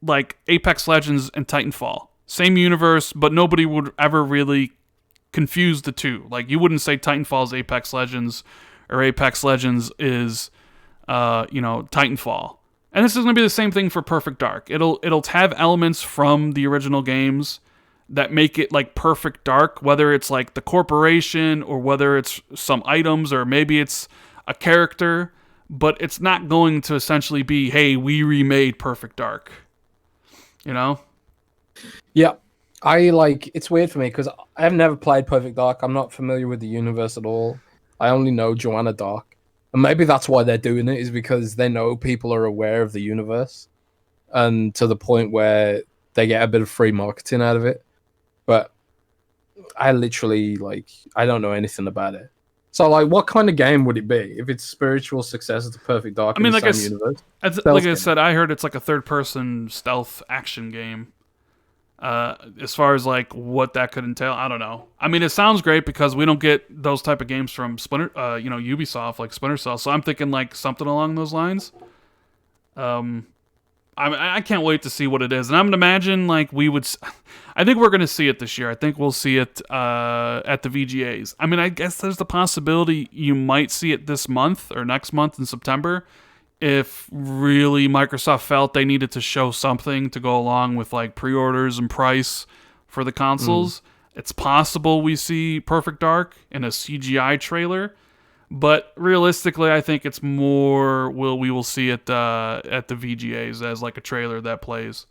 like Apex Legends and Titanfall. Same universe, but nobody would ever really confuse the two. Like, you wouldn't say Titanfall is Apex Legends, or Apex Legends is, Titanfall. And this is going to be the same thing for Perfect Dark. It'll have elements from the original games that make it like Perfect Dark, whether it's like the corporation or whether it's some items or maybe it's a character, but it's not going to essentially be, hey, we remade Perfect Dark. Yeah. It's weird for me because I've never played Perfect Dark. I'm not familiar with the universe at all. I only know Joanna Dark. And maybe that's why they're doing it, is because they know people are aware of the universe, and to the point where they get a bit of free marketing out of it. But I literally, I don't know anything about it. So, what kind of game would it be if it's spiritual successor to Perfect Dark in the same universe? Like I said, I heard it's like a third-person stealth action game. As far as what that could entail, I don't know. I mean, it sounds great because we don't get those type of games from Ubisoft, like Splinter Cell. So I'm thinking something along those lines. I can't wait to see what it is, and I'm gonna imagine we would. I think we're gonna see it this year. I think we'll see it at the VGAs. I mean, I guess there's the possibility you might see it this month or next month in September, if really Microsoft felt they needed to show something to go along with pre-orders and price for the consoles. It's possible we see Perfect Dark in a CGI trailer. But realistically, I think it's more we will see it at the VGAs as a trailer that plays.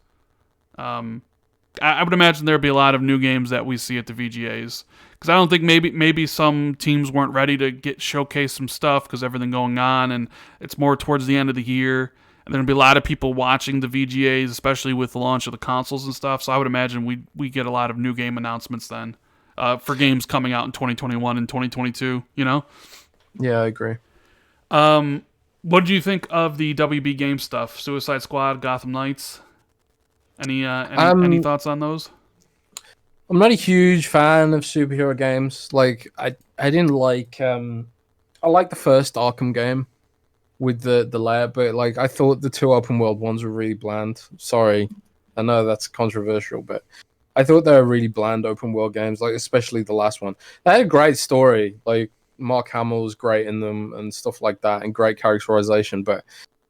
I would imagine there'll be a lot of new games that we see at the VGAs, because I don't think maybe some teams weren't ready to showcase some stuff because everything going on, and it's more towards the end of the year. and there'll be a lot of people watching the VGAs, especially with the launch of the consoles and stuff. So I would imagine we get a lot of new game announcements then for games coming out in 2021 and 2022. You know. Yeah, I agree. What do you think of the WB Games stuff? Suicide Squad, Gotham Knights. Any thoughts on those? I'm not a huge fan of superhero games. Like I didn't like I liked the first Arkham game with the layout, but like I thought the two open world ones were really bland. Sorry, I know that's controversial, but I thought they were really bland open world games. Like especially the last one. They had a great story. Like Mark Hamill was great in them and stuff like that, and great characterization. But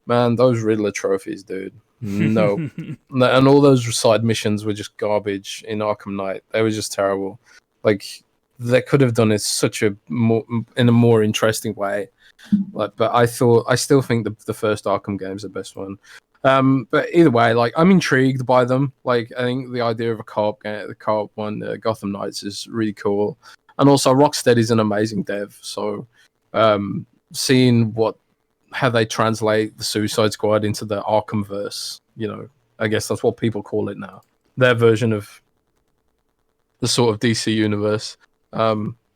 man, those Riddler trophies, dude. No, and all those side missions were just garbage in Arkham Knight. They were just terrible. Like they could have done it in a more interesting way. Like, but I still think the first Arkham game is the best one. But either way, like I'm intrigued by them. Like I think the idea of a co-op game, the co-op one, Gotham Knights, is really cool. And also, Rocksteady is an amazing dev. So, seeing how they translate the Suicide Squad into the Arkhamverse, I guess that's what people call it now. Their version of the sort of DC universe. I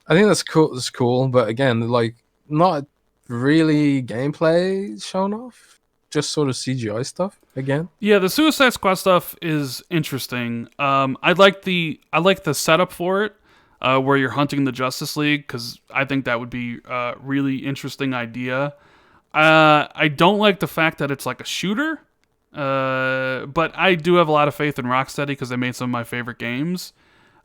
think that's cool. That's cool, but again, like not really gameplay shown off. Just sort of CGI stuff again. Yeah, the Suicide Squad stuff is interesting. I like the setup for it, where you're hunting the Justice League, because I think that would be a really interesting idea. I don't like the fact that it's like a shooter, but I do have a lot of faith in Rocksteady because they made some of my favorite games.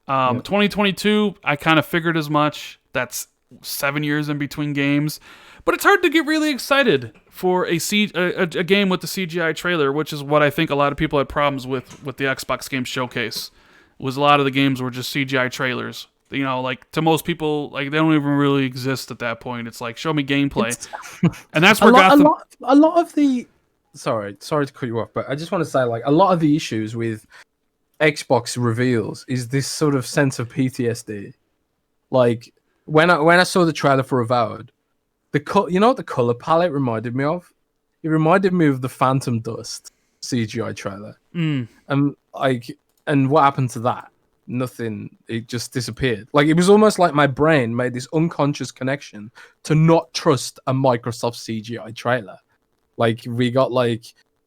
2022, I kind of figured as much. That's 7 years in between games. But it's hard to get really excited for a game with the CGI trailer, which is what I think a lot of people had problems with the Xbox Game Showcase. Was a lot of the games were just CGI trailers. Like to most people, like they don't even really exist at that point. It's like, show me gameplay, and that's where a lot of the. Sorry to cut you off, but I just want to say, like, a lot of the issues with Xbox reveals is this sort of sense of PTSD. Like when I saw the trailer for Avowed, what the color palette reminded me of? It reminded me of the Phantom Dust CGI trailer. And what happened to that? Nothing. It just disappeared. Like it was almost like my brain made this unconscious connection to not trust a Microsoft CGI trailer. Like we got like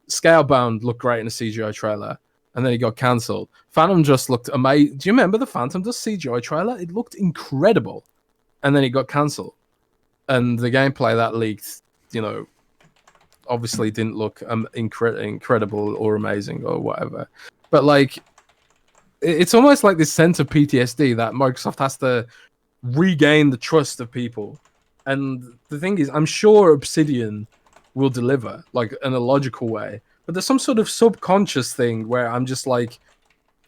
Scalebound looked great in a CGI trailer, and then it got cancelled. Phantom Dust looked amazing. Do you remember the Phantom Dust CGI trailer? It looked incredible, and then it got cancelled. And the gameplay that leaked, obviously didn't look incredible or amazing or whatever. But like, it's almost like this sense of PTSD that Microsoft has to regain the trust of people. And the thing is, I'm sure Obsidian will deliver, like in a logical way. But there's some sort of subconscious thing where I'm just like,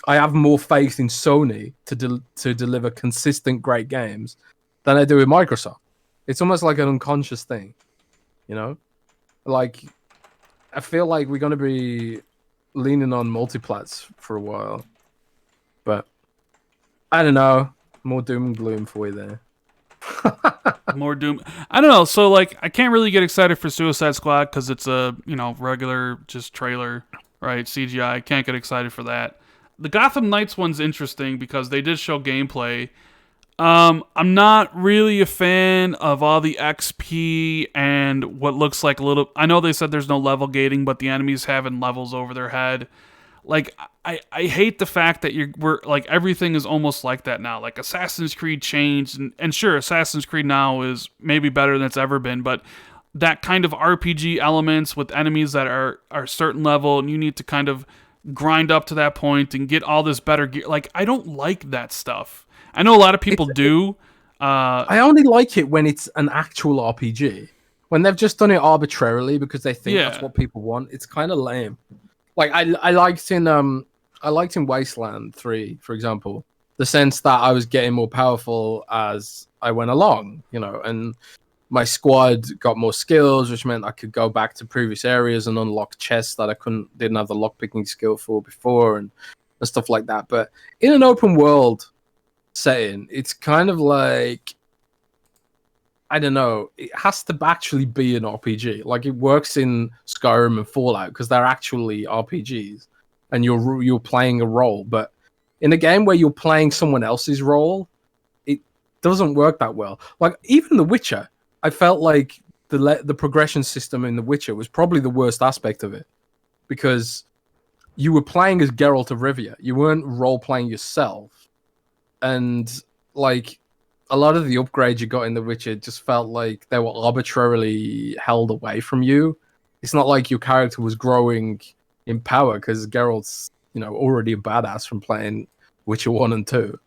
I have more faith in Sony to deliver consistent great games than I do with Microsoft. It's almost like an unconscious thing, Like, I feel like we're going to be leaning on multiplats for a while. But I don't know. More doom and gloom for you there. More doom. I don't know. So like, I can't really get excited for Suicide Squad because it's a regular just trailer, right? CGI. Can't get excited for that. The Gotham Knights one's interesting because they did show gameplay. I'm not really a fan of all the XP and what looks like a little. I know they said there's no level gating, but the enemies having levels over their head. Like I hate the fact that we're like everything is almost like that now. Like Assassin's Creed changed, and sure, Assassin's Creed now is maybe better than it's ever been, but that kind of RPG elements with enemies that are a certain level, and you need to kind of grind up to that point and get all this better gear. Like I don't like that stuff. I know a lot of people do. I only like it when it's an actual RPG. When they've just done it arbitrarily because they think that's what people want, it's kind of lame. Like I liked in Wasteland 3, for example, the sense that I was getting more powerful as I went along, and my squad got more skills, which meant I could go back to previous areas and unlock chests that I didn't have the lockpicking skill for before and stuff like that. But in an open world setting, it's kind of like I don't know. It has to actually be an RPG. Like it works in Skyrim and Fallout because they're actually RPGs, and you're playing a role. But in a game where you're playing someone else's role, it doesn't work that well. Like even The Witcher, I felt like the progression system in The Witcher was probably the worst aspect of it because you were playing as Geralt of Rivia. You weren't role playing yourself, and like a lot of the upgrades you got in The Witcher just felt like they were arbitrarily held away from you. It's not like your character was growing in power because Geralt's, already a badass from playing Witcher 1 and 2.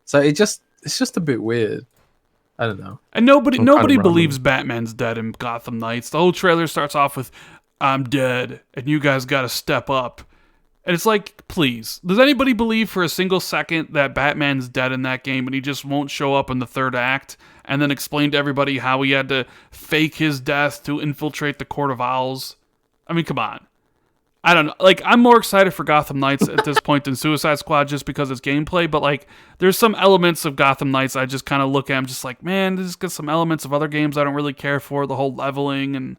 So it's just a bit weird. I don't know. And nobody I'm kind of believes rambling. Batman's dead in Gotham Knights. The whole trailer starts off with, "I'm dead, and you guys got to step up." And it's like, please, does anybody believe for a single second that Batman's dead in that game and he just won't show up in the third act and then explain to everybody how he had to fake his death to infiltrate the Court of Owls? I mean, come on. I don't know. Like, I'm more excited for Gotham Knights at this point than Suicide Squad just because it's gameplay, but like, there's some elements of Gotham Knights I just kind of look at. I'm just like, man, this got some elements of other games I don't really care for, the whole leveling, and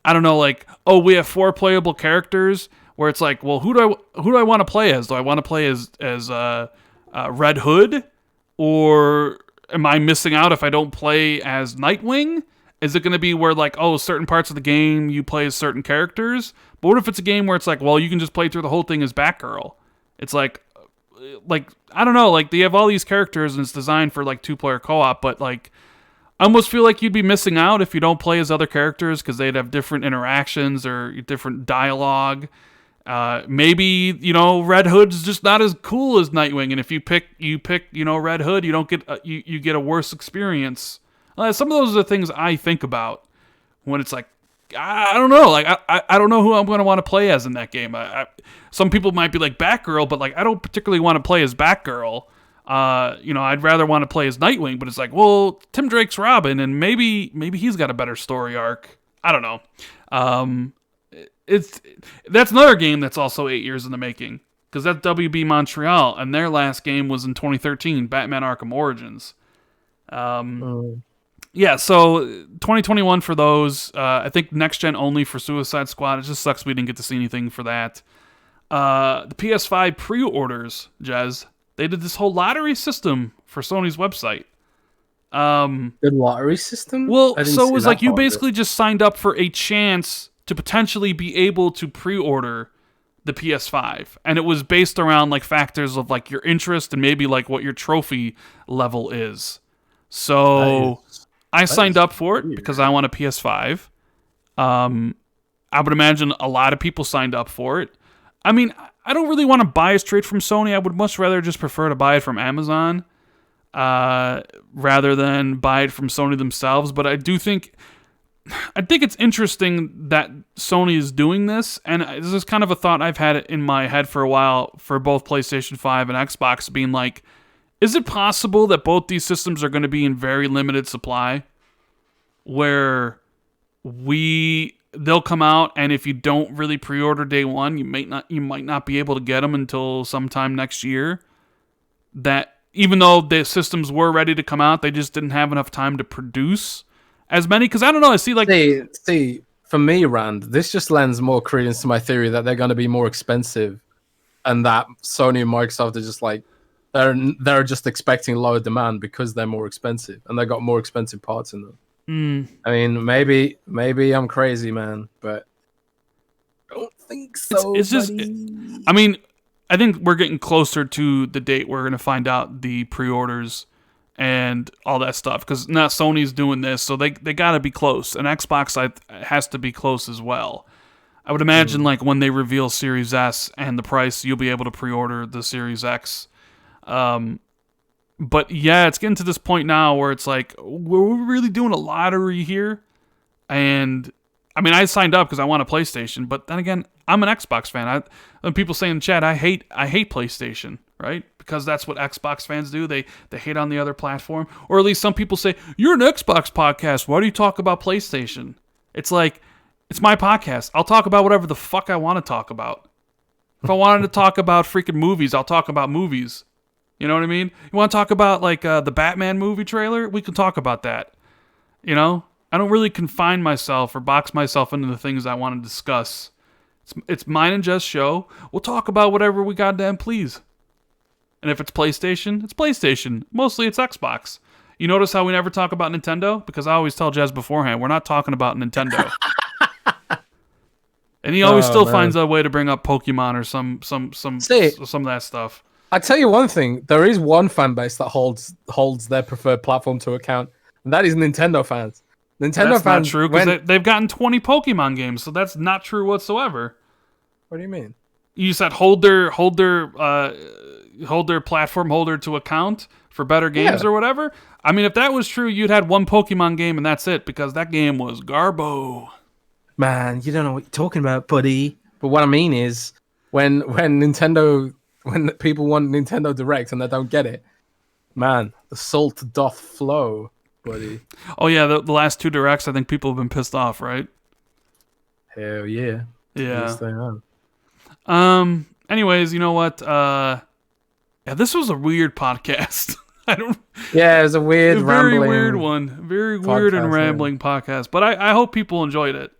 I don't know, like, oh, we have 4 playable characters, where it's like, well, who do I want to play as? Do I want to play as Red Hood, or am I missing out if I don't play as Nightwing? Is it going to be where like, oh, certain parts of the game you play as certain characters? But what if it's a game where it's like, well, you can just play through the whole thing as Batgirl? It's like I don't know, like they have all these characters and it's designed for like 2-player co-op, but like I almost feel like you'd be missing out if you don't play as other characters because they'd have different interactions or different dialogue. Maybe Red Hood's just not as cool as Nightwing, and if you pick Red Hood, you don't get you get a worse experience. Some of those are the things I think about when it's like I don't know, like I don't know who I'm going to want to play as in that game. Some people might be like Batgirl, but like I don't particularly want to play as Batgirl. I'd rather want to play as Nightwing, but it's like, well, Tim Drake's Robin, and maybe he's got a better story arc. I don't know. That's another game that's also 8 years in the making because that's WB Montreal, and their last game was in 2013, Batman Arkham Origins. Yeah, so 2021 for those. I think next gen only for Suicide Squad. It just sucks we didn't get to see anything for that. The PS5 pre-orders, Jez, they did this whole lottery system for Sony's website. The lottery system? Well, so it was like you basically just signed up for a chance to potentially be able to pre-order the PS5, and it was based around like factors of like your interest and maybe like what your trophy level is. So I signed up for it because I want a PS5. I would imagine a lot of people signed up for it. I mean, I don't really want to buy it straight from Sony. I would much rather just prefer to buy it from Amazon rather than buy it from Sony themselves. But I think it's interesting that Sony is doing this, and this is kind of a thought I've had in my head for a while for both PlayStation 5 and Xbox, being like, is it possible that both these systems are going to be in very limited supply, where they'll come out, and if you don't really pre-order day one, you might not be able to get them until sometime next year? That even though the systems were ready to come out, they just didn't have enough time to produce as many? Because I don't know, I see like... See, for me, Rand, this just lends more credence to my theory that they're going to be more expensive, and that Sony and Microsoft are just like, they're just expecting lower demand because they're more expensive, and they got more expensive parts in them. I mean, maybe I'm crazy, man, but I don't think so. It's just... I mean, I think we're getting closer to the date we're going to find out the pre-orders and all that stuff, because now Sony's doing this, so they got to be close, and Xbox has to be close as well. I would imagine like when they reveal Series S and the price, you'll be able to pre-order the Series X. But yeah, it's getting to this point now where it's like, we're really doing a lottery here. And I mean, I signed up because I want a PlayStation, but then again, I'm an Xbox fan. When people say in the chat, I hate PlayStation, right? Because that's what Xbox fans do. They hate on the other platform. Or at least some people say, you're an Xbox podcast. Why do you talk about PlayStation? It's like, it's my podcast. I'll talk about whatever the fuck I want to talk about. If I wanted to talk about freaking movies, I'll talk about movies. You know what I mean? You want to talk about like the Batman movie trailer? We can talk about that. You know, I don't really confine myself or box myself into the things I want to discuss. It's mine and Jess' show. We'll talk about whatever we goddamn please. And if it's PlayStation, it's PlayStation. Mostly it's Xbox. You notice how we never talk about Nintendo? Because I always tell Jez beforehand, we're not talking about Nintendo. And he always still finds a way to bring up Pokemon or some of that stuff. I tell you one thing, there is one fan base that holds their preferred platform to account, and that is Nintendo fans. That's fans not true, because they've gotten 20 Pokemon games, so that's not true whatsoever. What do you mean? You said hold their platform holder to account for better games or whatever. I mean, if that was true, you'd had one Pokemon game and that's it, because that game was garbo. Man, you don't know what you're talking about, buddy. But what I mean is, when people want Nintendo Direct and they don't get it, man, the salt doth flow, buddy. Oh yeah, the last 2 Directs, I think people have been pissed off, right? Hell yeah. Yeah. Yes, they are. Anyways, you know what? Yeah, this was a weird podcast. Yeah, it was a weird, very rambling, weird one. Very weird and rambling podcast. But I hope people enjoyed it.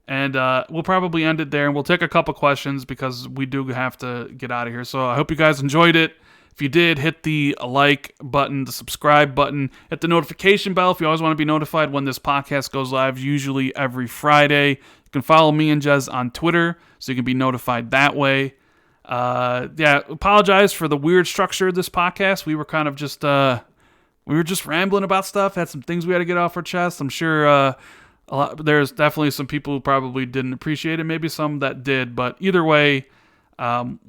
And we'll probably end it there, and we'll take a couple questions because we do have to get out of here. So I hope you guys enjoyed it. If you did, hit the like button, the subscribe button, hit the notification bell if you always want to be notified when this podcast goes live, usually every Friday. You can follow me and Jez on Twitter, so you can be notified that way. Apologize for the weird structure of this podcast. We were kind of just rambling about stuff, had some things we had to get off our chest. I'm sure there's definitely some people who probably didn't appreciate it, maybe some that did, but either way,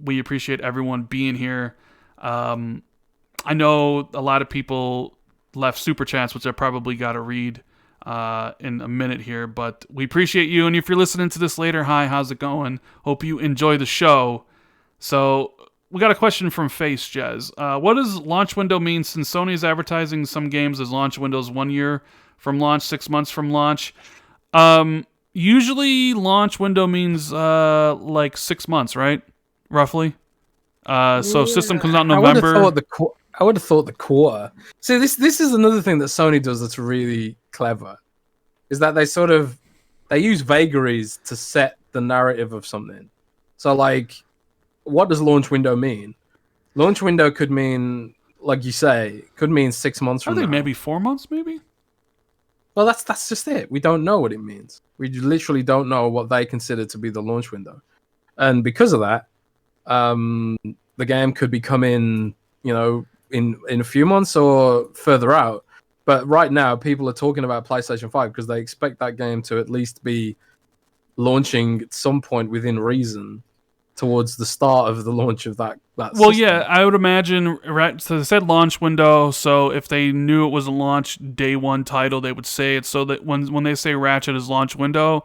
we appreciate everyone being here. I know a lot of people left super chats, which I probably got to read in a minute here, but we appreciate you. And if you're listening to this later, hi, how's it going? Hope you enjoy the show. So we got a question from Face, Jez. What does launch window mean, since Sony is advertising some games as launch windows 1 year from launch, 6 months from launch? Usually launch window means like 6 months, right? Roughly. So system comes out in November. I would have thought the quarter. See, this is another thing that Sony does that's really clever, is that they use vagaries to set the narrative of something. So like, what does launch window mean? Launch window could mean, like you say, could mean 6 months from now. Maybe 4 months, maybe? Well, that's just it. We don't know what it means. We literally don't know what they consider to be the launch window. And because of that, the game could be coming, in a few months or further out. But right now, people are talking about PlayStation 5 because they expect that game to at least be launching at some point within reason towards the start of the launch of that well, system. yeah, I would imagine, right? So they said launch window, so if they knew it was a launch day one title, they would say it, so that when they say Ratchet is launch window,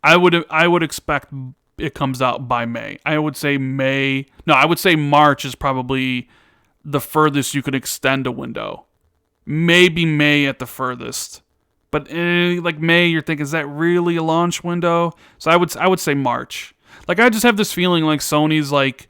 I would expect it comes out by May. I would say March is probably the furthest you could extend a window. Maybe May at the furthest. But like May, you're thinking, is that really a launch window? So I would say March. Like, I just have this feeling like Sony's like,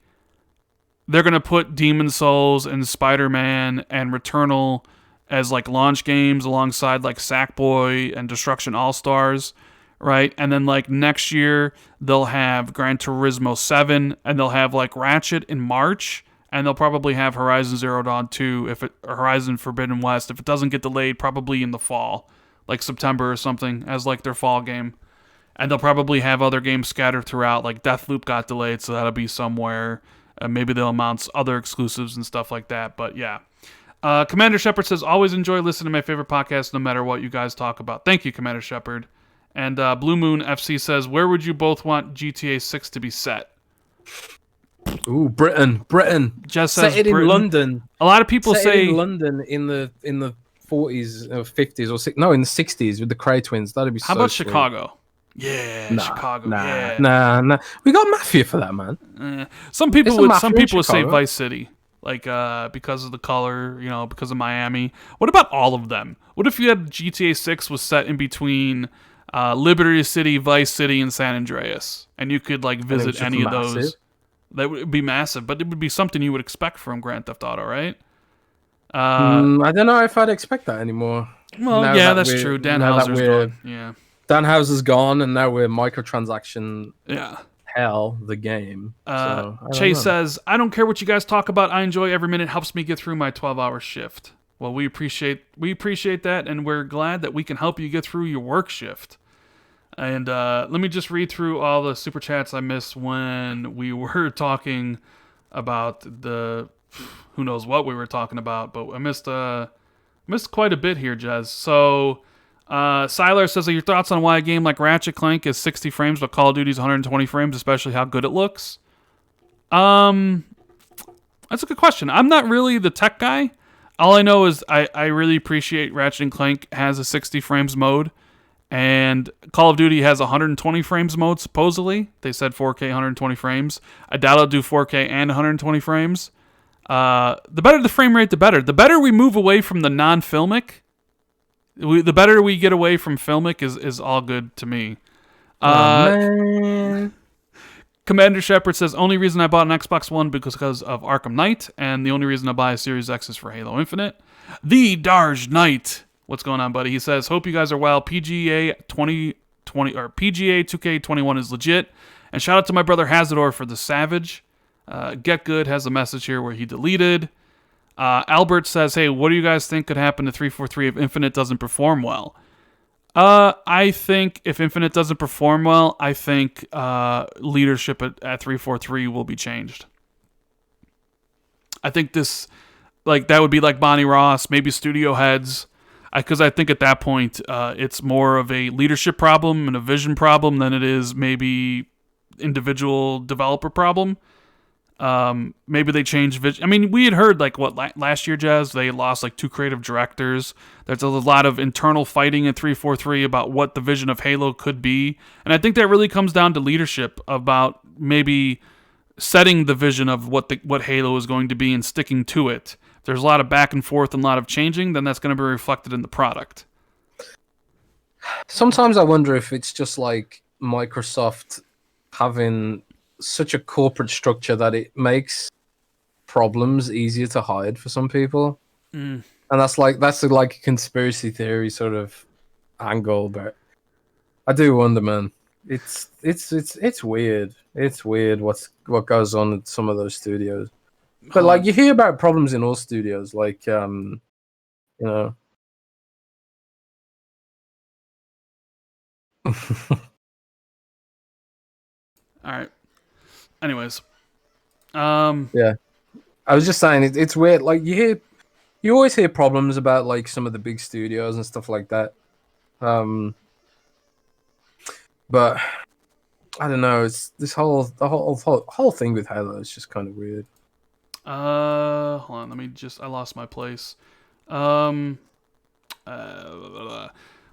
they're going to put Demon's Souls and Spider-Man and Returnal as like launch games alongside like Sackboy and Destruction All-Stars, right? And then like next year, they'll have Gran Turismo 7 and they'll have like Ratchet in March, and they'll probably have Horizon Zero Dawn 2 or Horizon Forbidden West if it doesn't get delayed, probably in the fall, like September or something, as like their fall game. And they'll probably have other games scattered throughout, like Deathloop got delayed, so that'll be somewhere. Maybe they'll announce other exclusives and stuff like that, but yeah. Commander Shepard says, always enjoy listening to my favorite podcast no matter what you guys talk about. Thank you, Commander Shepard. And Blue Moon FC says, where would you both want GTA 6 to be set? Ooh, Britain. Just says set it Britain. In London. A lot of people say in London in the 40s or 50s or in the 60s with the Cray twins. That'd be. How about sweet. Chicago? Yeah, Chicago. Nah. We got Mafia for that, man. Some people would say Vice City, like because of the color, because of Miami. What about all of them? What if you had GTA 6 was set in between Liberty City, Vice City, and San Andreas, and you could like visit any of those? That would be massive, but it would be something you would expect from Grand Theft Auto, right? I don't know if I'd expect that anymore. Well, yeah, that's true. Dan Houser's gone. Yeah. Dan Houser's gone, and now we're microtransaction Yeah. hell the game. So I don't Chase know. says, I don't care what you guys talk about. I enjoy every minute. Helps me get through my 12-hour shift. Well, we appreciate that, and we're glad that we can help you get through your work shift. And let me just read through all the super chats I missed when we were talking about the who knows what we were talking about, but I missed quite a bit here, Jez. So Siler says, your thoughts on why a game like Ratchet Clank is 60 frames but Call of Duty's 120 frames, especially how good it looks? That's a good question. I'm not really the tech guy. All I know is I really appreciate Ratchet & Clank has a 60 frames mode, and Call of Duty has 120 frames mode, supposedly. They said 4K 120 frames. I doubt it'll do 4K and 120 frames. The better the frame rate, the better. The better we move away from the non-filmic, the better we get away from filmic is all good to me. Man. Commander Shepard says, only reason I bought an Xbox One because of Arkham Knight, and the only reason I buy a Series X is for Halo Infinite. The Darge Knight. What's going on, buddy? He says, hope you guys are well. PGA 2020 or PGA 2K21 is legit. And shout out to my brother Hazador for the Savage. Get Good has a message here where he deleted. Albert says, hey, what do you guys think could happen to 343 if Infinite doesn't perform well? I think if Infinite doesn't perform well, I think leadership at 343 will be changed. I think that would be like Bonnie Ross, maybe studio heads, because I think at that point it's more of a leadership problem and a vision problem than it is maybe individual developer problem. Maybe they changed vision. I mean, we had heard last year, Jazz, they lost 2 creative directors. There's a lot of internal fighting in 343 about what the vision of Halo could be. And I think that really comes down to leadership about maybe setting the vision of what Halo is going to be and sticking to it. If there's a lot of back and forth and a lot of changing, then that's going to be reflected in the product. Sometimes I wonder if it's just like Microsoft having such a corporate structure that it makes problems easier to hide for some people, and that's like a conspiracy theory sort of angle. But I do wonder, man. It's weird. It's weird what goes on at some of those studios. But you hear about problems in all studios, you know. All right. Anyways, yeah, I was just saying it's weird. You always hear problems about some of the big studios and stuff like that. But I don't know. It's the whole thing with Halo is just kind of weird. Hold on. I lost my place.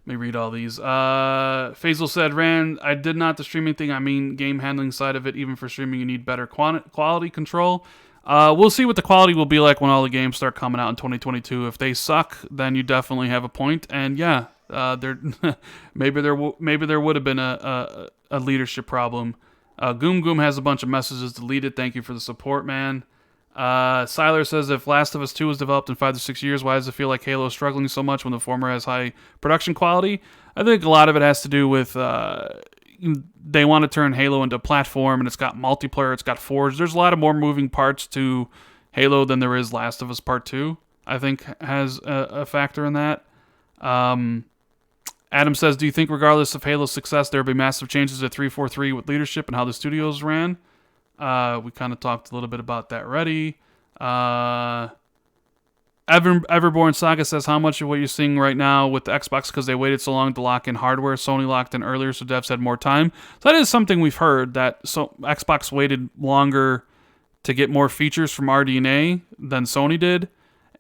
Let me read all these. Faisal said, Rand, I did not the streaming thing. I mean, game handling side of it. Even for streaming, you need better quality control. We'll see what the quality will be like when all the games start coming out in 2022. If they suck, then you definitely have a point. And yeah, maybe there would have been a leadership problem. Goom has a bunch of messages deleted. Thank you for the support, man. Siler says, if Last of Us 2 was developed in 5 to 6 years, why does it feel like Halo is struggling so much when the former has high production quality? I think a lot of it has to do with they want to turn Halo into a platform, and it's got multiplayer, it's got Forge. There's a lot of more moving parts to Halo than there is Last of Us Part 2, I think has a factor in that. Adam says, do you think regardless of Halo's success, there will be massive changes at 343 with leadership and how the studios ran? We kind of talked a little bit about that already. Everborn Saga says, how much of what you're seeing right now with the Xbox because they waited so long to lock in hardware? Sony locked in earlier, so devs had more time. So that is something we've heard, that Xbox waited longer to get more features from RDNA than Sony did.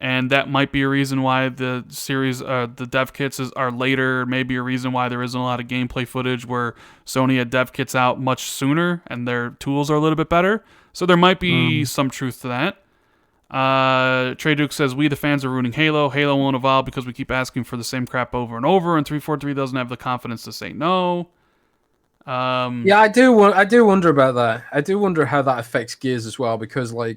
And that might be a reason why the series, the dev kits are later. Maybe a reason why there isn't a lot of gameplay footage where Sony had dev kits out much sooner and their tools are a little bit better. So there might be some truth to that. Trey Duke says, we the fans are ruining Halo. Halo won't evolve because we keep asking for the same crap over and over, and 343 doesn't have the confidence to say no. Yeah, I do wonder about that. I do wonder how that affects Gears as well, because I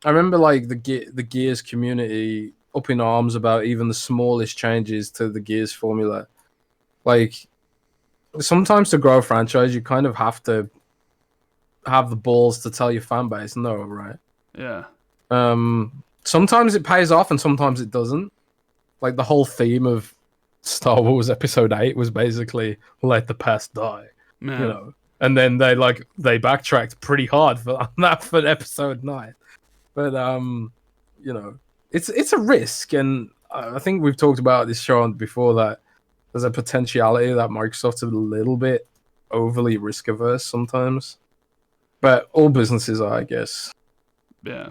remember the Gears community up in arms about even the smallest changes to the Gears formula. Like, sometimes to grow a franchise, you kind of have to have the balls to tell your fan base no, right? Yeah. Sometimes it pays off and sometimes it doesn't. Like, the whole theme of Star Wars Episode 8 was basically let the past die, Man. you know. And then they backtracked pretty hard for that for Episode 9. But you know, it's a risk, and I think we've talked about this show before that there's a potentiality that Microsoft's a little bit overly risk averse sometimes. But all businesses are, I guess. Yeah.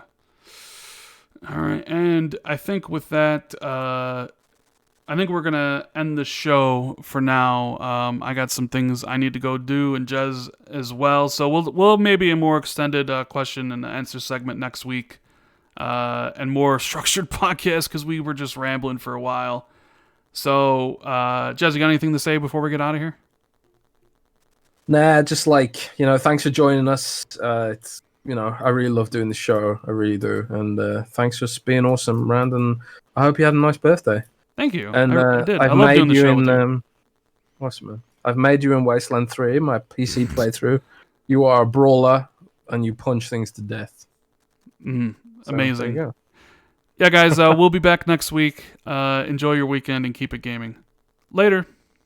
All right, and I think with that, I think we're gonna end the show for now. I got some things I need to go do, and Jez as well. So we'll maybe a more extended question and answer segment next week, and more structured podcast because we were just rambling for a while. So, Jez, you got anything to say before we get out of here? Nah, just like, thanks for joining us. It's I really love doing the show. I really do. And thanks for being awesome, Rand. And I hope you had a nice birthday. Thank you. And I did. I've I love doing made the you show with you. in awesome, man. I've made you in Wasteland 3, my PC playthrough. You are a brawler and you punch things to death. So, Amazing. there you go. Yeah, guys, we'll be back next week. Enjoy your weekend and keep it gaming. Later.